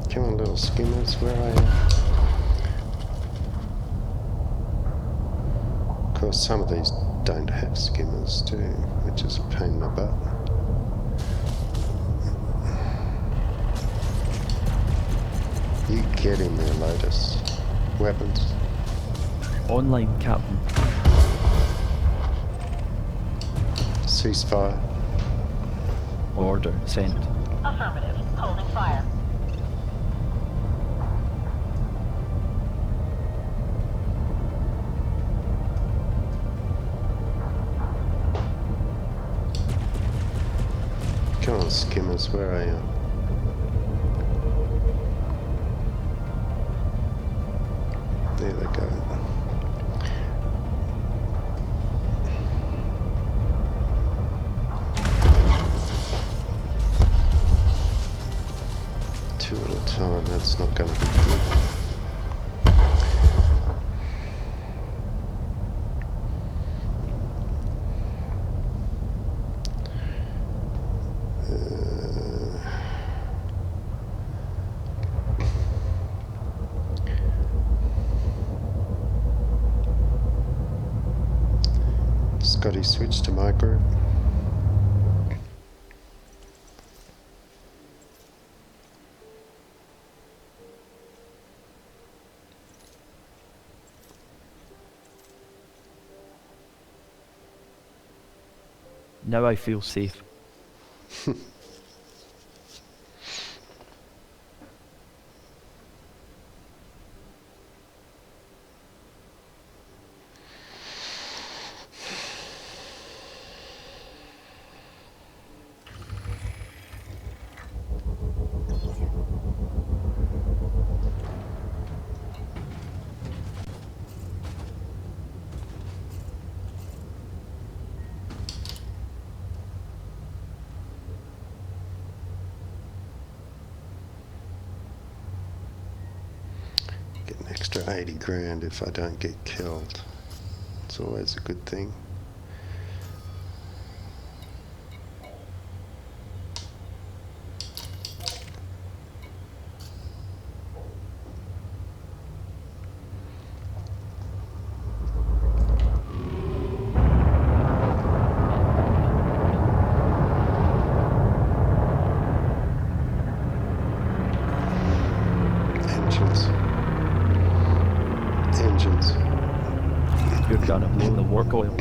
Come on, little skimmers, where are you? Of course, some of these don't have skimmers too, which is a pain in the butt. You get in there, Lotus. Weapons. Online, Captain. Ceasefire. Order sent. Affirmative. Holding fire. Come on, skimmers, where are you? There they go. Two at a time, that's not going to be good. Scotty, switch to my group. Now I feel safe. Get an extra 80 grand if I don't get killed. It's always a good thing. Engines. Engines. You're gonna blow the work oils.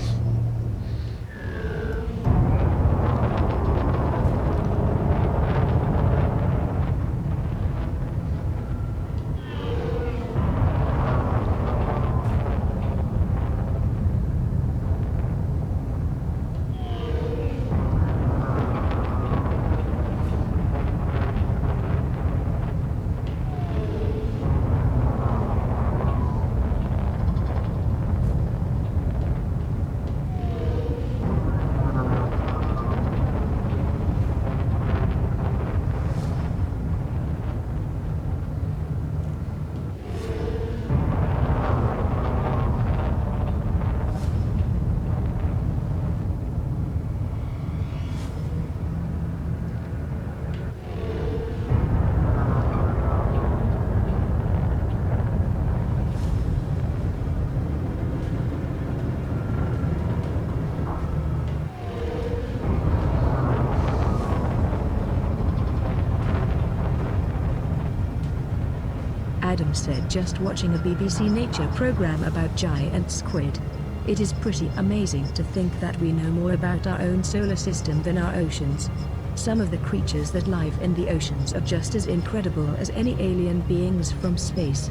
Adam said just watching a BBC Nature program about giant squid. It is pretty amazing to think that we know more about our own solar system than our oceans. Some of the creatures that live in the oceans are just as incredible as any alien beings from space.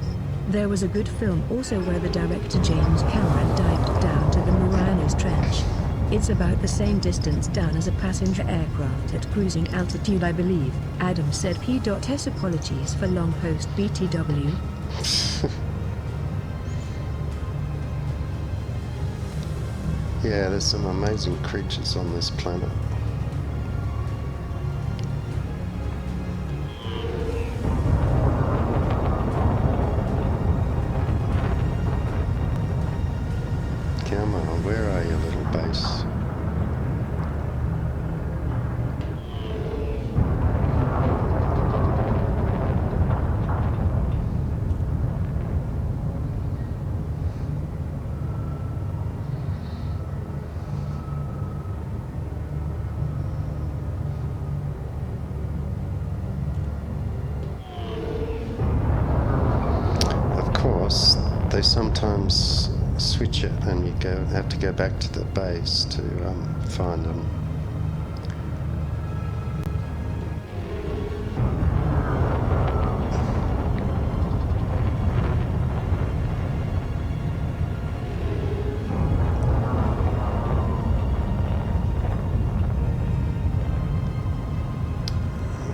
There was a good film also where the director James Cameron dived down to the Marianas Trench. It's about the same distance down as a passenger aircraft at cruising altitude, I believe. Adam said P.S. apologies for long post BTW. Yeah, there's some amazing creatures on this planet. Come on, where are you, little base? Of course, they sometimes switch it and you have to go back to the base to find them.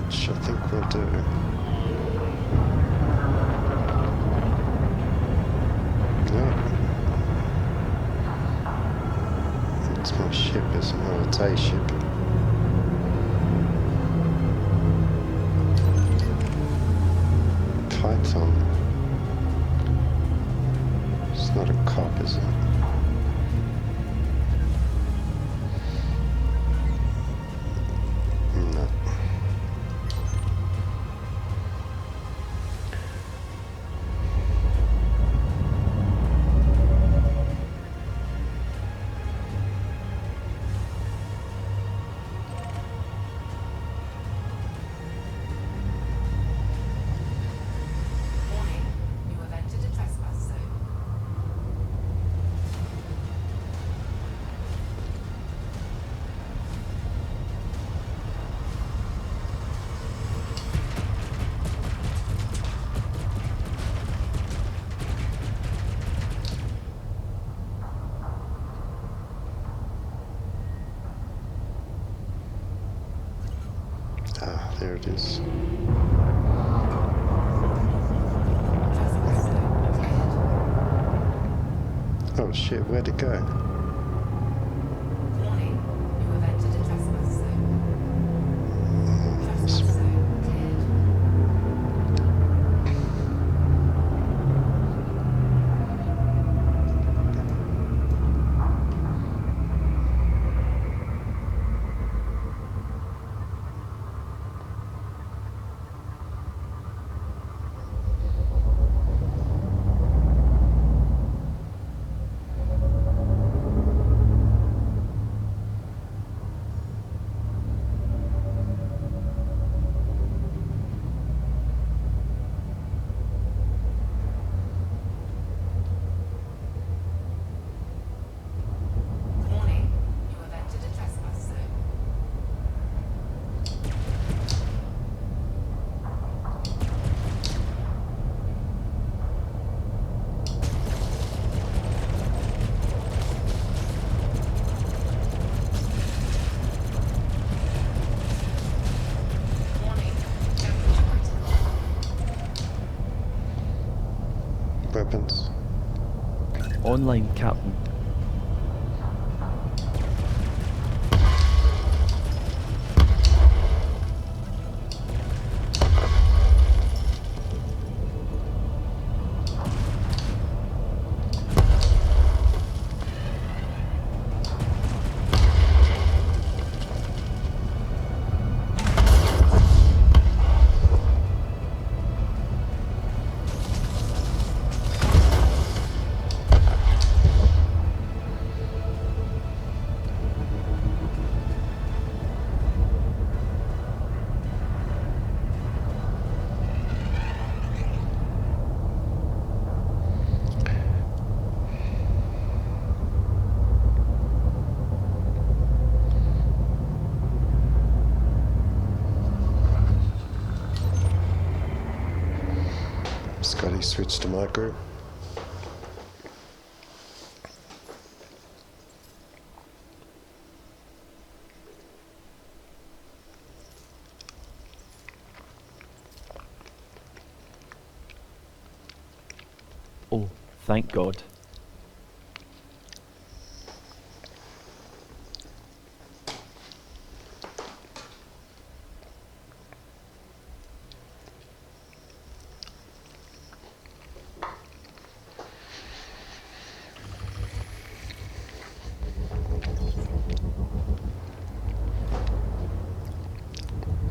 Which I think we'll do. It's my ship, isn't it? Oh, it's a ship. Python. It's not a cop, is it? No. Warning, you have entered a trespass zone. Ah, there it is. Trespass zone cleared. Oh shit, where'd it go? Warning, you have entered a trespass zone. Trespass zone cleared. weapons. Online, Captain. Scotty switched to my group. Oh, thank God.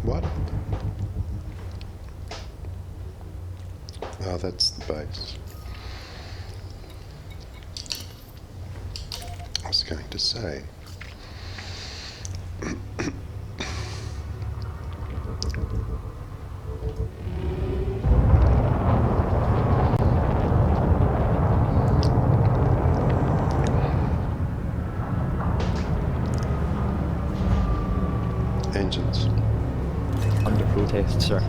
What? Oh, that's the base. I was going to say. Engines. Under protest, sir.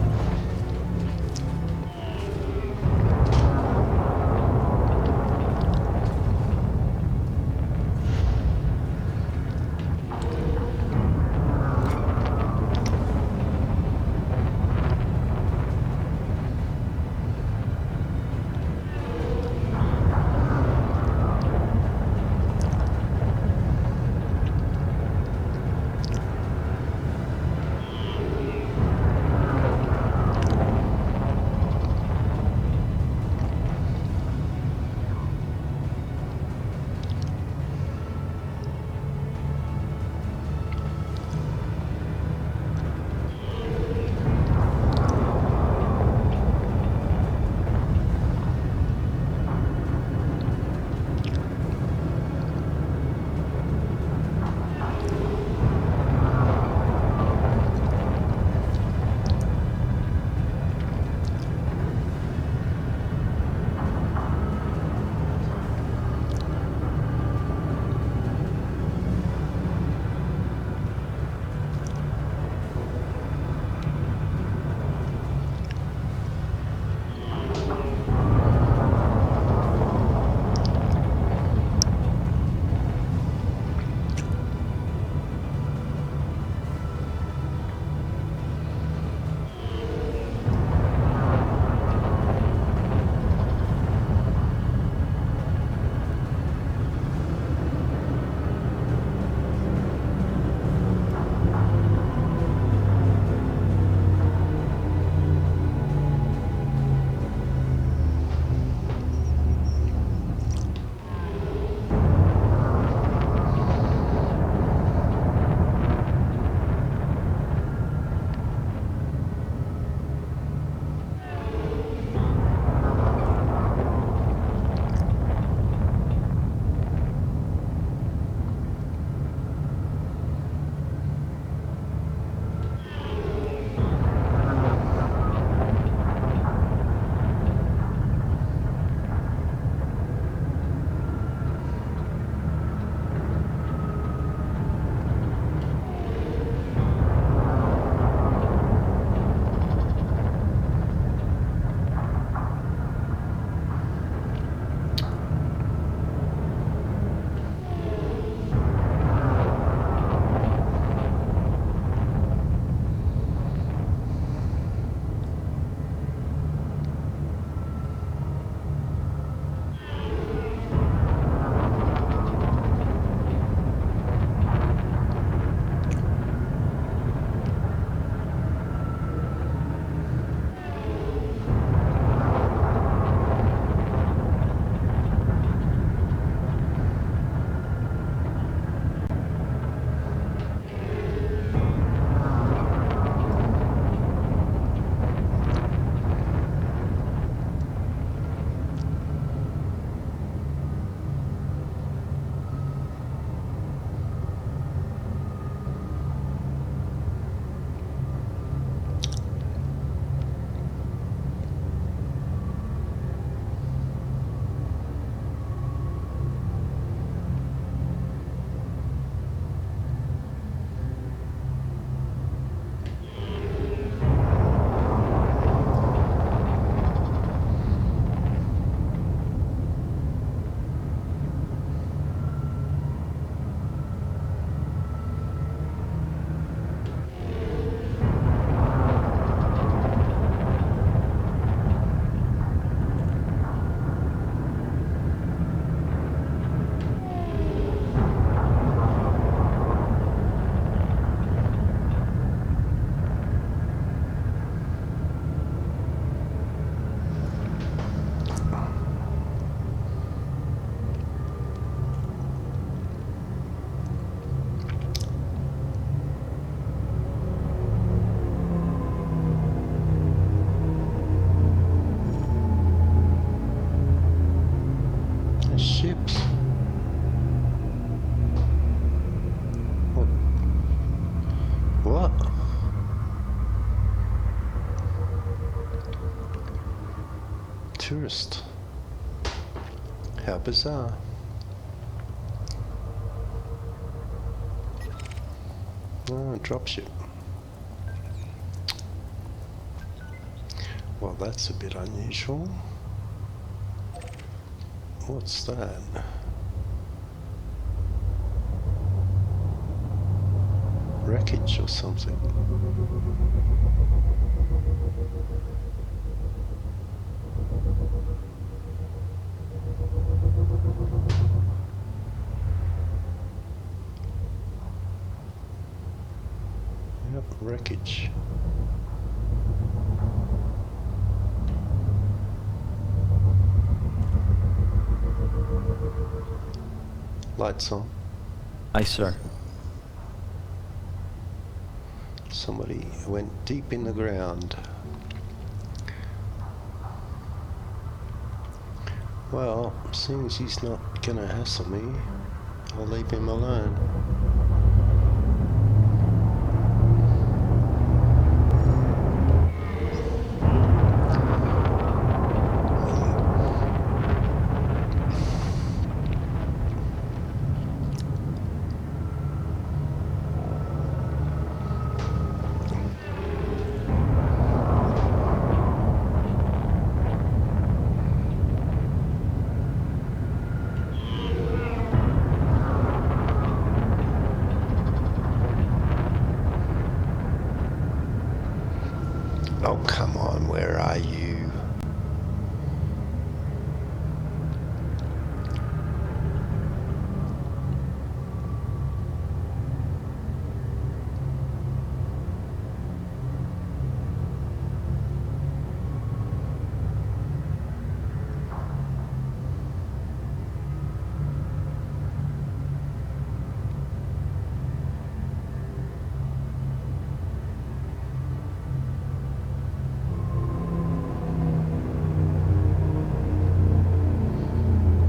Tourist. How bizarre. Oh, dropship. Well, that's a bit unusual. What's that? Wreckage or something. Yep, wreckage. Lights on. Aye, sir. Somebody went deep in the ground. Well, seeing as he's not gonna hassle me, I'll leave him alone. Oh, come on, where are you?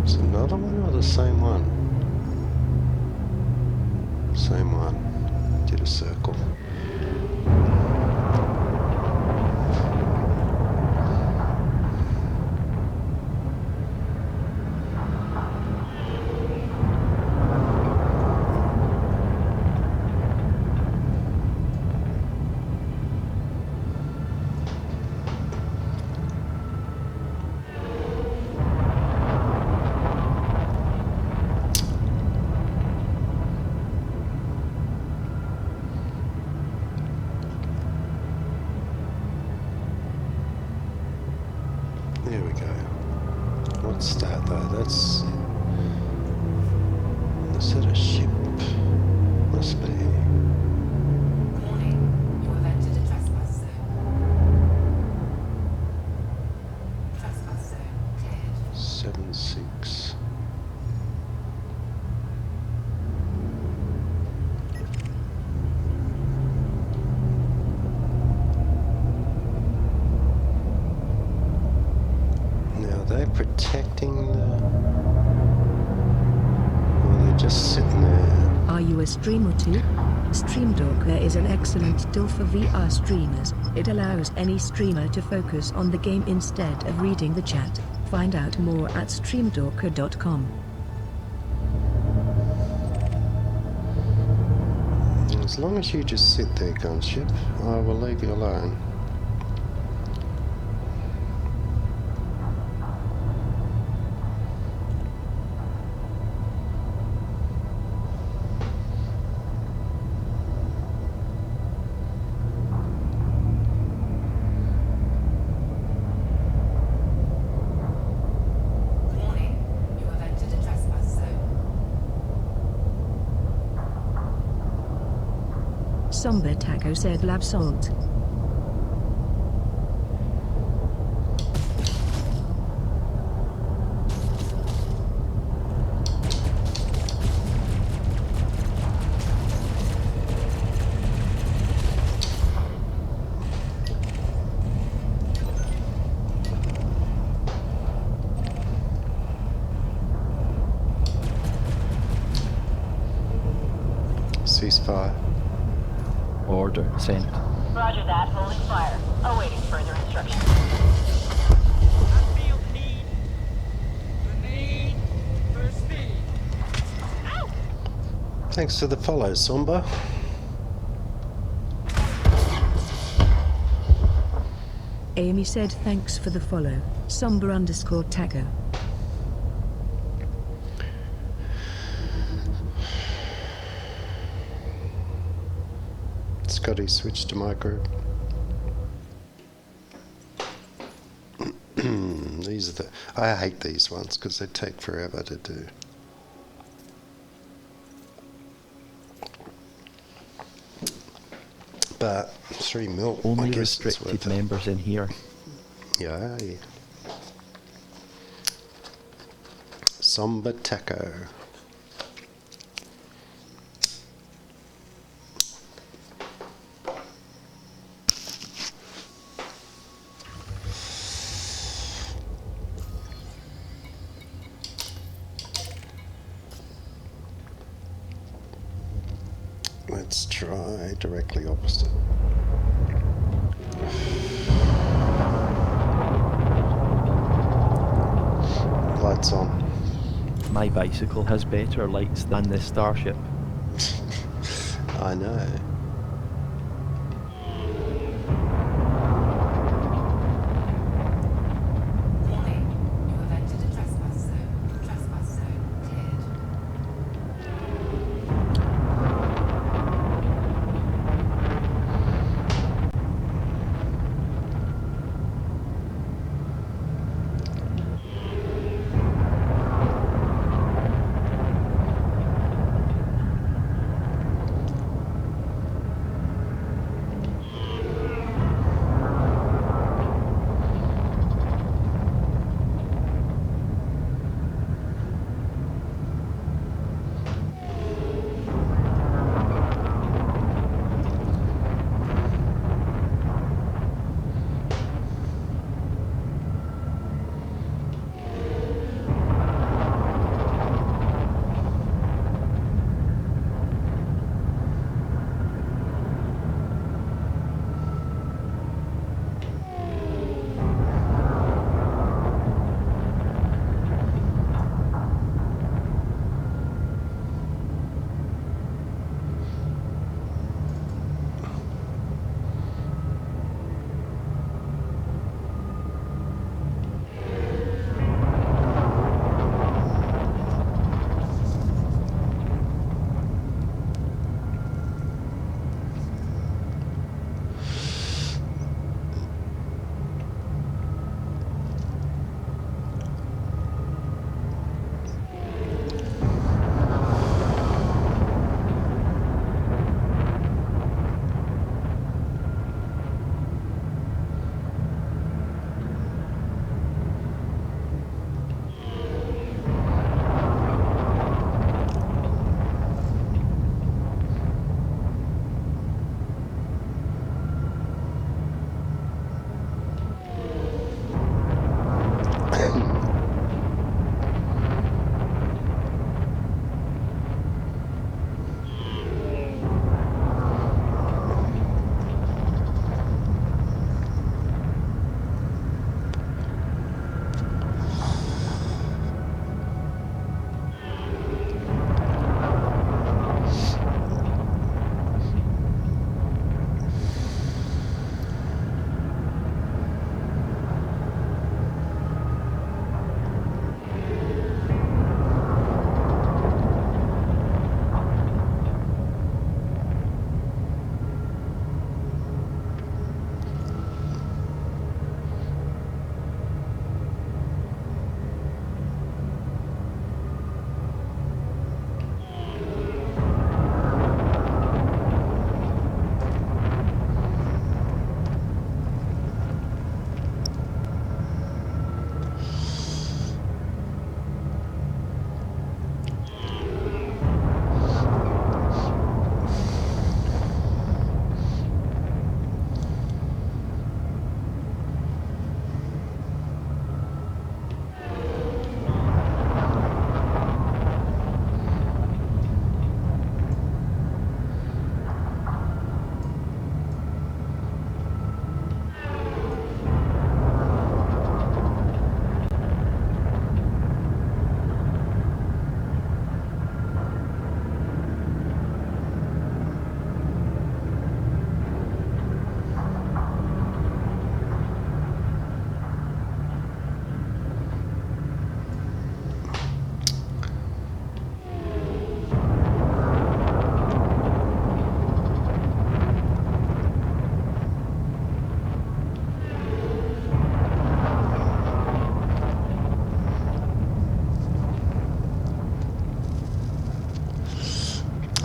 Is it another one or the same one? Same one. Did a circle. There we go. What's that though? That's... Is that a ship? Must be. Warning, you have entered a trespass zone. Trespass zone cleared. 7-6. Now they're protecting the... Or they're just sitting there. Are you a streamer too? StreamDocker is an excellent tool for VR streamers. It allows any streamer to focus on the game instead of reading the chat. Find out more at streamdocker.com. As long as you just sit there, gunship, I will leave you alone. Warning, you have entered a trespass zone. Somber Taco said lab salt. Ceasefire. Order sent. Roger that. Holding fire. Awaiting further instructions. I feel Thanks for the follow, Somba. Amy said thanks for the follow. Somber_taco. Scotty switched to my group. These are the... I hate these ones because they take forever to do. But 3 mil, I Only guess it's restricted worth it. members in here. Yeah. Somber taco. Let's try directly opposite. Lights on. My bicycle has better lights than this starship. I know. Warning. You have entered a trespass zone. Trespass zone cleared.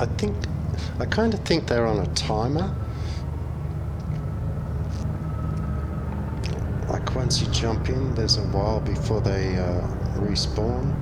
I kind of think they're on a timer. Like once you jump in, there's a while before they respawn.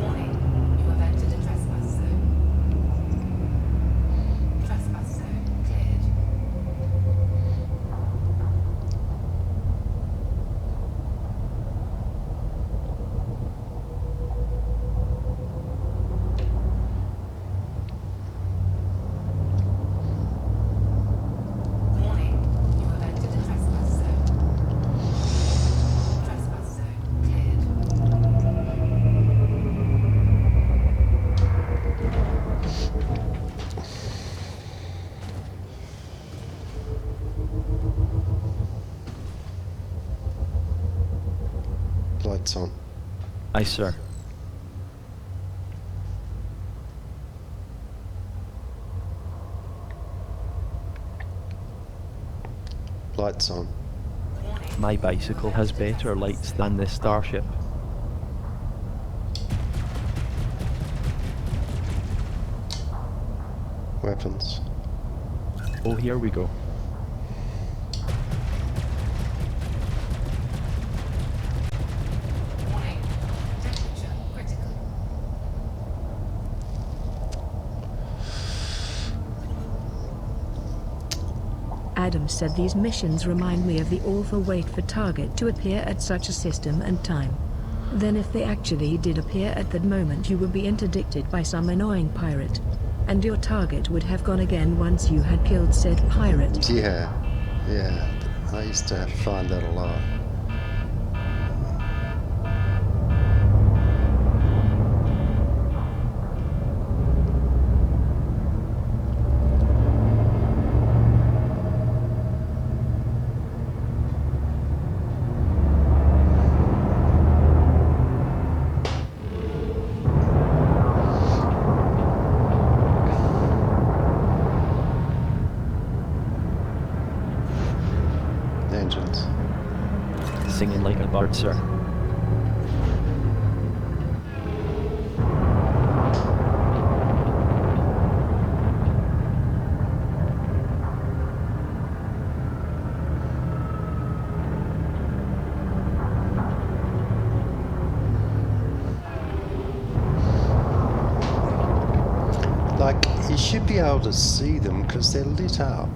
Warning, you have entered a trespass zone. Trespass zone cleared. Warning, you have entered a trespass zone. Trespass zone cleared. Lights on. Aye, sir. Lights on. My bicycle has better lights than this starship. Weapons. Oh, here we go. Warning, temperature critical. Adam said these missions remind me of the awful wait for target to appear at such a system and time. Then if they actually did appear at that moment, you would be interdicted by some annoying pirate. And your target would have gone again once you had killed said pirate. Yeah, yeah. I used to find that a lot. Engines. Singing like a bird, sir. Like, you should be able to see them because they're lit up,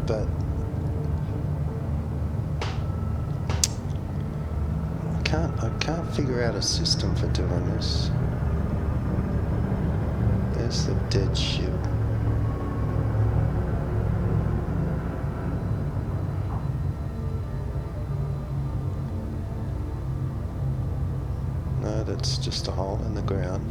but I can't figure out a system for doing this. There's the dead ship. No, that's just a hole in the ground.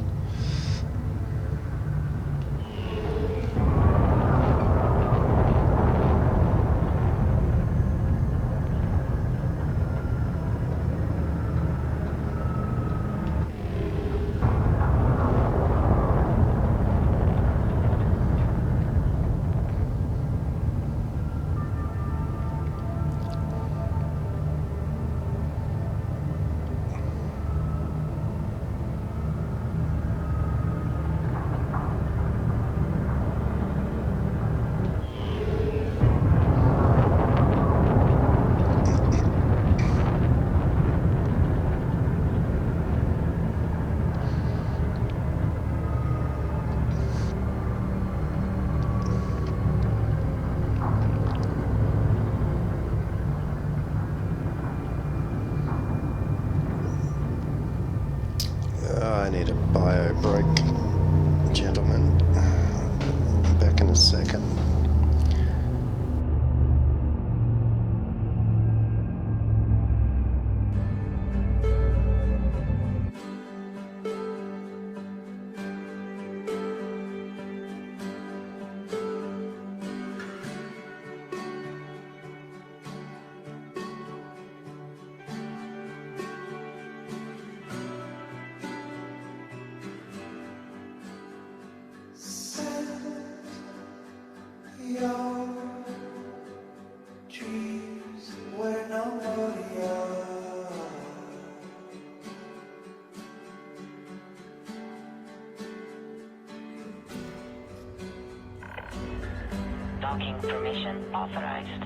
Docking permission authorized.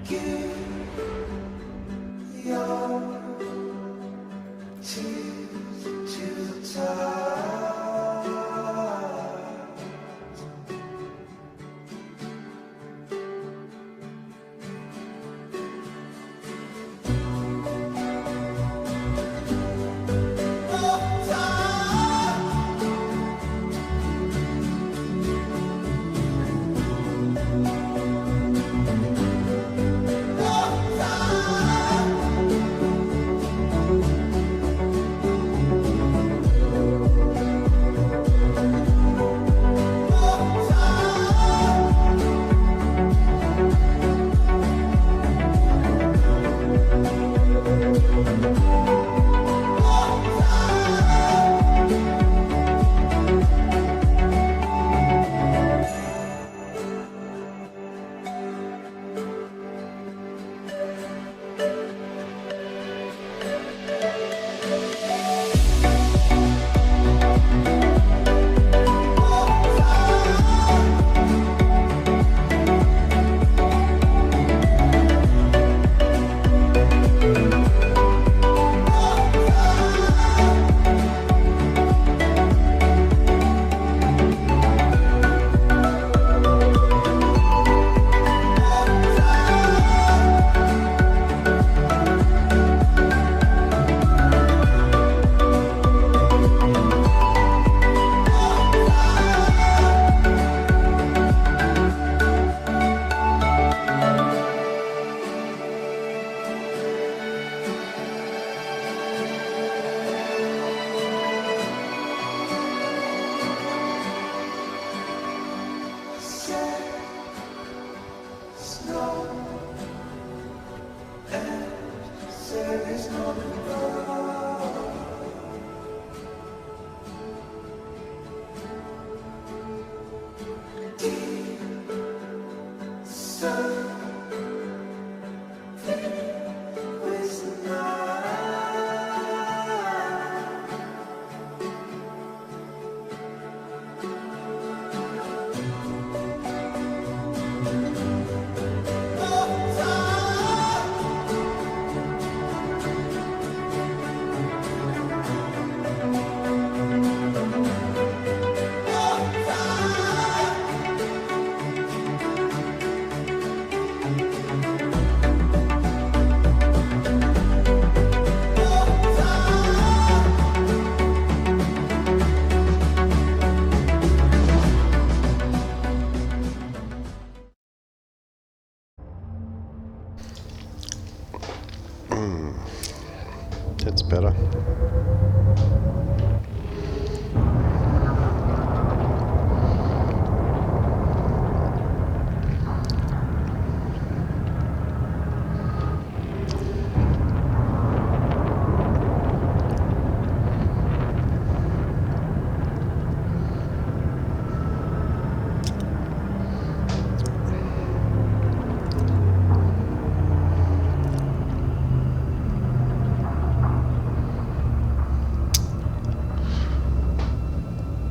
That's better.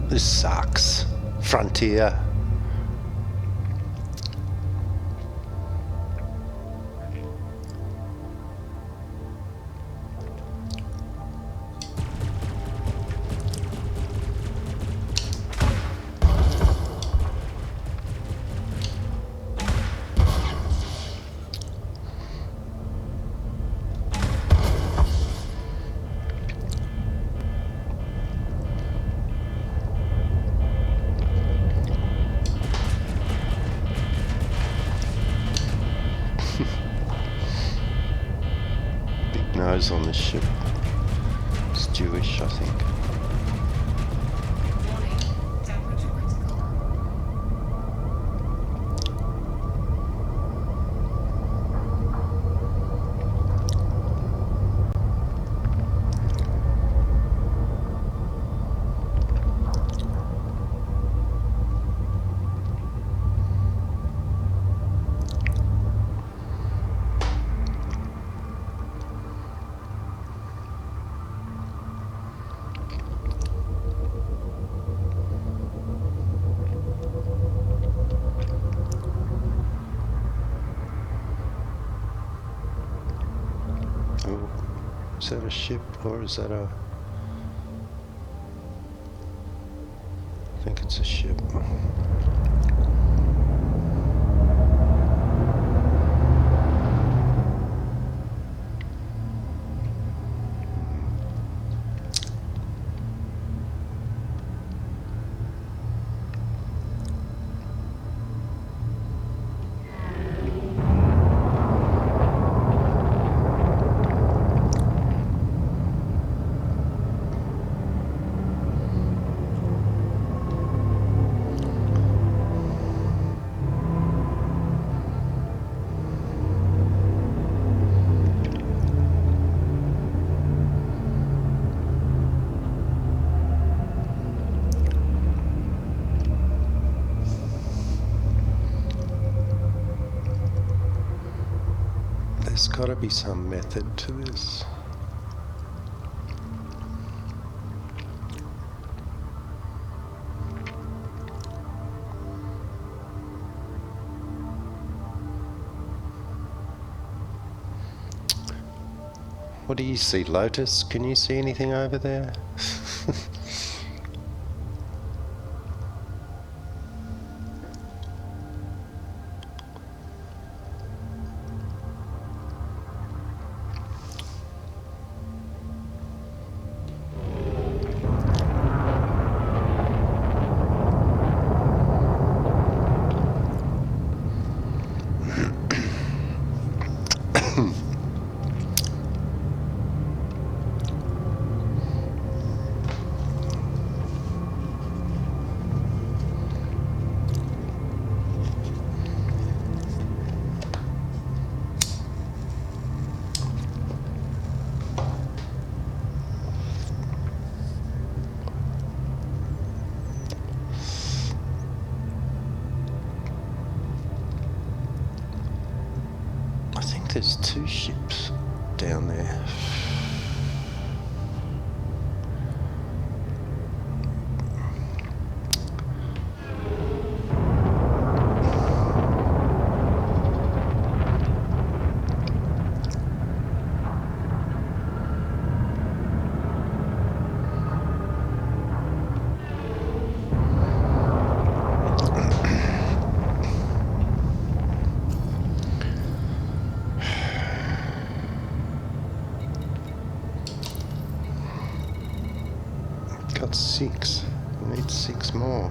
This sucks. Frontier. Nose on this ship. It's Jewish, I think. Warning, temperature critical. Is that a ship or is that a... I think it's a ship. There's got to be some method to this. What do you see, Lotus? Can you see anything over there? I think there's two ships down there. Got 6. I need 6 more.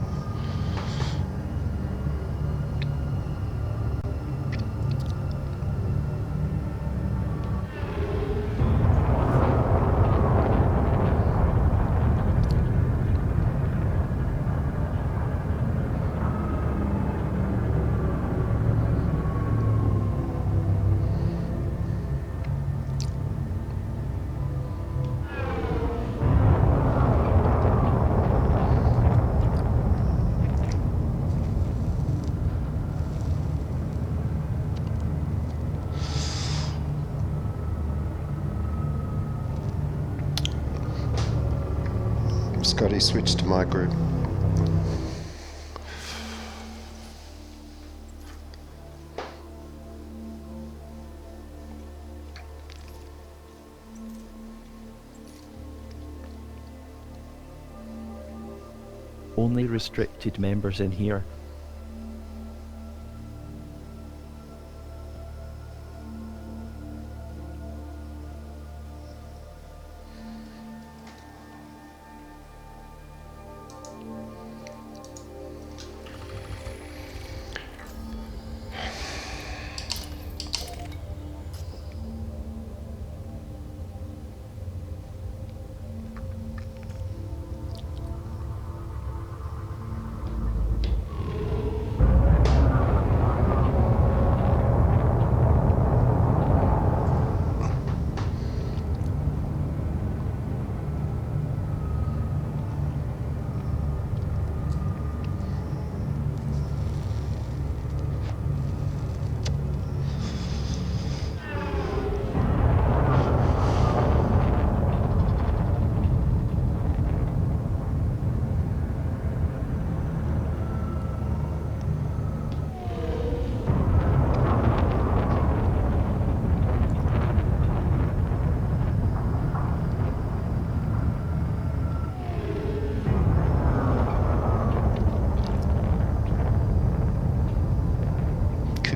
Scotty, switch to my group. Only restricted members in here.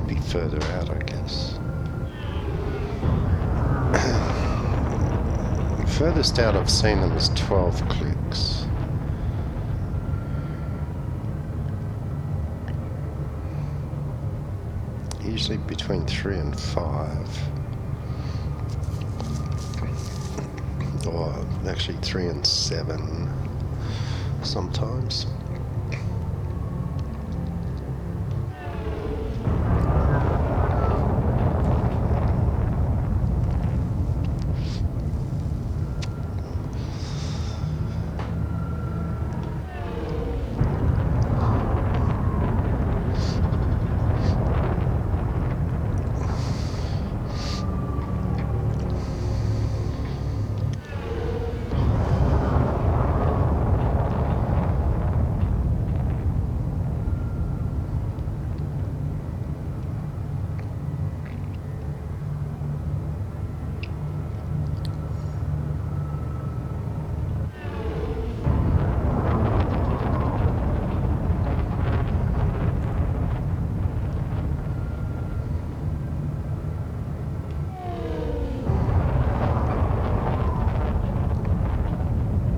could be further out, I guess. Furthest out I've seen them is 12 clicks. Usually between 3 and 5. Or actually 3 and 7 sometimes.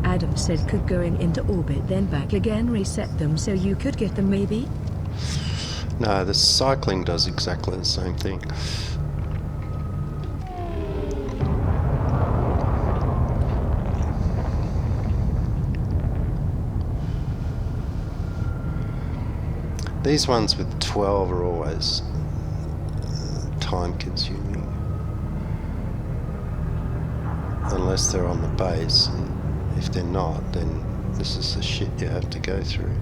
Adam said could going into orbit then back again reset them so you could get them maybe? No, the cycling does exactly the same thing. These ones with 12 are always time consuming. Unless they're on the base. If they're not, then this is the shit you have to go through.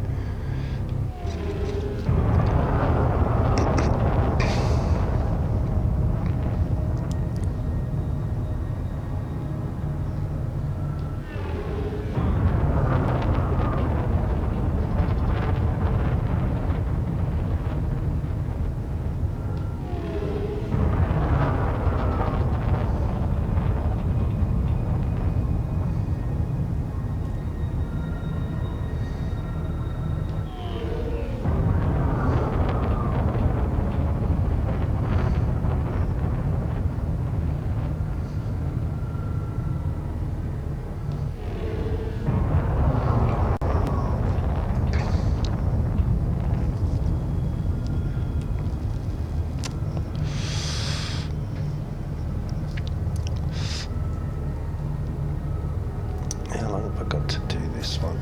How long have I got to do this one?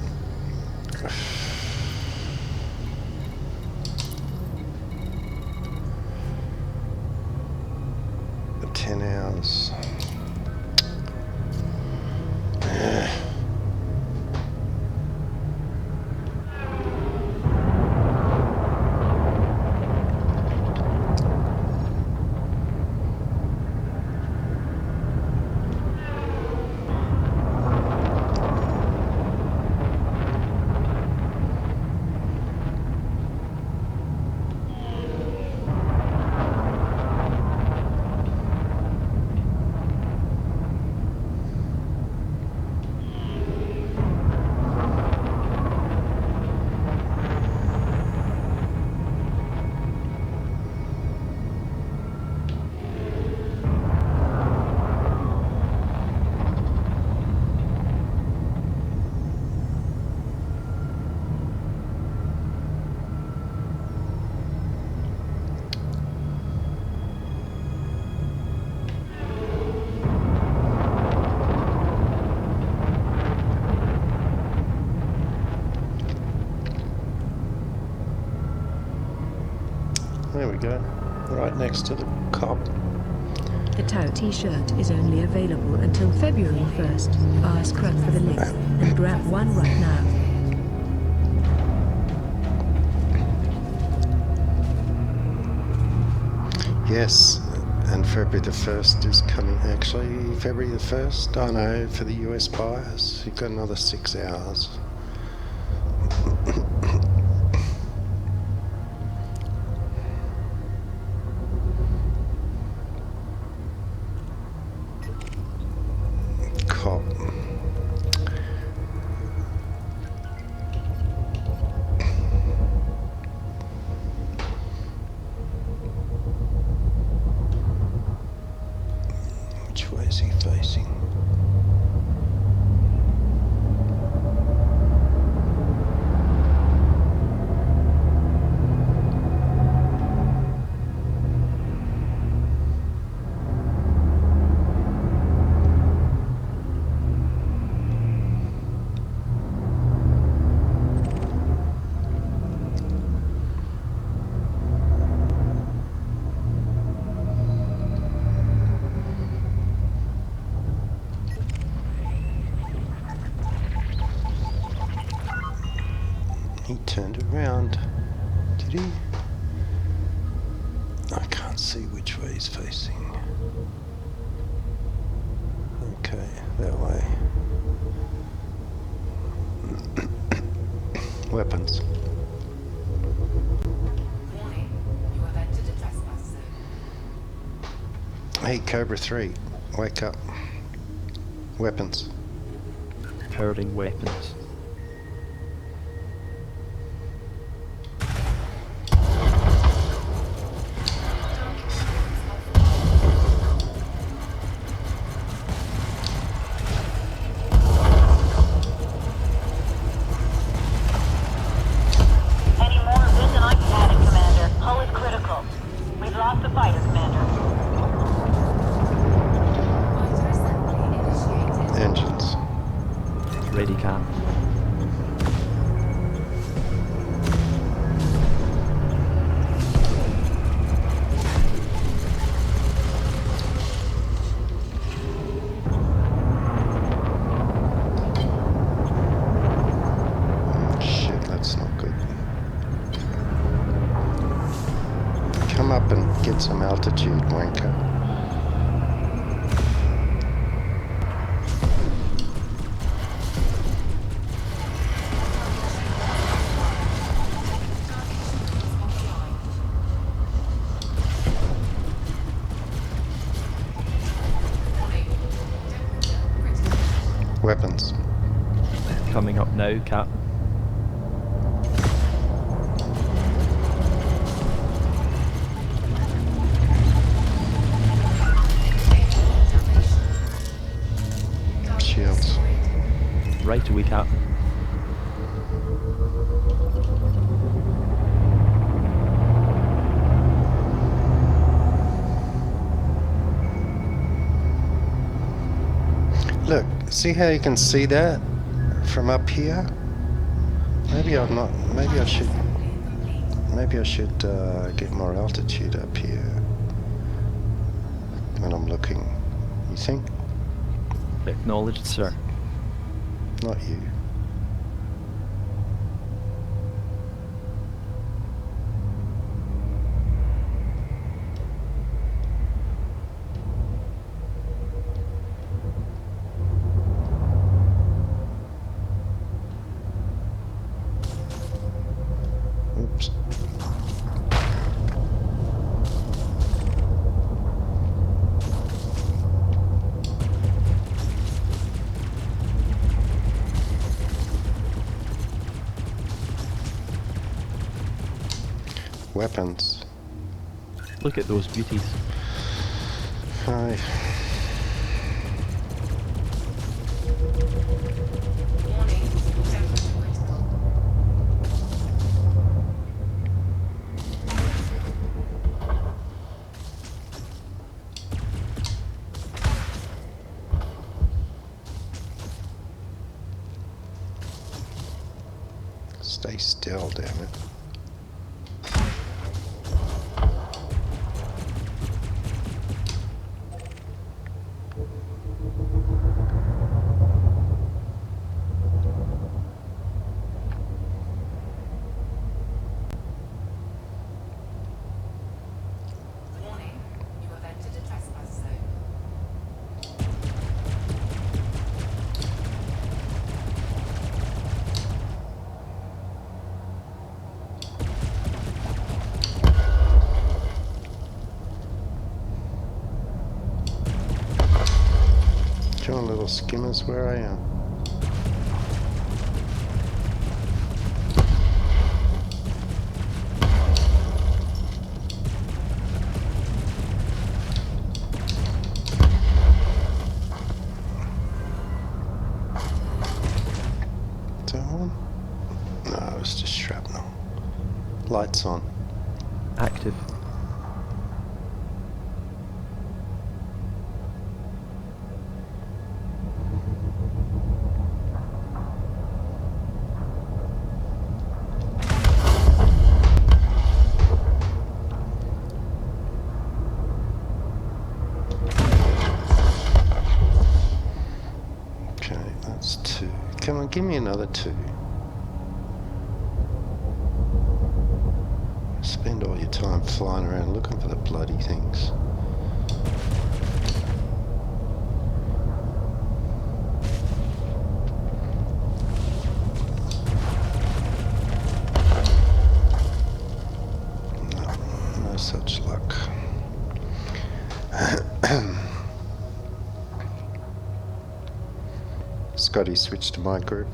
10 hours. There we go. Right next to the cop. The TAO t-shirt is only available until February 1st. Ask Crud for the link and grab one right now. Yes, and February the 1st is coming. Actually, February the 1st? I know, for the US buyers. You've got another 6 hours. Cop. is he facing? He turned around. Did he? I can't see which way he's facing. Okay, that way. Weapons. Warning, you have entered a trespass zone. Hey, Cobra 3, wake up. Weapons. Powering weapons. Any more of this and I've had it, Commander. Hull is critical. We've lost the fighter, Commander. Fighter assembly initiated. Engines. Ready, Cap. Shit, that's not good. Come up and get some altitude, wanker. Warning, temperature critical. Weapons. Coming up now, Cap. Shields. Right away, Cap. Look, see how you can see that from up here? Maybe I'm not. Maybe I should. Maybe I should get more altitude up here when I'm looking. You think? Acknowledged, sir. Not you. Oops. Weapons. Look at those beauties. Hi. Warning, temperature critical. Stay still, damn it. Warning, you have entered a trespass zone. Come on, little skimmers, where are you? Lights on. Active. Okay, that's 2. Come on, give me another 2. Spend all your time flying around looking for the bloody things. No, no such luck. Scotty switched to my group.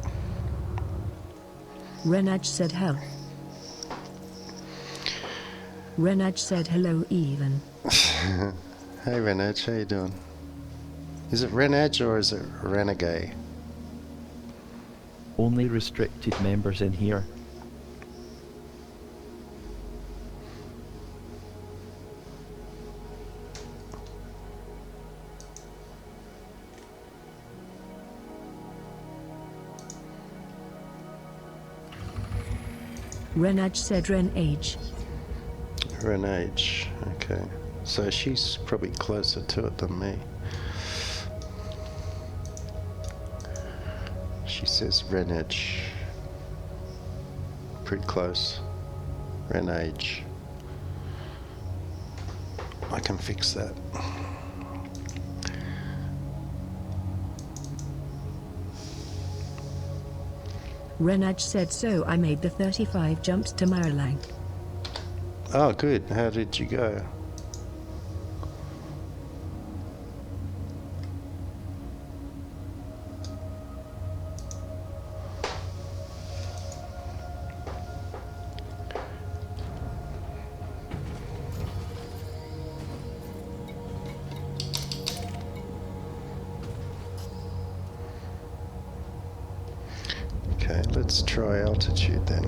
Renaj said hell. Renaj said hello even. Hey Renaj, how you doing? Is it Renaj or is it Renegade? Only restricted members in here. Renaj said Renage. Renage, okay. So she's probably closer to it than me. She says Renage. Pretty close. Renage. I can fix that. Renaj said so I made the 35 jumps to Marilang. Oh, good. How did you go? Okay, let's try altitude then.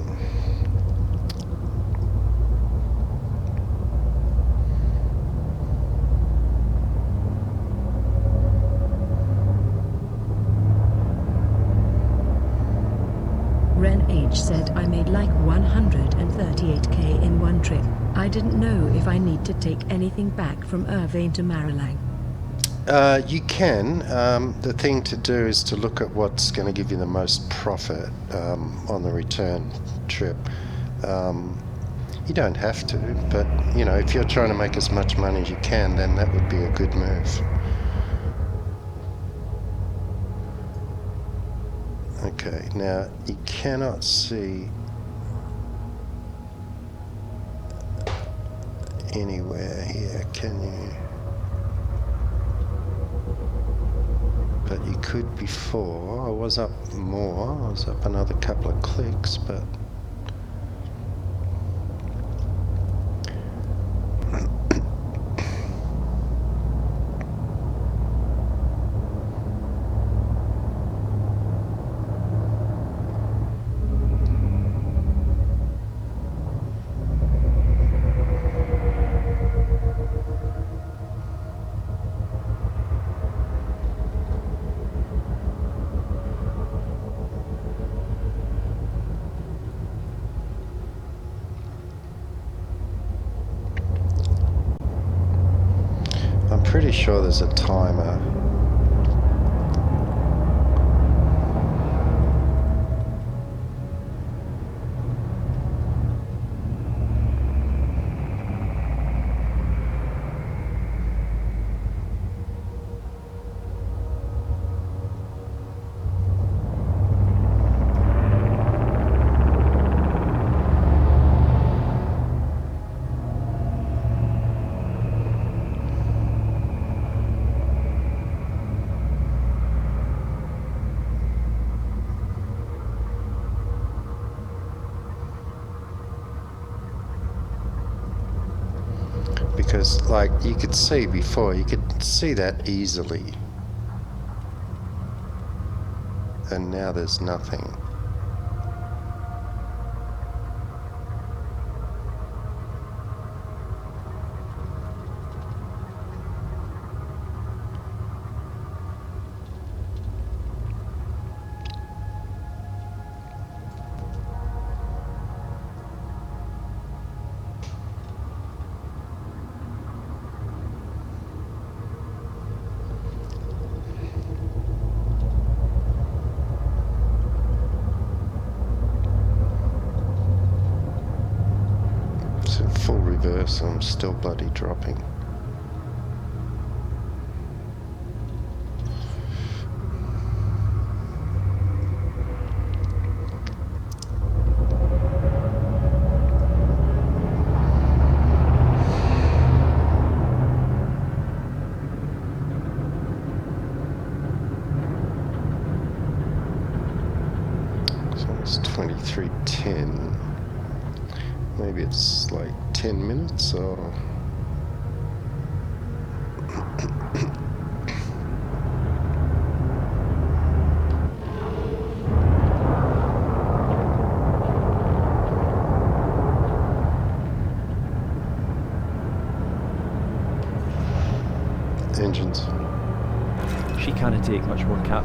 Renage said I made like 138k in one trip. I didn't know if I need to take anything back from Irvine to Marilang. You can. The thing to do is to look at what's going to give you the most profit on the return trip. You don't have to, but you know, if you're trying to make as much money as you can, then that would be a good move. Okay, now you cannot see anywhere here, can you? But you could before. I was up more. I was up another couple of clicks, but I'm pretty sure there's a timer. Because, like, you could see before, you could see that easily. And now there's nothing. so I'm still bloody dropping. So it's 23:10. Maybe it's like 10 minutes or... Engines. She can't take much more, Cap.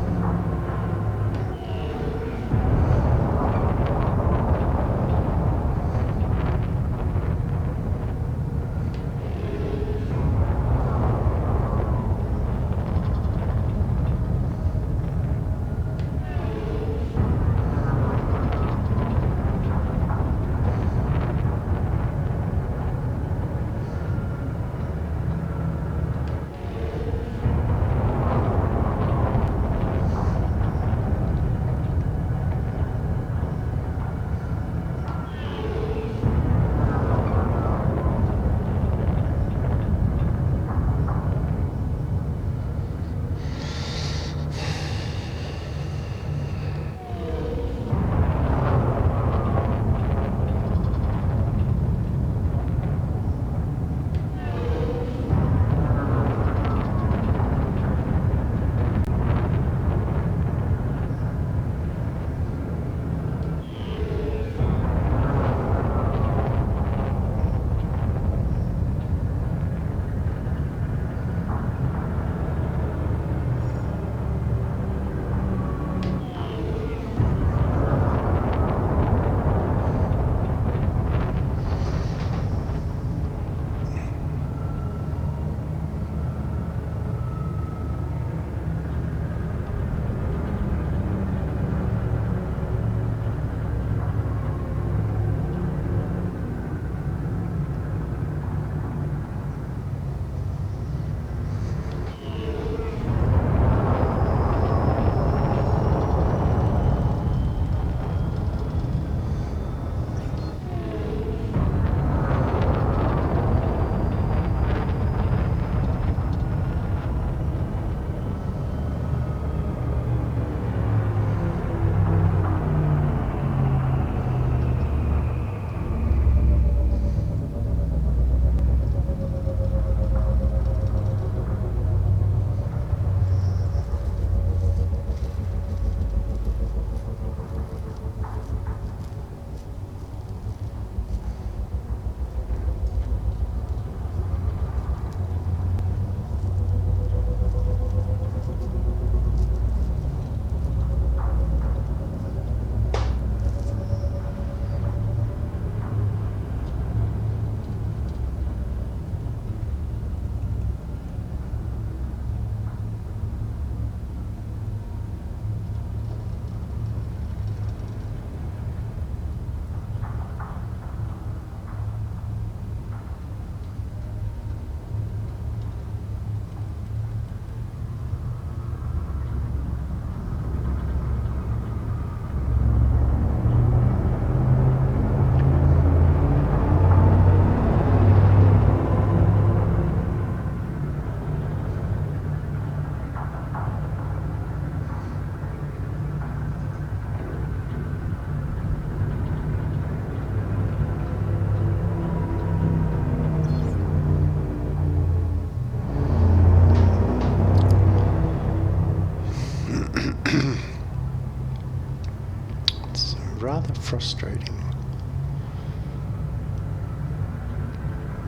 It's rather frustrating.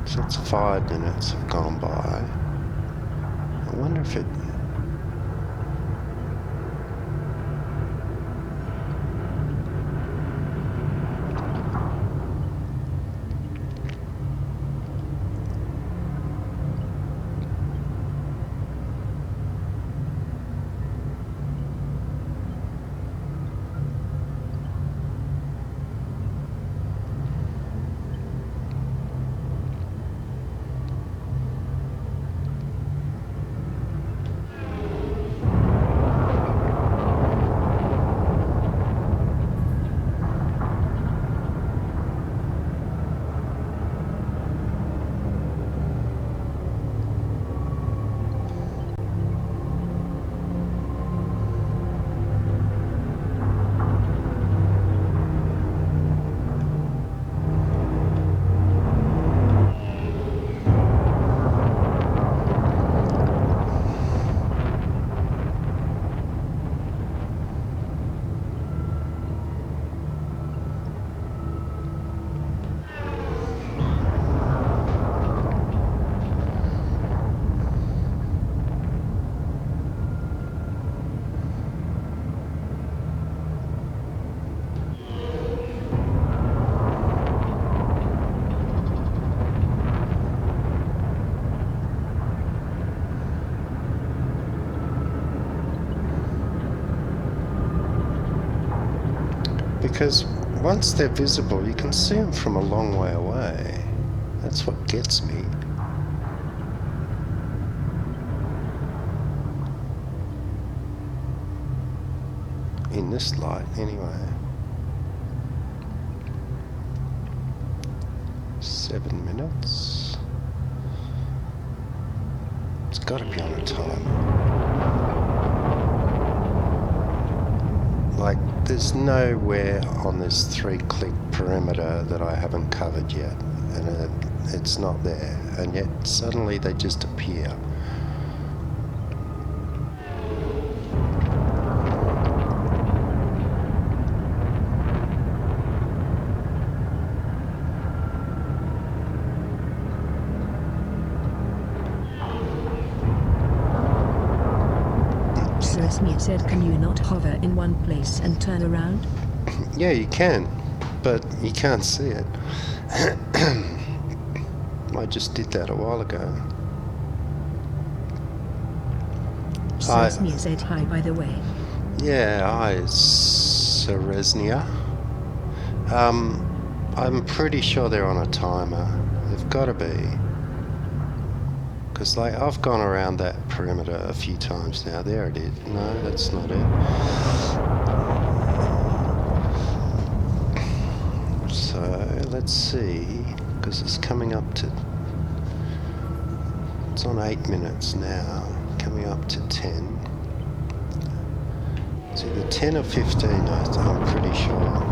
So it's 5 minutes have gone by. I wonder if it... Because once they're visible, you can see them from a long way away. That's what gets me. In this light, anyway. 7 minutes. It's got to be on a timer. Like, there's nowhere on this 3-click perimeter that I haven't covered yet, and it's not there, and yet suddenly they just appear. Smith said, can you not hover in one place and turn around? Yeah, you can, but you can't see it. I just did that a while ago. Smith said hi, by the way. Yeah, hi, Seresnia. I'm pretty sure they're on a timer. They've got to be. Because, like, I've gone around that perimeter a few times now. There it is. No, that's not it. So, let's see. Because it's coming up to... It's on 8 minutes now. Coming up to 10. It's either 10 or 15, I'm pretty sure.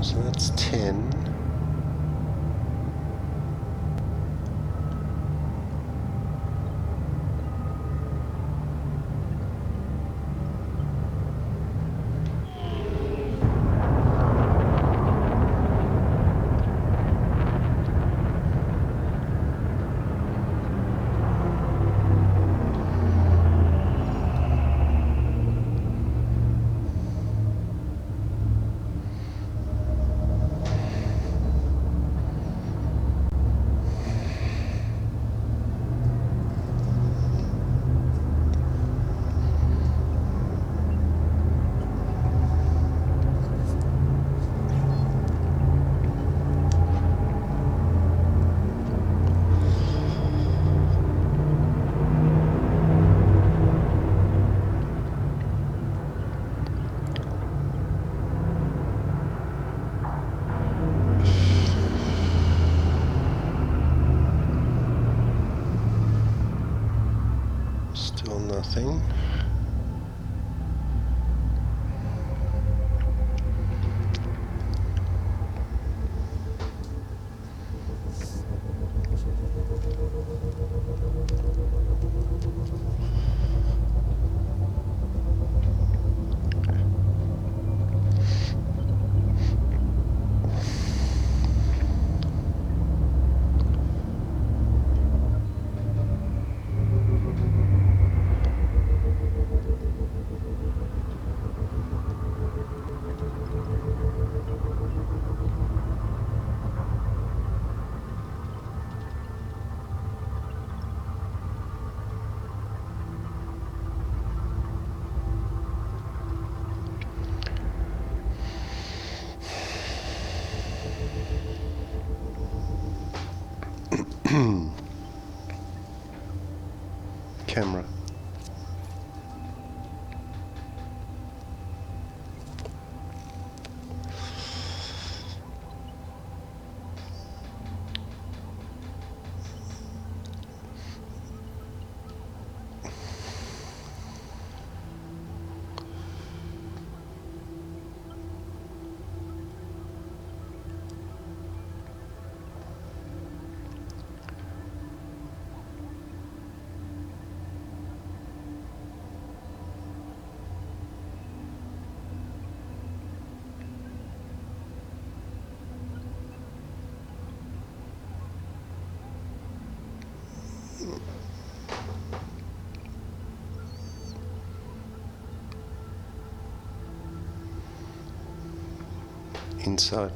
So that's 10. Still nothing. Camera. Inside.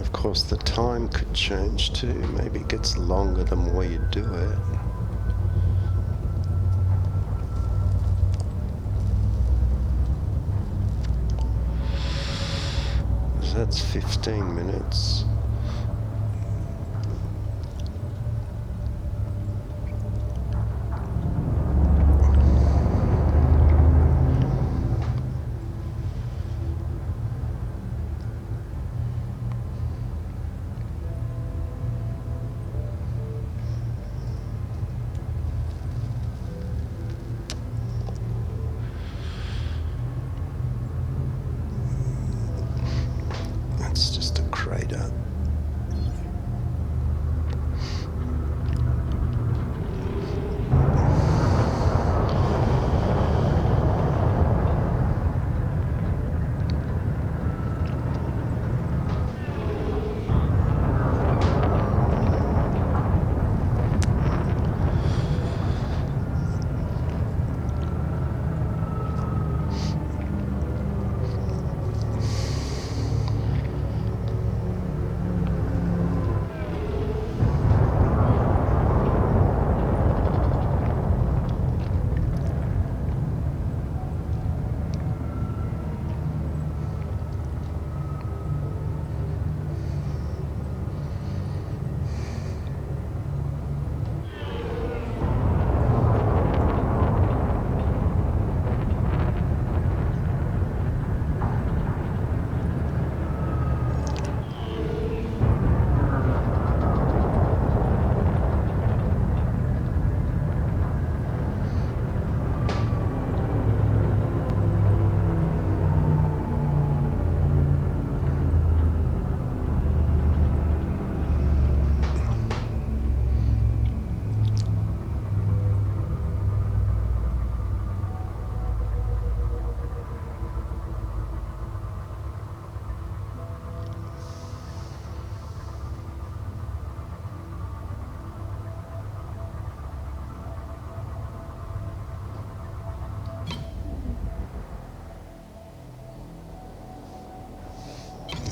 Of course, the time could change too. Maybe it gets longer the more you do it. So that's 15 minutes. That's just a crater.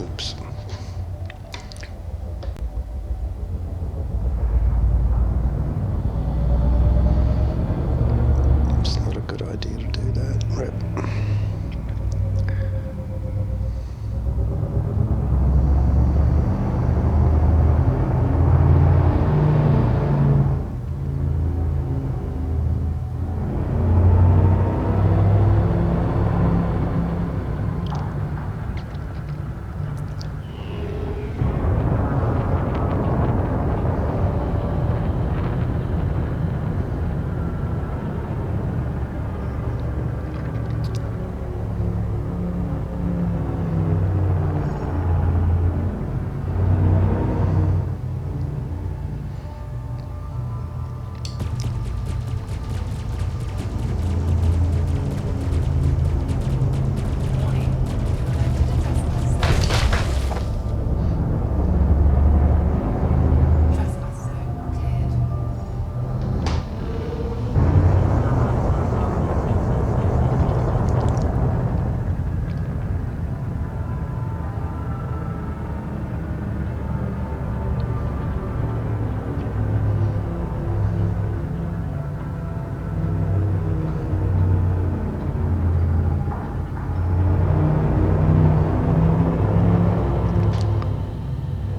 Oops. It's not a good idea to do that. Rep. Warning. You have entered a trespass zone. Trespass zone cleared.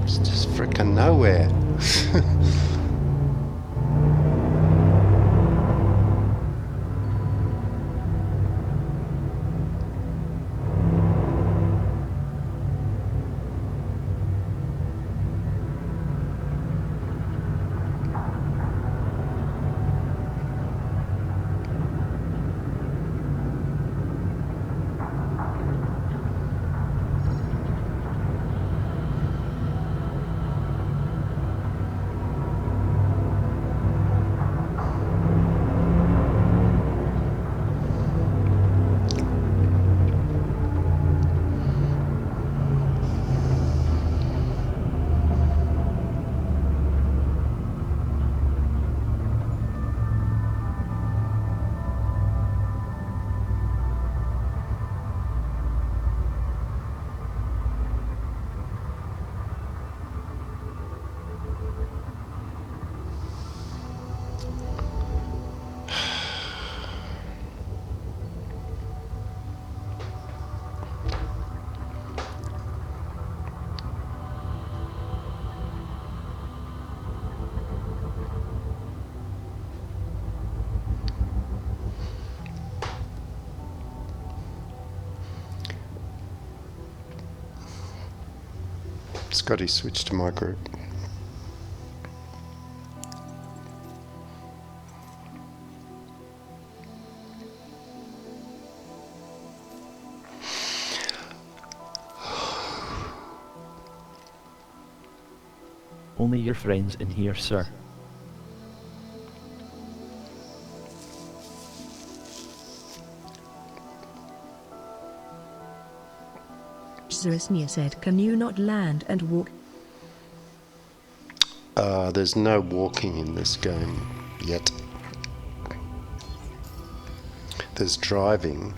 It's just frickin' nowhere. Scotty switched to my group. Only your friends in here, sir. Zeusnia said, can you not land and walk? There's no walking in this game yet. There's driving.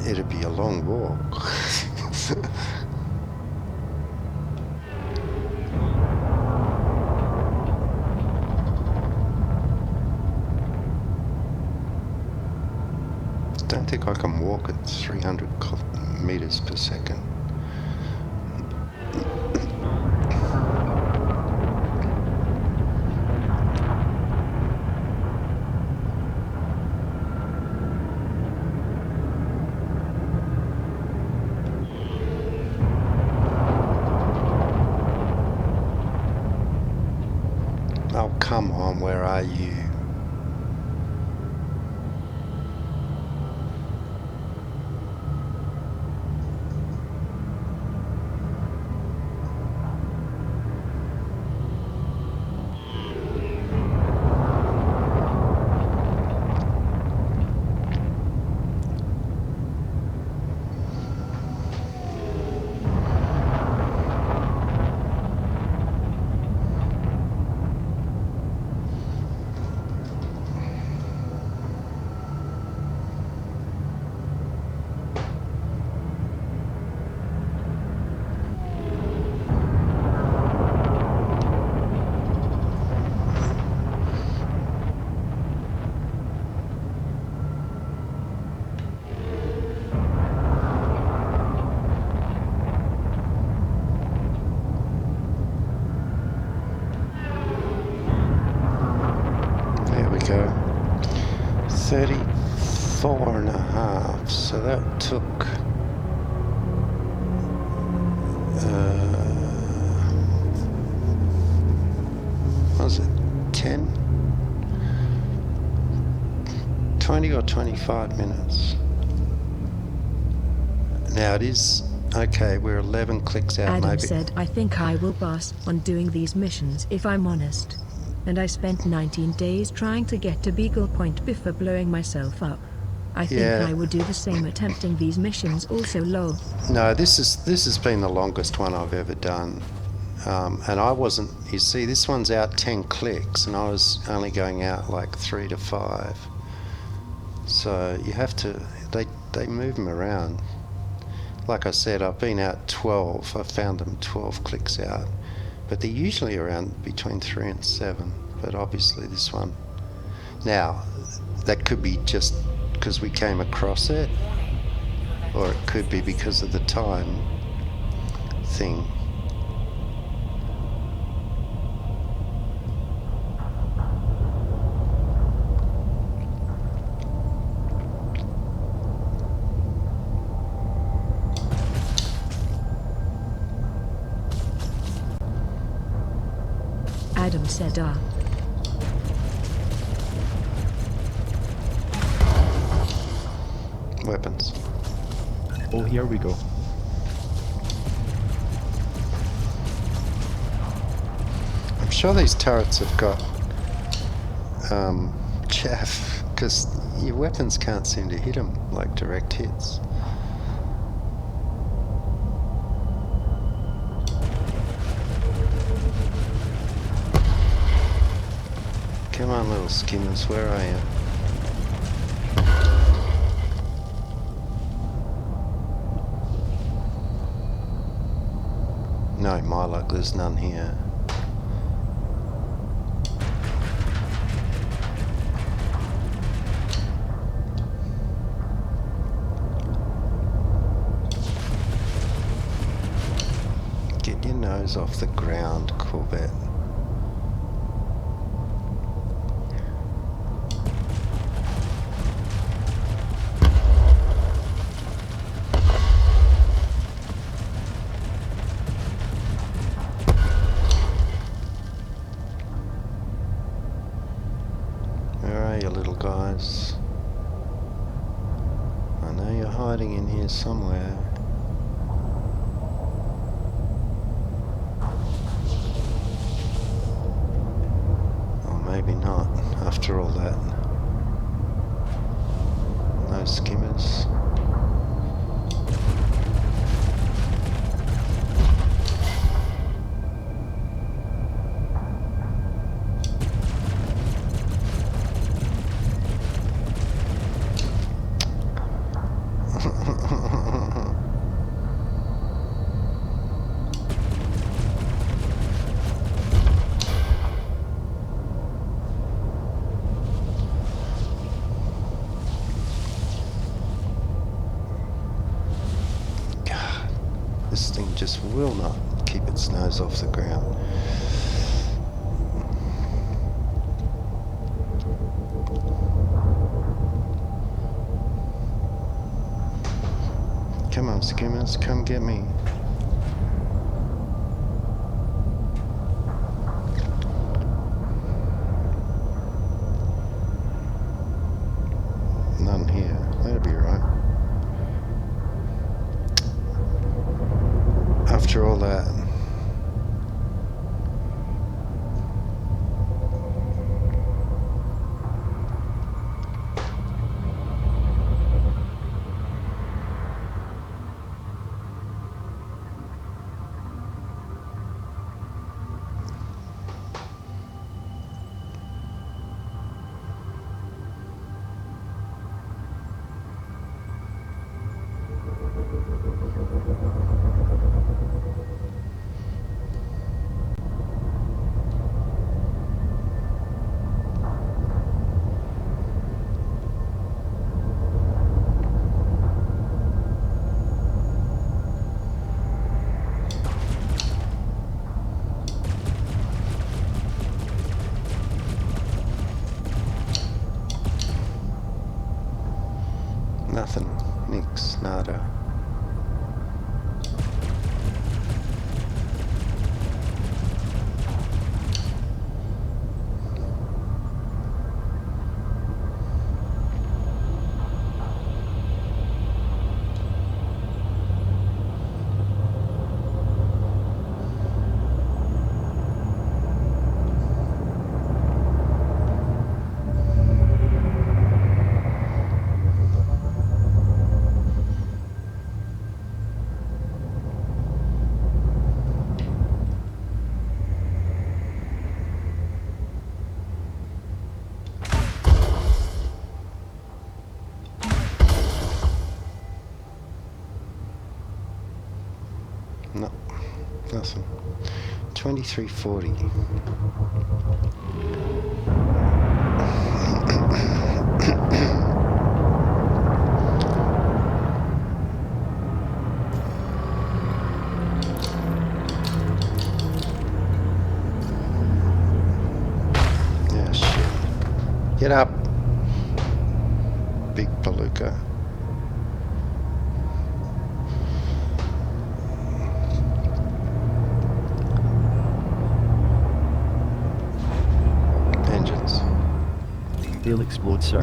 it'd be a long walk. Don't think I can walk at 300 meters per second. Oh, come on, where are you? Go 34 and a half, so that took what was it, 10, 20 or 25 minutes. Now it is okay, we're 11 clicks out. Adam maybe said, I think I will pass on doing these missions if I'm honest. And I spent 19 days trying to get to Beagle Point before blowing myself up. I think Yeah. I would do the same attempting these missions also, lol. No, this has been the longest one I've ever done. And I wasn't, you see, this one's out 10 clicks and I was only going out like 3 to 5. So you have to, they move them around. Like I said, I've been out 12, I've found them 12 clicks out. But they're usually around between 3 and 7. But obviously this one. Now, that could be just because we came across it, or it could be because of the time thing. Adam said, Weapons. Oh, here we go. I'm sure these turrets have got chaff, because your weapons can't seem to hit them like direct hits. Come on, little skimmers, where are you? No, my luck, there's none here. Get your nose off the ground, Corvette. Where are you, little guys? I know you're hiding in here somewhere. Or maybe not, after all that. No skimmers. This thing just will not keep its nose off the ground. Come on, skimmers, come get me. None here. That'll be right. After all that. Nothing. Nix. Nada. No, nothing. 2340. Yeah, shit. Get up, big palooka. Engines. They'll explode, sir.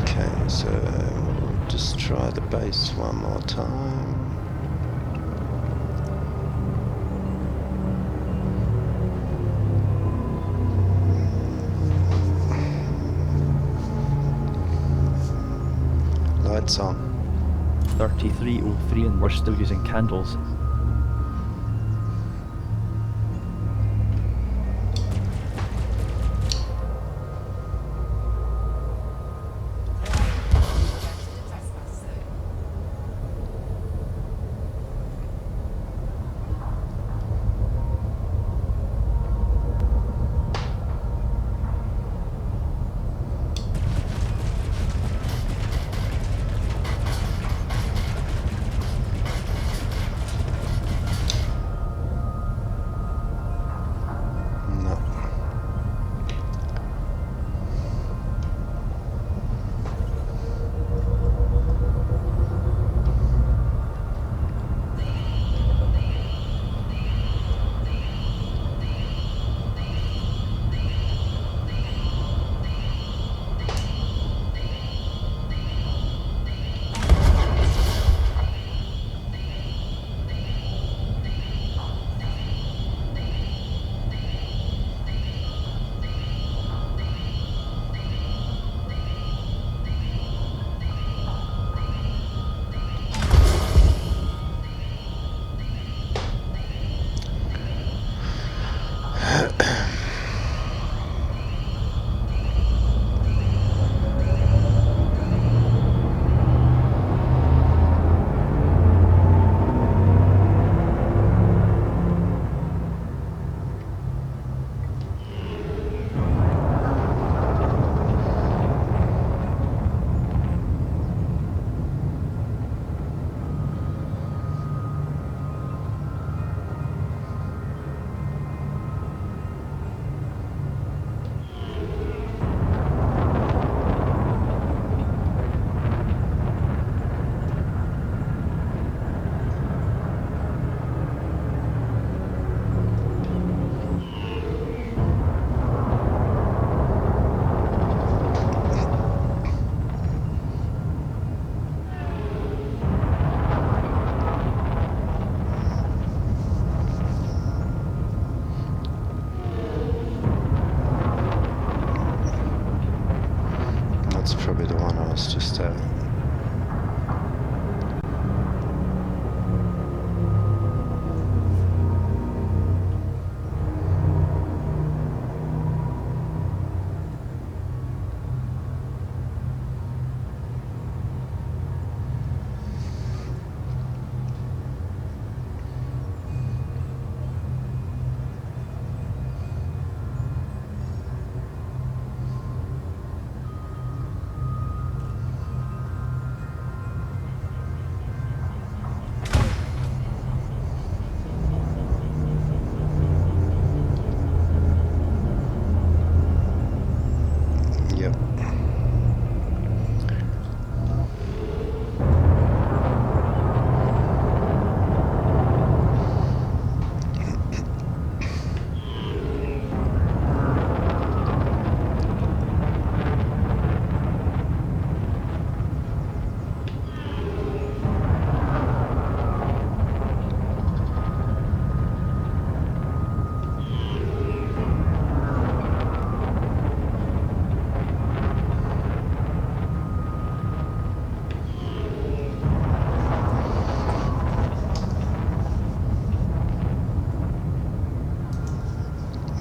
Okay, so we'll just try the base one more time. Lights on. 3303 and we're still using candles. Trespass zone. That's probably the one I was just at. Yep.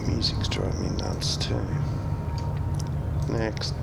Music's driving me nuts too. Next.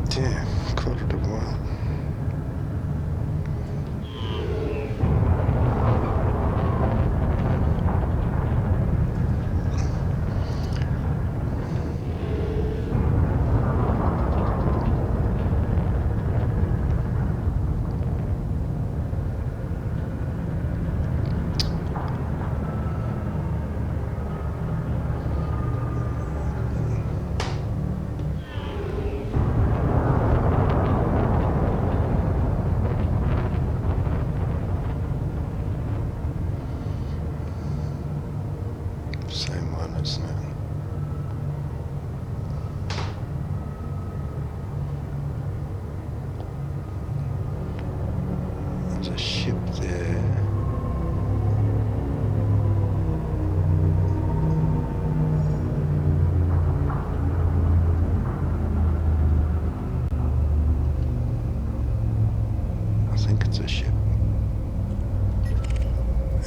Damn, quarter to one. Same one, isn't it? There's a ship there. I think it's a ship.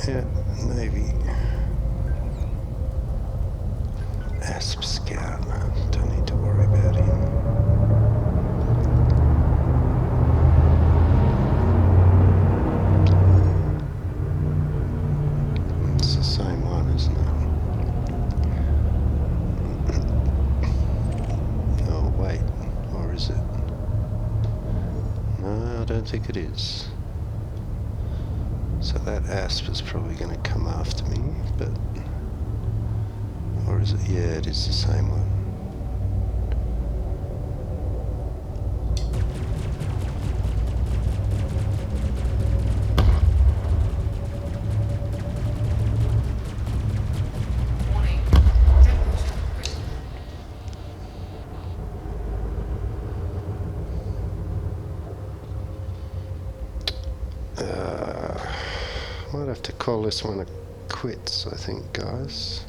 Yeah, Navy. Asp Scout. Don't need to worry about him. It's the same one, isn't it? Oh, wait. Or is it? No, I don't think it is. So that Asp is probably going to come after me, but... Or is it? Yeah, it is the same one. Warning. Jet pollution. Might have to call this one a quits, I think, guys.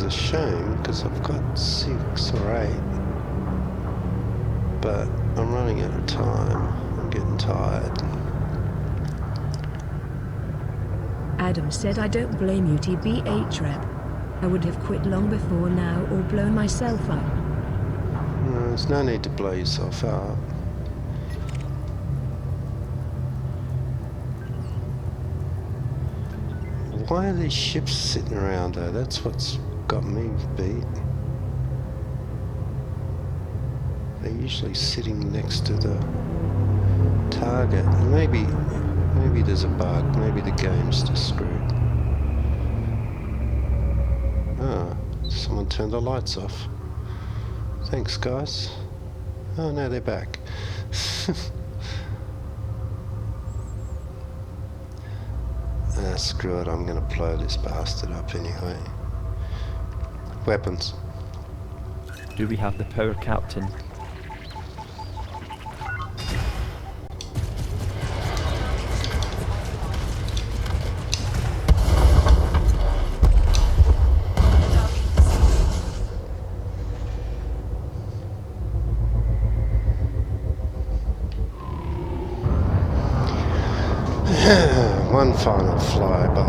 a shame because I've got 6 or 8. But I'm running out of time. I'm getting tired. Adam said, I don't blame you, TBH rep. I would have quit long before now or blown myself up. No, there's no need to blow yourself up. Why are these ships sitting around though? That's what's got me beat. They're usually sitting next to the target. Maybe there's a bug. Maybe the game's just screwed. Ah, someone turned the lights off. Thanks, guys. Oh, no, they're back. Screw it, I'm going to blow this bastard up anyway. Weapons. Do we have the power, Captain? One final flyby.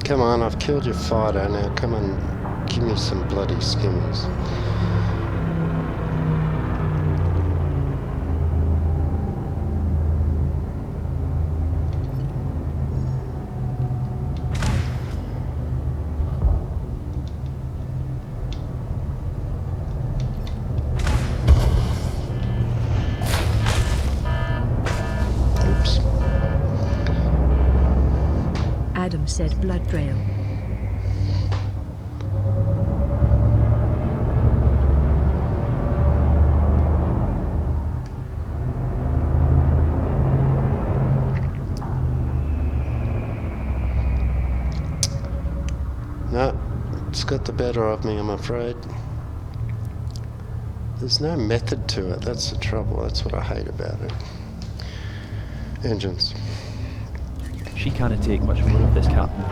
Come on, I've killed your fighter, now come and give me some bloody skimmers. Adam said blood trail. No, it's got the better of me, I'm afraid. There's no method to it, that's the trouble, that's what I hate about it. Engines. She can't take much more of this, Captain.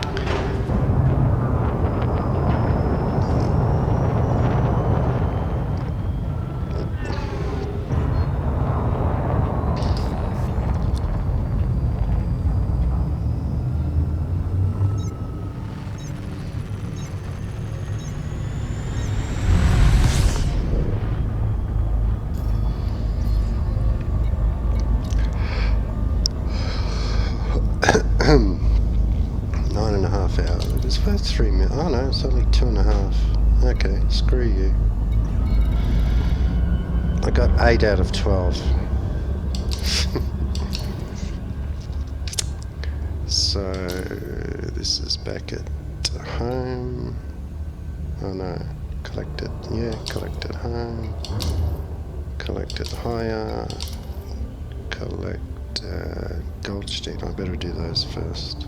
It's about 3 minutes. Oh no, it's only 2.5. Okay, screw you. I got 8 out of 12. So this is back at home. Oh no, collected. Yeah, collected home. Collected hire. Collect Goldstein. I better do those first.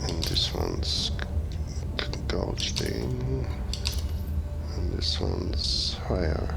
And this one's Goldstein, and this one's higher.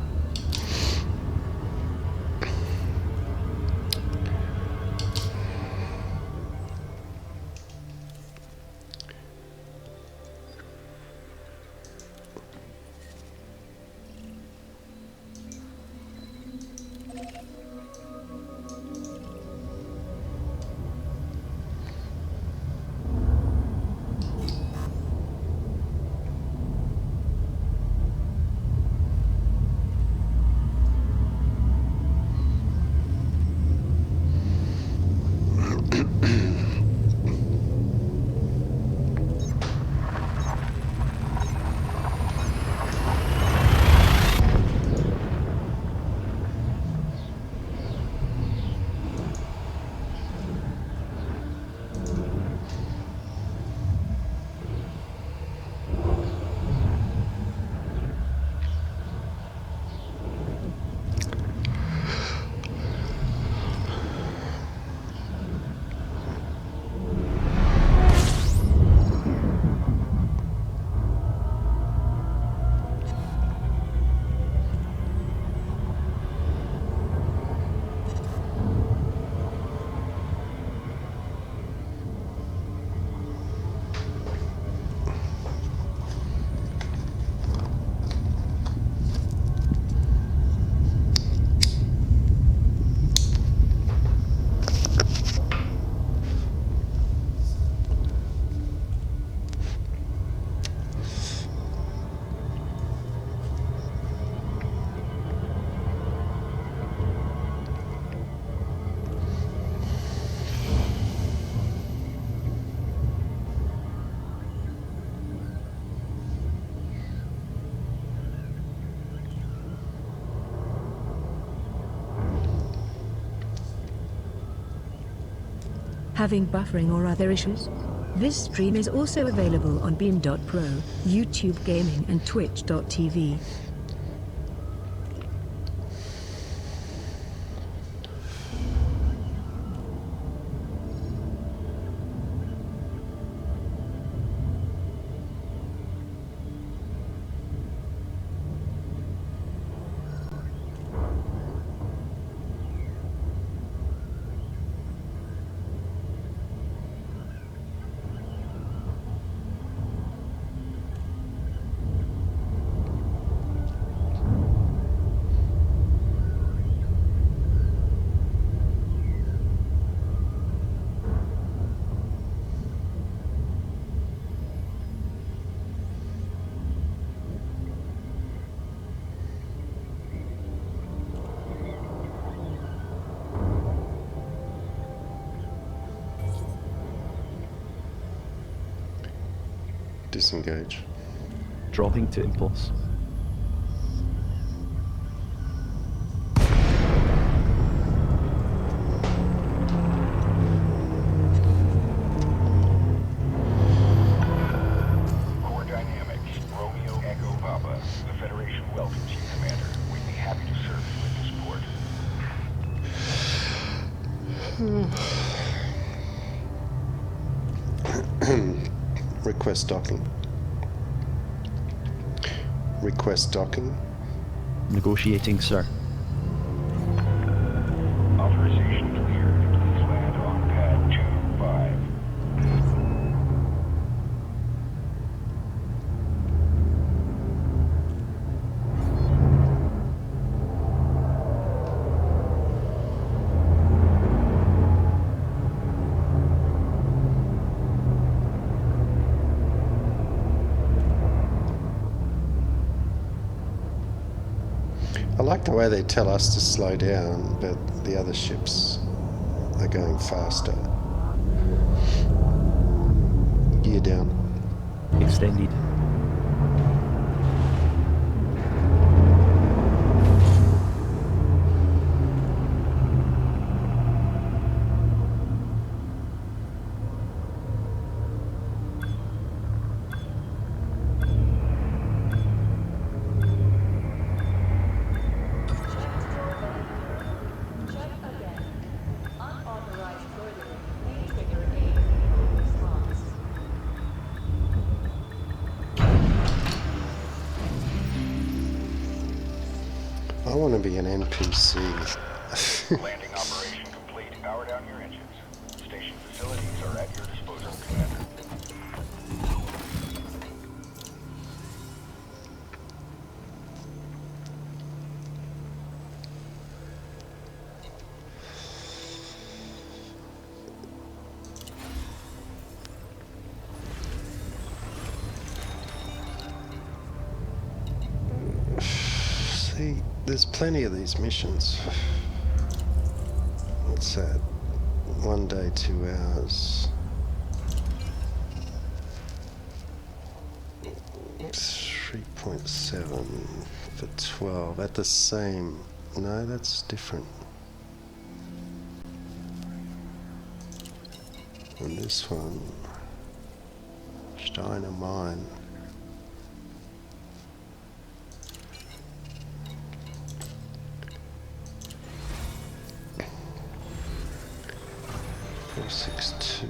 Having buffering or other issues? This stream is also available on Beam.pro, YouTube Gaming and Twitch.tv. Disengage. Dropping to impulse. Core dynamics. Romeo Echo Papa. The Federation welcomes you, Commander. We'd be happy to serve you at this port. Request docking. Request docking. Negotiating, sir. Authorization cleared. Please land on pad 2-5. I like the way they tell us to slow down, but the other ships are going faster. Gear down. Extended. I want to be an NPC. Landing operation complete. Power down your engines. Station facilities are at your disposal, Commander. See, there's plenty of these missions. What's that? 1 day, 2 hours. 3.7 for 12. At the same... No, that's different. And this one... Steiner Mine. Four, 6, 2.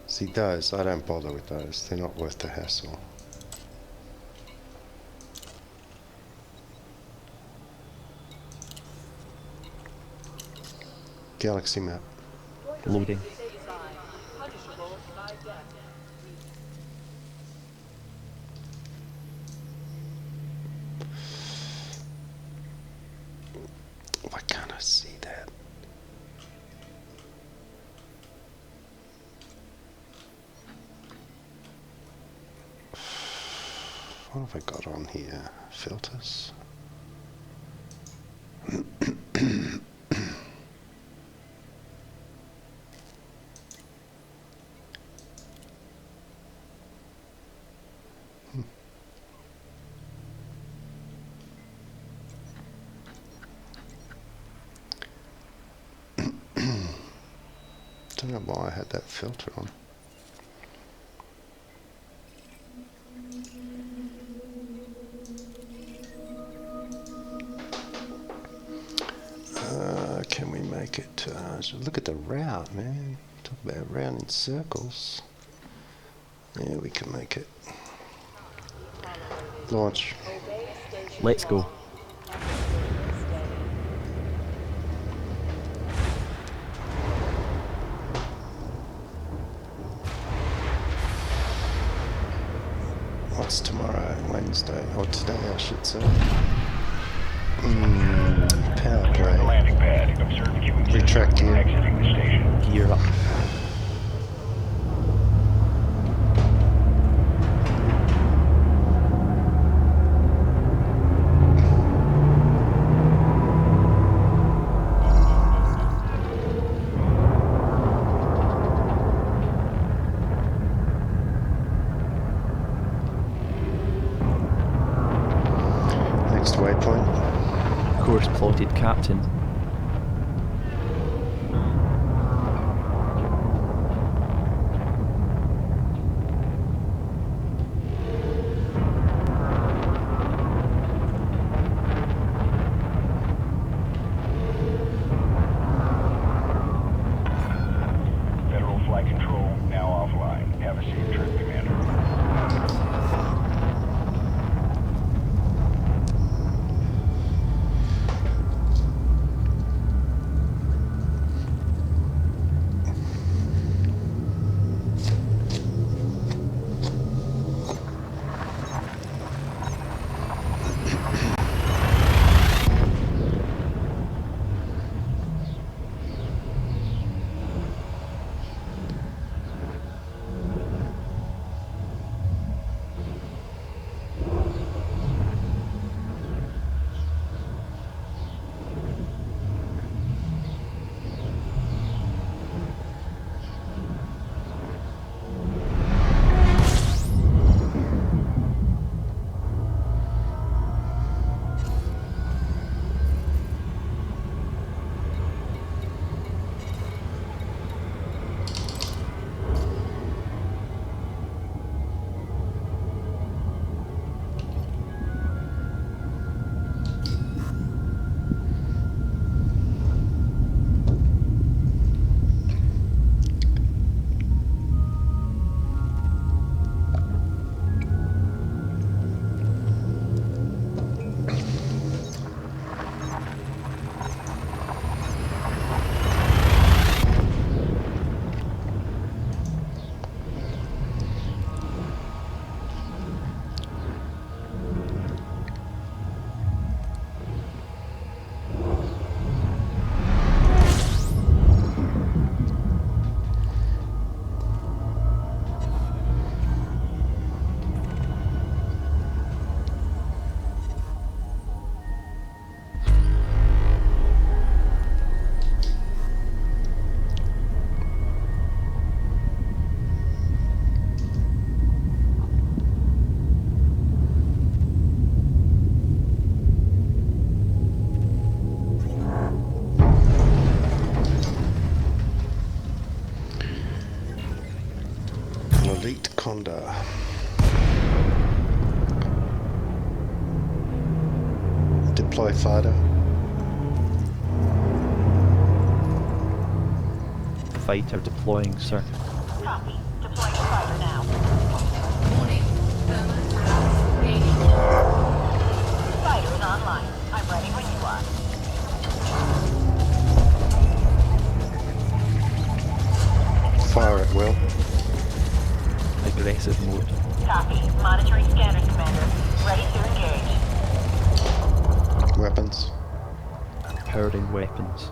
See those, I don't bother with those. They're not worth the hassle. Galaxy map. Loading. Why can't I see that? What have I got on here? Filters? don't know why I had that filter on. Can we make it? Look at the route, man. Talk about round in circles. Yeah, we can make it. Launch. Let's go. What's tomorrow? Wednesday. Or today, I should say. Power Clear the play. landing pad. Observe queuing system Retract gear. exiting the station. Gear up. Next waypoint. Course plotted, Captain. Federal flight control now offline. Have a safe trip, Commander. Elite Condor. Deploy fighter. Fighter deploying, sir. Copy. Deploying the fighter now. Warning. Thermal collapse. Gaining. Fighter is online. I'm ready when you are. Fire at will. Aggressive mode. Copy. Monitoring scanners, Commander. Ready to engage. Weapons. Powering weapons.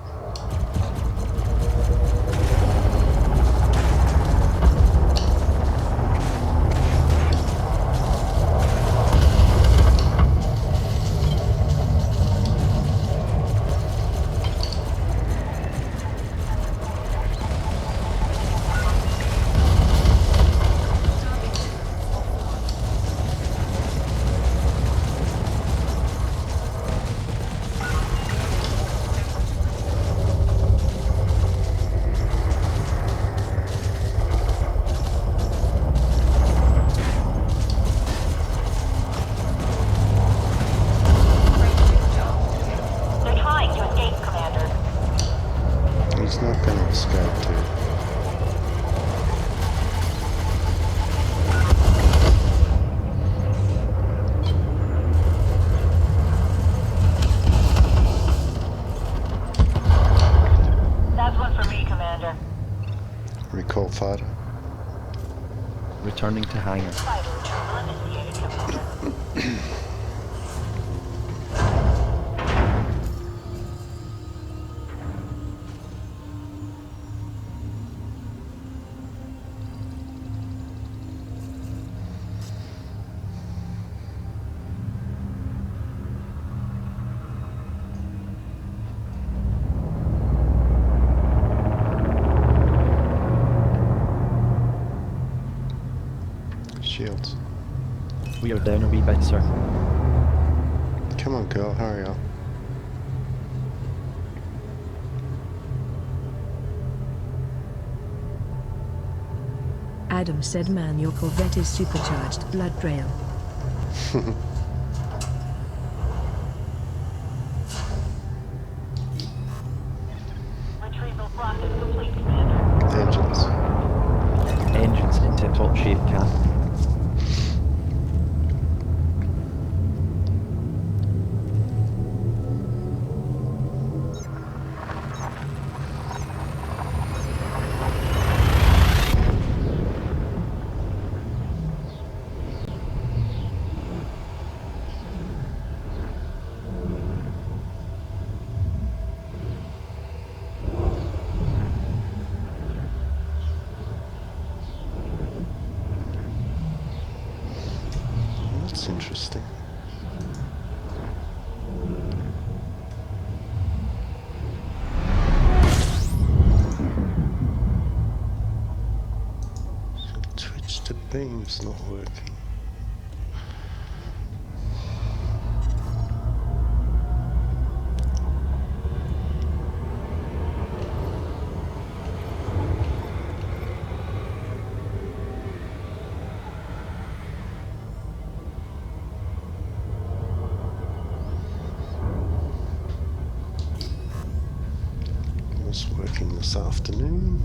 Recall fighter. Returning to hangar. Fighter retrieval initiated, Commander. Shields. We are down a wee bit, sir. Come on, girl, hurry up. Adam said, man, your Corvette is supercharged. Blood trail. Retrieval process complete, Commander. Engines. Engines in tip-top shape, Cap. That's interesting. So Twitch to beam's not working. Was working this afternoon.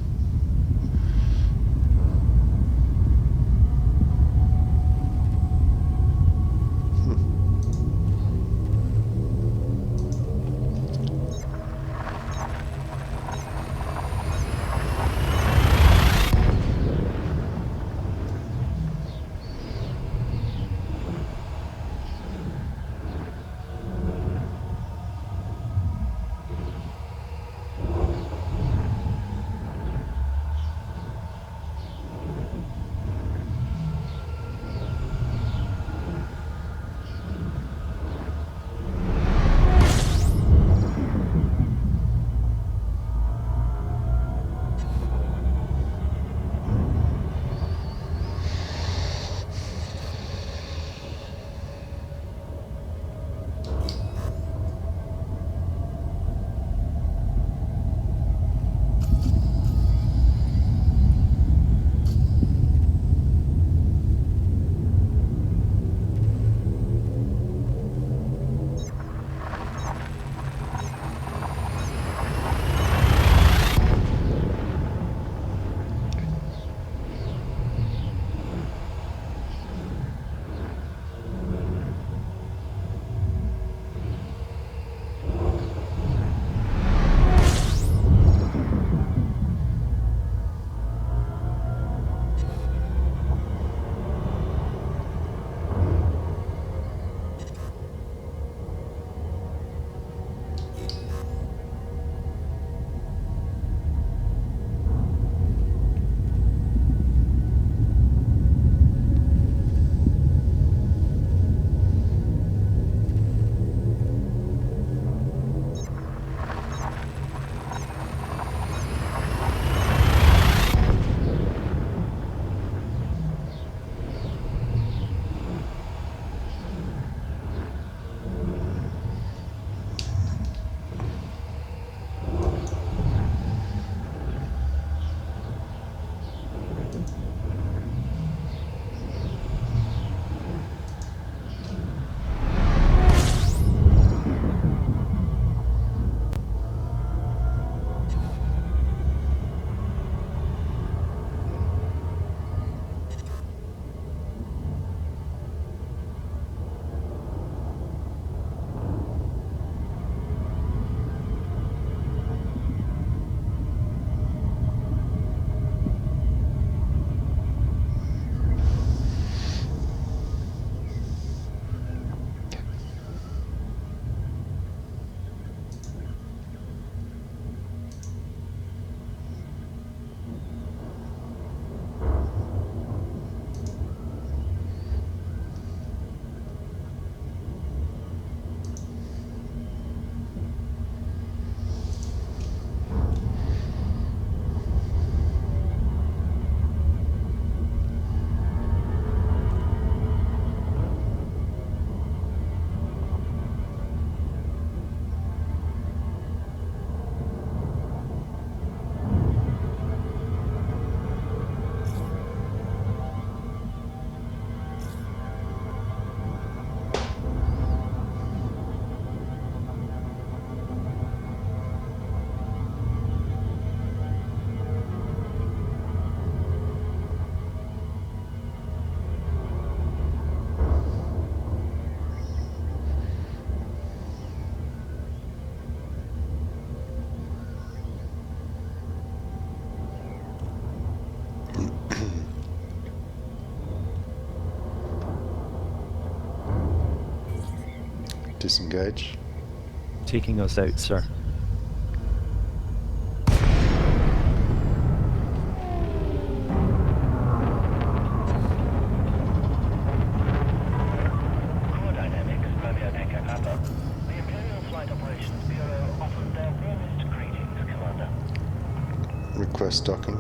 Disengage. Taking us out, sir. Core dynamics, Romeo Echo Papa. The Imperial Flight Operations Bureau offers their warmest greetings, Commander. Request docking.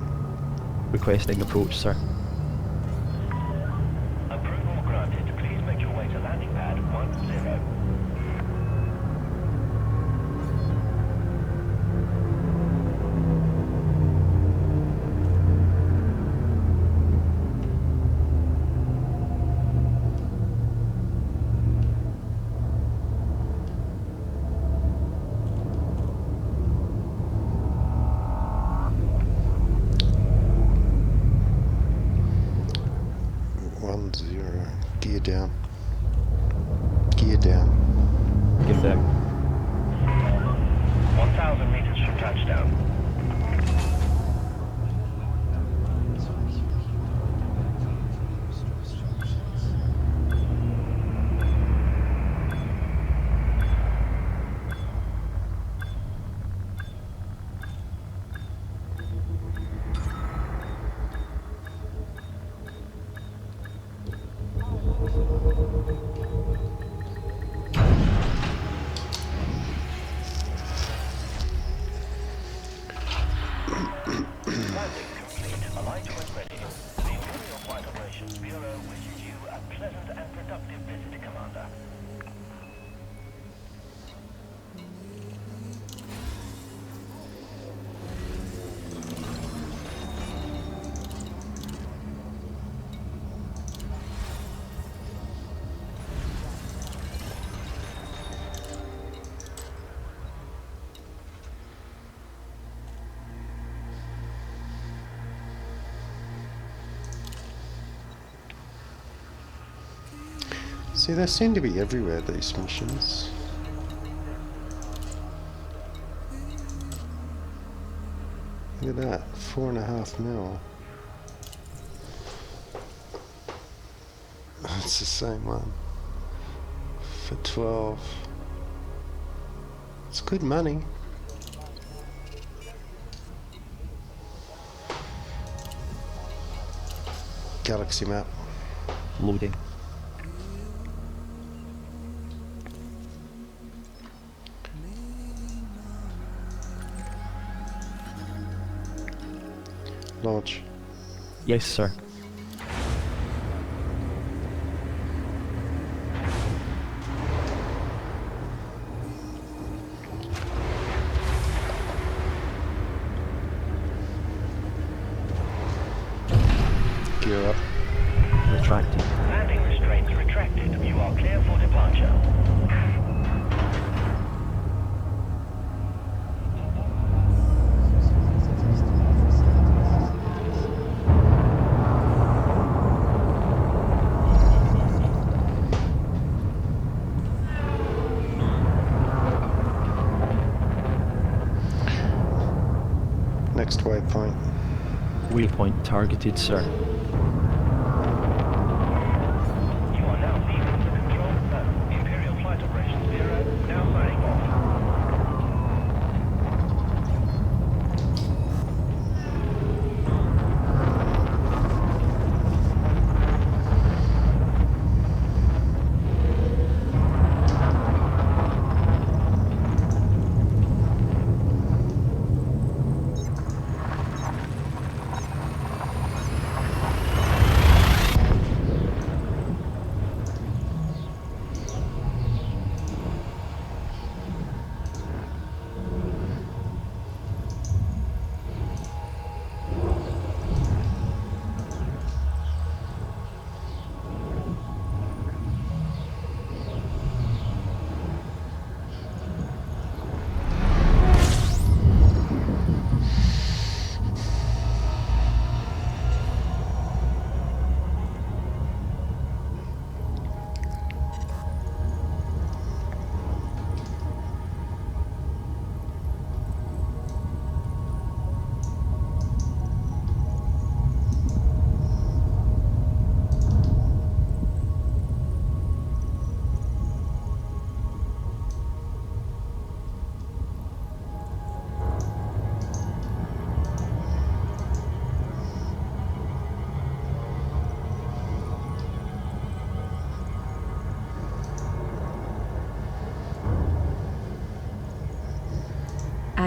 Requesting approach, sir. Approval granted. Please make your way to landing pad 10. Gear down. Gear down. Give them. 1,000 meters from touchdown. Landing complete. Alight when ready. The Imperial Flight Operations Bureau wishes you a pleasant and productive visit, Commander. See, they seem to be everywhere, these missions. Look at that, 4.5 mil. It's the same one. For 12. It's good money. Galaxy map. Loading. Launch. Yes, sir. Gear up. Retracting. Landing restraints retracted. You are clear for departure. Next waypoint. Waypoint targeted, sir. You are now leaving the control zone. Imperial Flight Operations Bureau now signing off.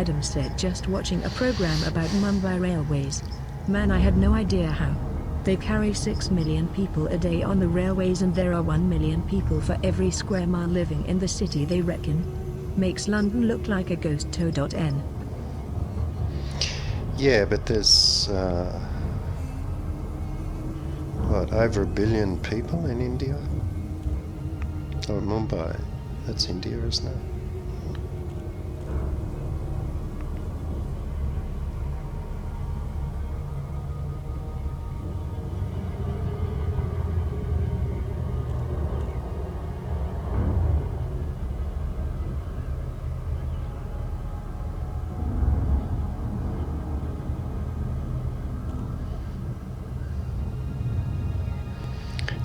Adam said, just watching a program about Mumbai Railways. Man, I had no idea how. They carry 6 million people a day on the railways, and there are 1 million people for every square mile living in the city, they reckon. Makes London look like a ghost town. Yeah, but there's over 1 billion people in India? Or Mumbai. That's India, isn't it?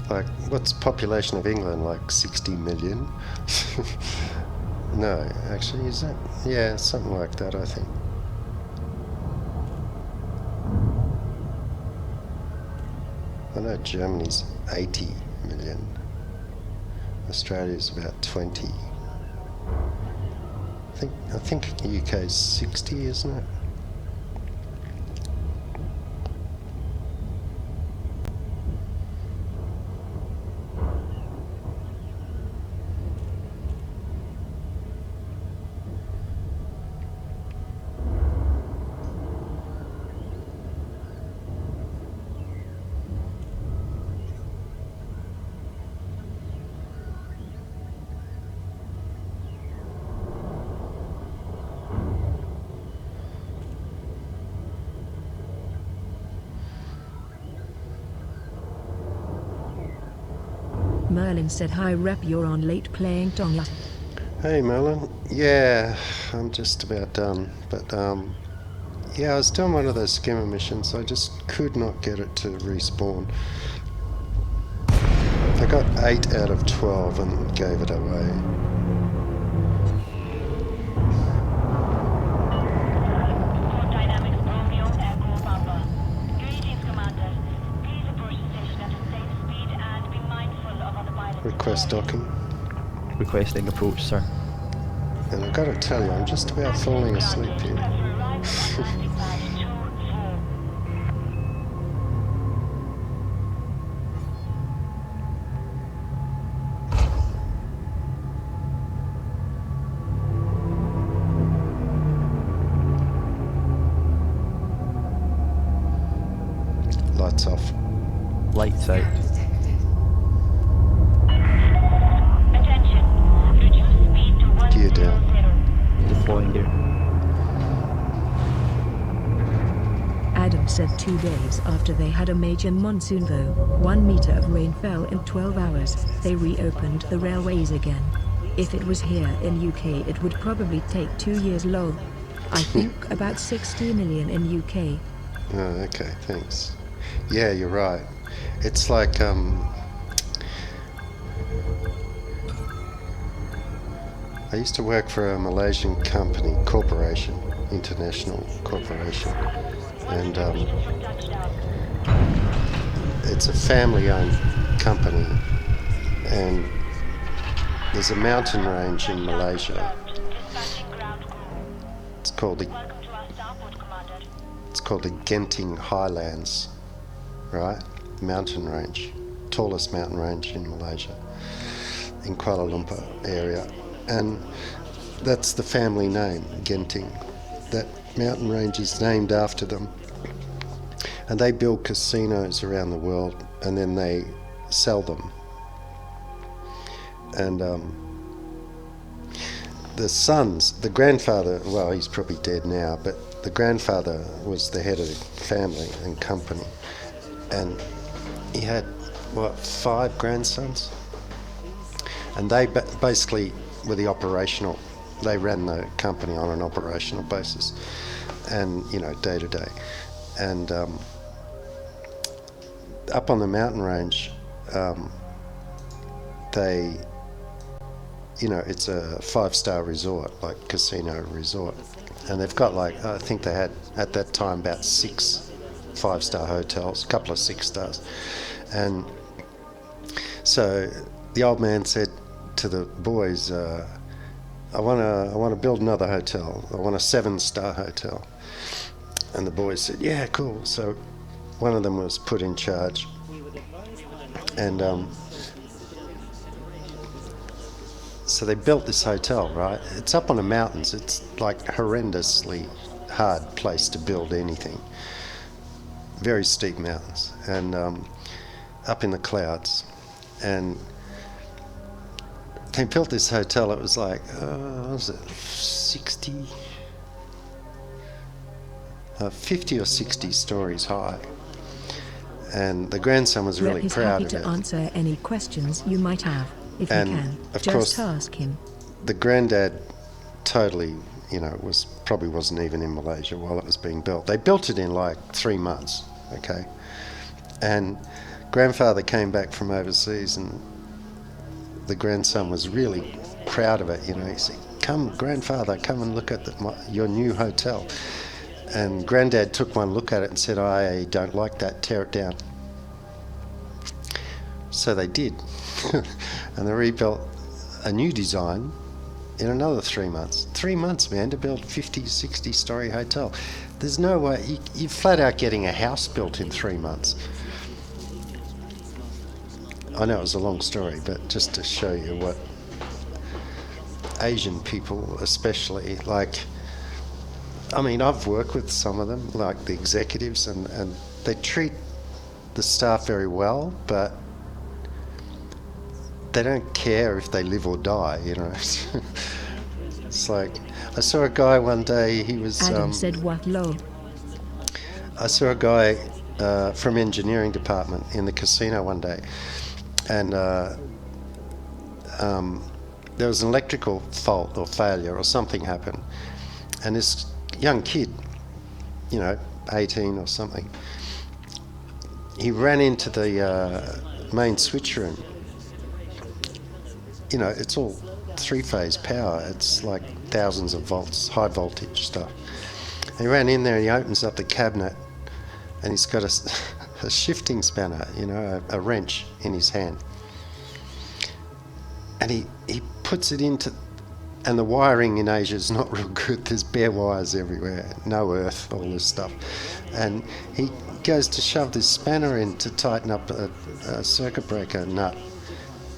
Like, what's the population of England? Like 60 million? No, actually, is that? Yeah, something like that, I think. I know Germany's 80 million. Australia's about 20. I think the UK's 60, isn't it? Merlin said, hi Rep, you're on late playing Tonga. Hey Merlin. Yeah, I'm just about done. But yeah, I was doing one of those skimmer missions. I just could not get it to respawn. I got 8 out of 12 and gave it away. Fort Dynamics Romeo Echo Papa. Greetings, Commander. Please approach the station at a safe speed and be mindful of other pilots. Request docking. Requesting approach, sir. And I've got to tell you, I'm just about falling asleep here. Lights off. Lights out. Attention. Reduce speed to 100. Gear down. Deploying gear. Adam said 2 days after they had a major monsoon, though 1 meter of rain fell in 12 hours, they reopened the railways again. If it was here in UK, it would probably take 2 years long. I think about 60 million in UK. Oh, okay, thanks. Yeah, you're right. It's like I used to work for a Malaysian company, corporation, international corporation, and it's a family-owned company, and there's a mountain range in Malaysia. It's called the Genting Highlands, right? Mountain range, tallest mountain range in Malaysia, in Kuala Lumpur area. And that's the family name, Genting. That mountain range is named after them. And they build casinos around the world, and then they sell them. And the grandfather, well, he's probably dead now, but the grandfather was the head of the family and company. And he had, 5 grandsons? And they basically were the operational. They ran the company on an operational basis, and day to day. And up on the mountain range, they, it's a 5-star resort, like casino resort, and they've got I think they had at that time about 6 5-star hotels, a couple of 6 stars, and so the old man said to the boys, I want to build another hotel. I want a 7-star hotel. And the boys said, yeah, cool. So one of them was put in charge. And so they built this hotel, right? It's up on the mountains. It's like horrendously hard place to build anything. Very steep mountains and up in the clouds. And they built this hotel. It was like, what was it, 50 or 60 stories high. And the grandson was really Rep is proud happy of to it. answer any questions you might have, if And, you can. of Just course, ask him. The granddad totally, probably wasn't even in Malaysia while it was being built. They built it in like 3 months, okay? And grandfather came back from overseas and the grandson was really proud of it, He said, come, grandfather, come and look at your new hotel. And granddad took one look at it and said, I don't like that, tear it down. So they did. And they rebuilt a new design in another 3 months. 3 months, man, to build 50, 60-story hotel. There's no way. You're flat out getting a house built in 3 months. I know it was a long story, but just to show you what Asian people especially, I've worked with some of them, like the executives, and they treat the staff very well, but they don't care if they live or die, It's like, I saw a guy one day, he was... Adam said what low? I saw a guy from engineering department in the casino one day, and there was an electrical fault or failure or something happened, and this young kid, 18 or something, he ran into the main switch room. It's all 3-phase power. It's like thousands of volts, high voltage stuff. He ran in there and he opens up the cabinet and he's got a shifting spanner, a wrench in his hand. And he puts it into, and the wiring in Asia is not real good. There's bare wires everywhere, no earth, all this stuff. And he goes to shove this spanner in to tighten up a circuit breaker nut.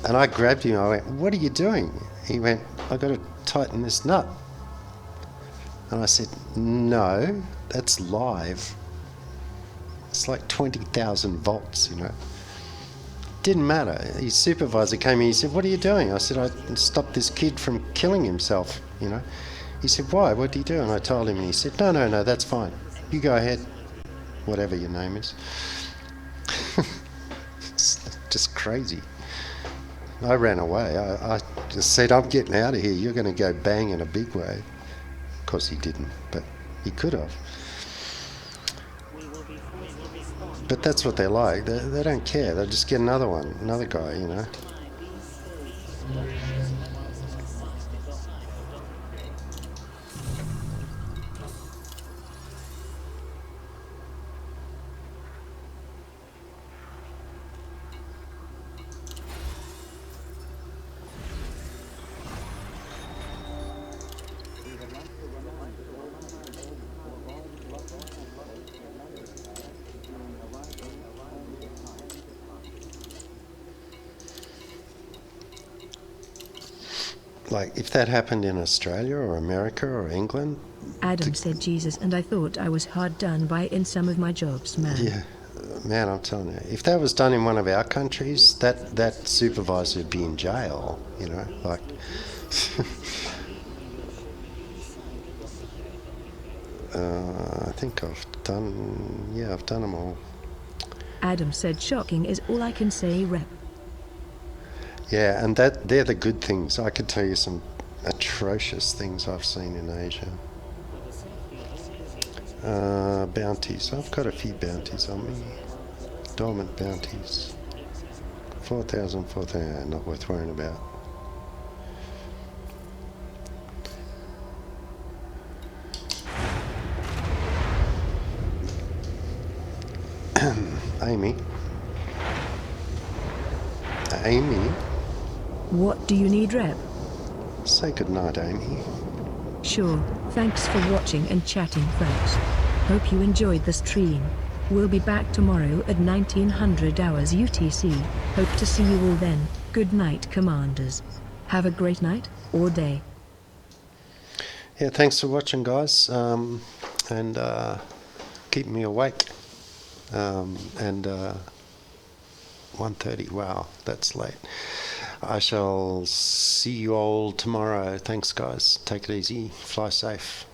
And I grabbed him, I went, what are you doing? He went, I've got to tighten this nut. And I said, no, that's live. It's like 20,000 volts, Didn't matter. His supervisor came in, he said, what are you doing? I said, I stopped this kid from killing himself, He said, why? What did he do? And I told him, and he said, no, that's fine. You go ahead, whatever your name is. It's just crazy. I ran away. I just said, I'm getting out of here. You're going to go bang in a big way. Of course he didn't, but he could have. But that's what they're like. They don't care. They'll just get another guy, Like, if that happened in Australia or America or England... Adam said Jesus, and I thought I was hard done by in some of my jobs, man. Yeah, man, I'm telling you. If that was done in one of our countries, that supervisor would be in jail, like... I think I've done them all. Adam said shocking is all I can say, Rep. Yeah, and they're the good things. I could tell you some atrocious things I've seen in Asia. Bounties. I've got a few bounties on me. Dormant bounties. 4,000, 4,000. Not worth worrying about. Amy. What do you need, Rep? Say goodnight, Amy. Sure, thanks for watching and chatting, folks. Hope you enjoyed the stream. We'll be back tomorrow at 1900 hours UTC. Hope to see you all then. Good night, Commanders. Have a great night, or day. Yeah, thanks for watching, guys, and keep me awake. And 1:30, wow, that's late. I shall see you all tomorrow. Thanks, guys. Take it easy. Fly safe.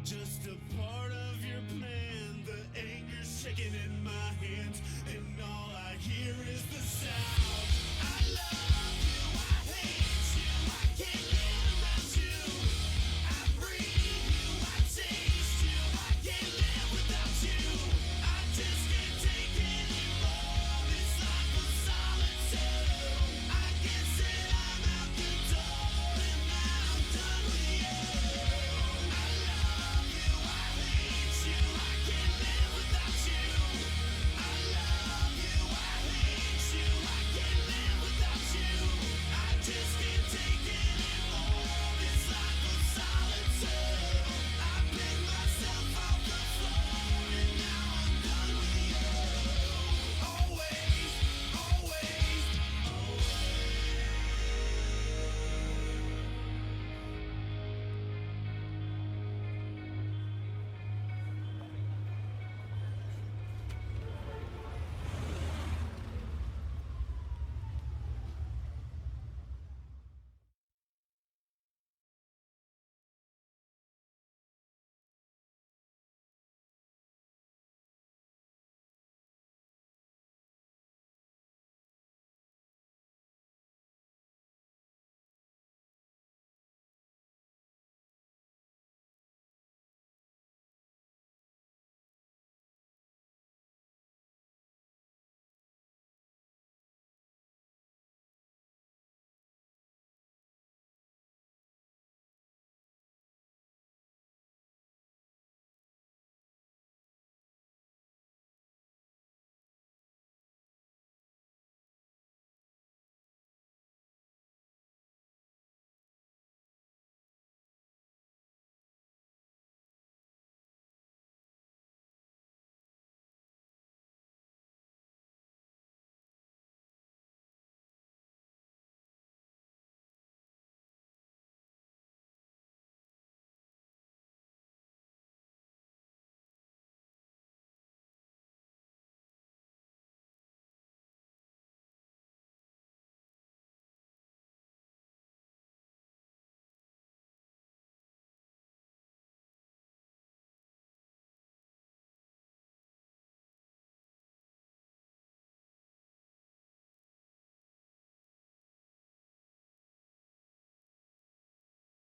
Just a part of your plan, the anger shaking in my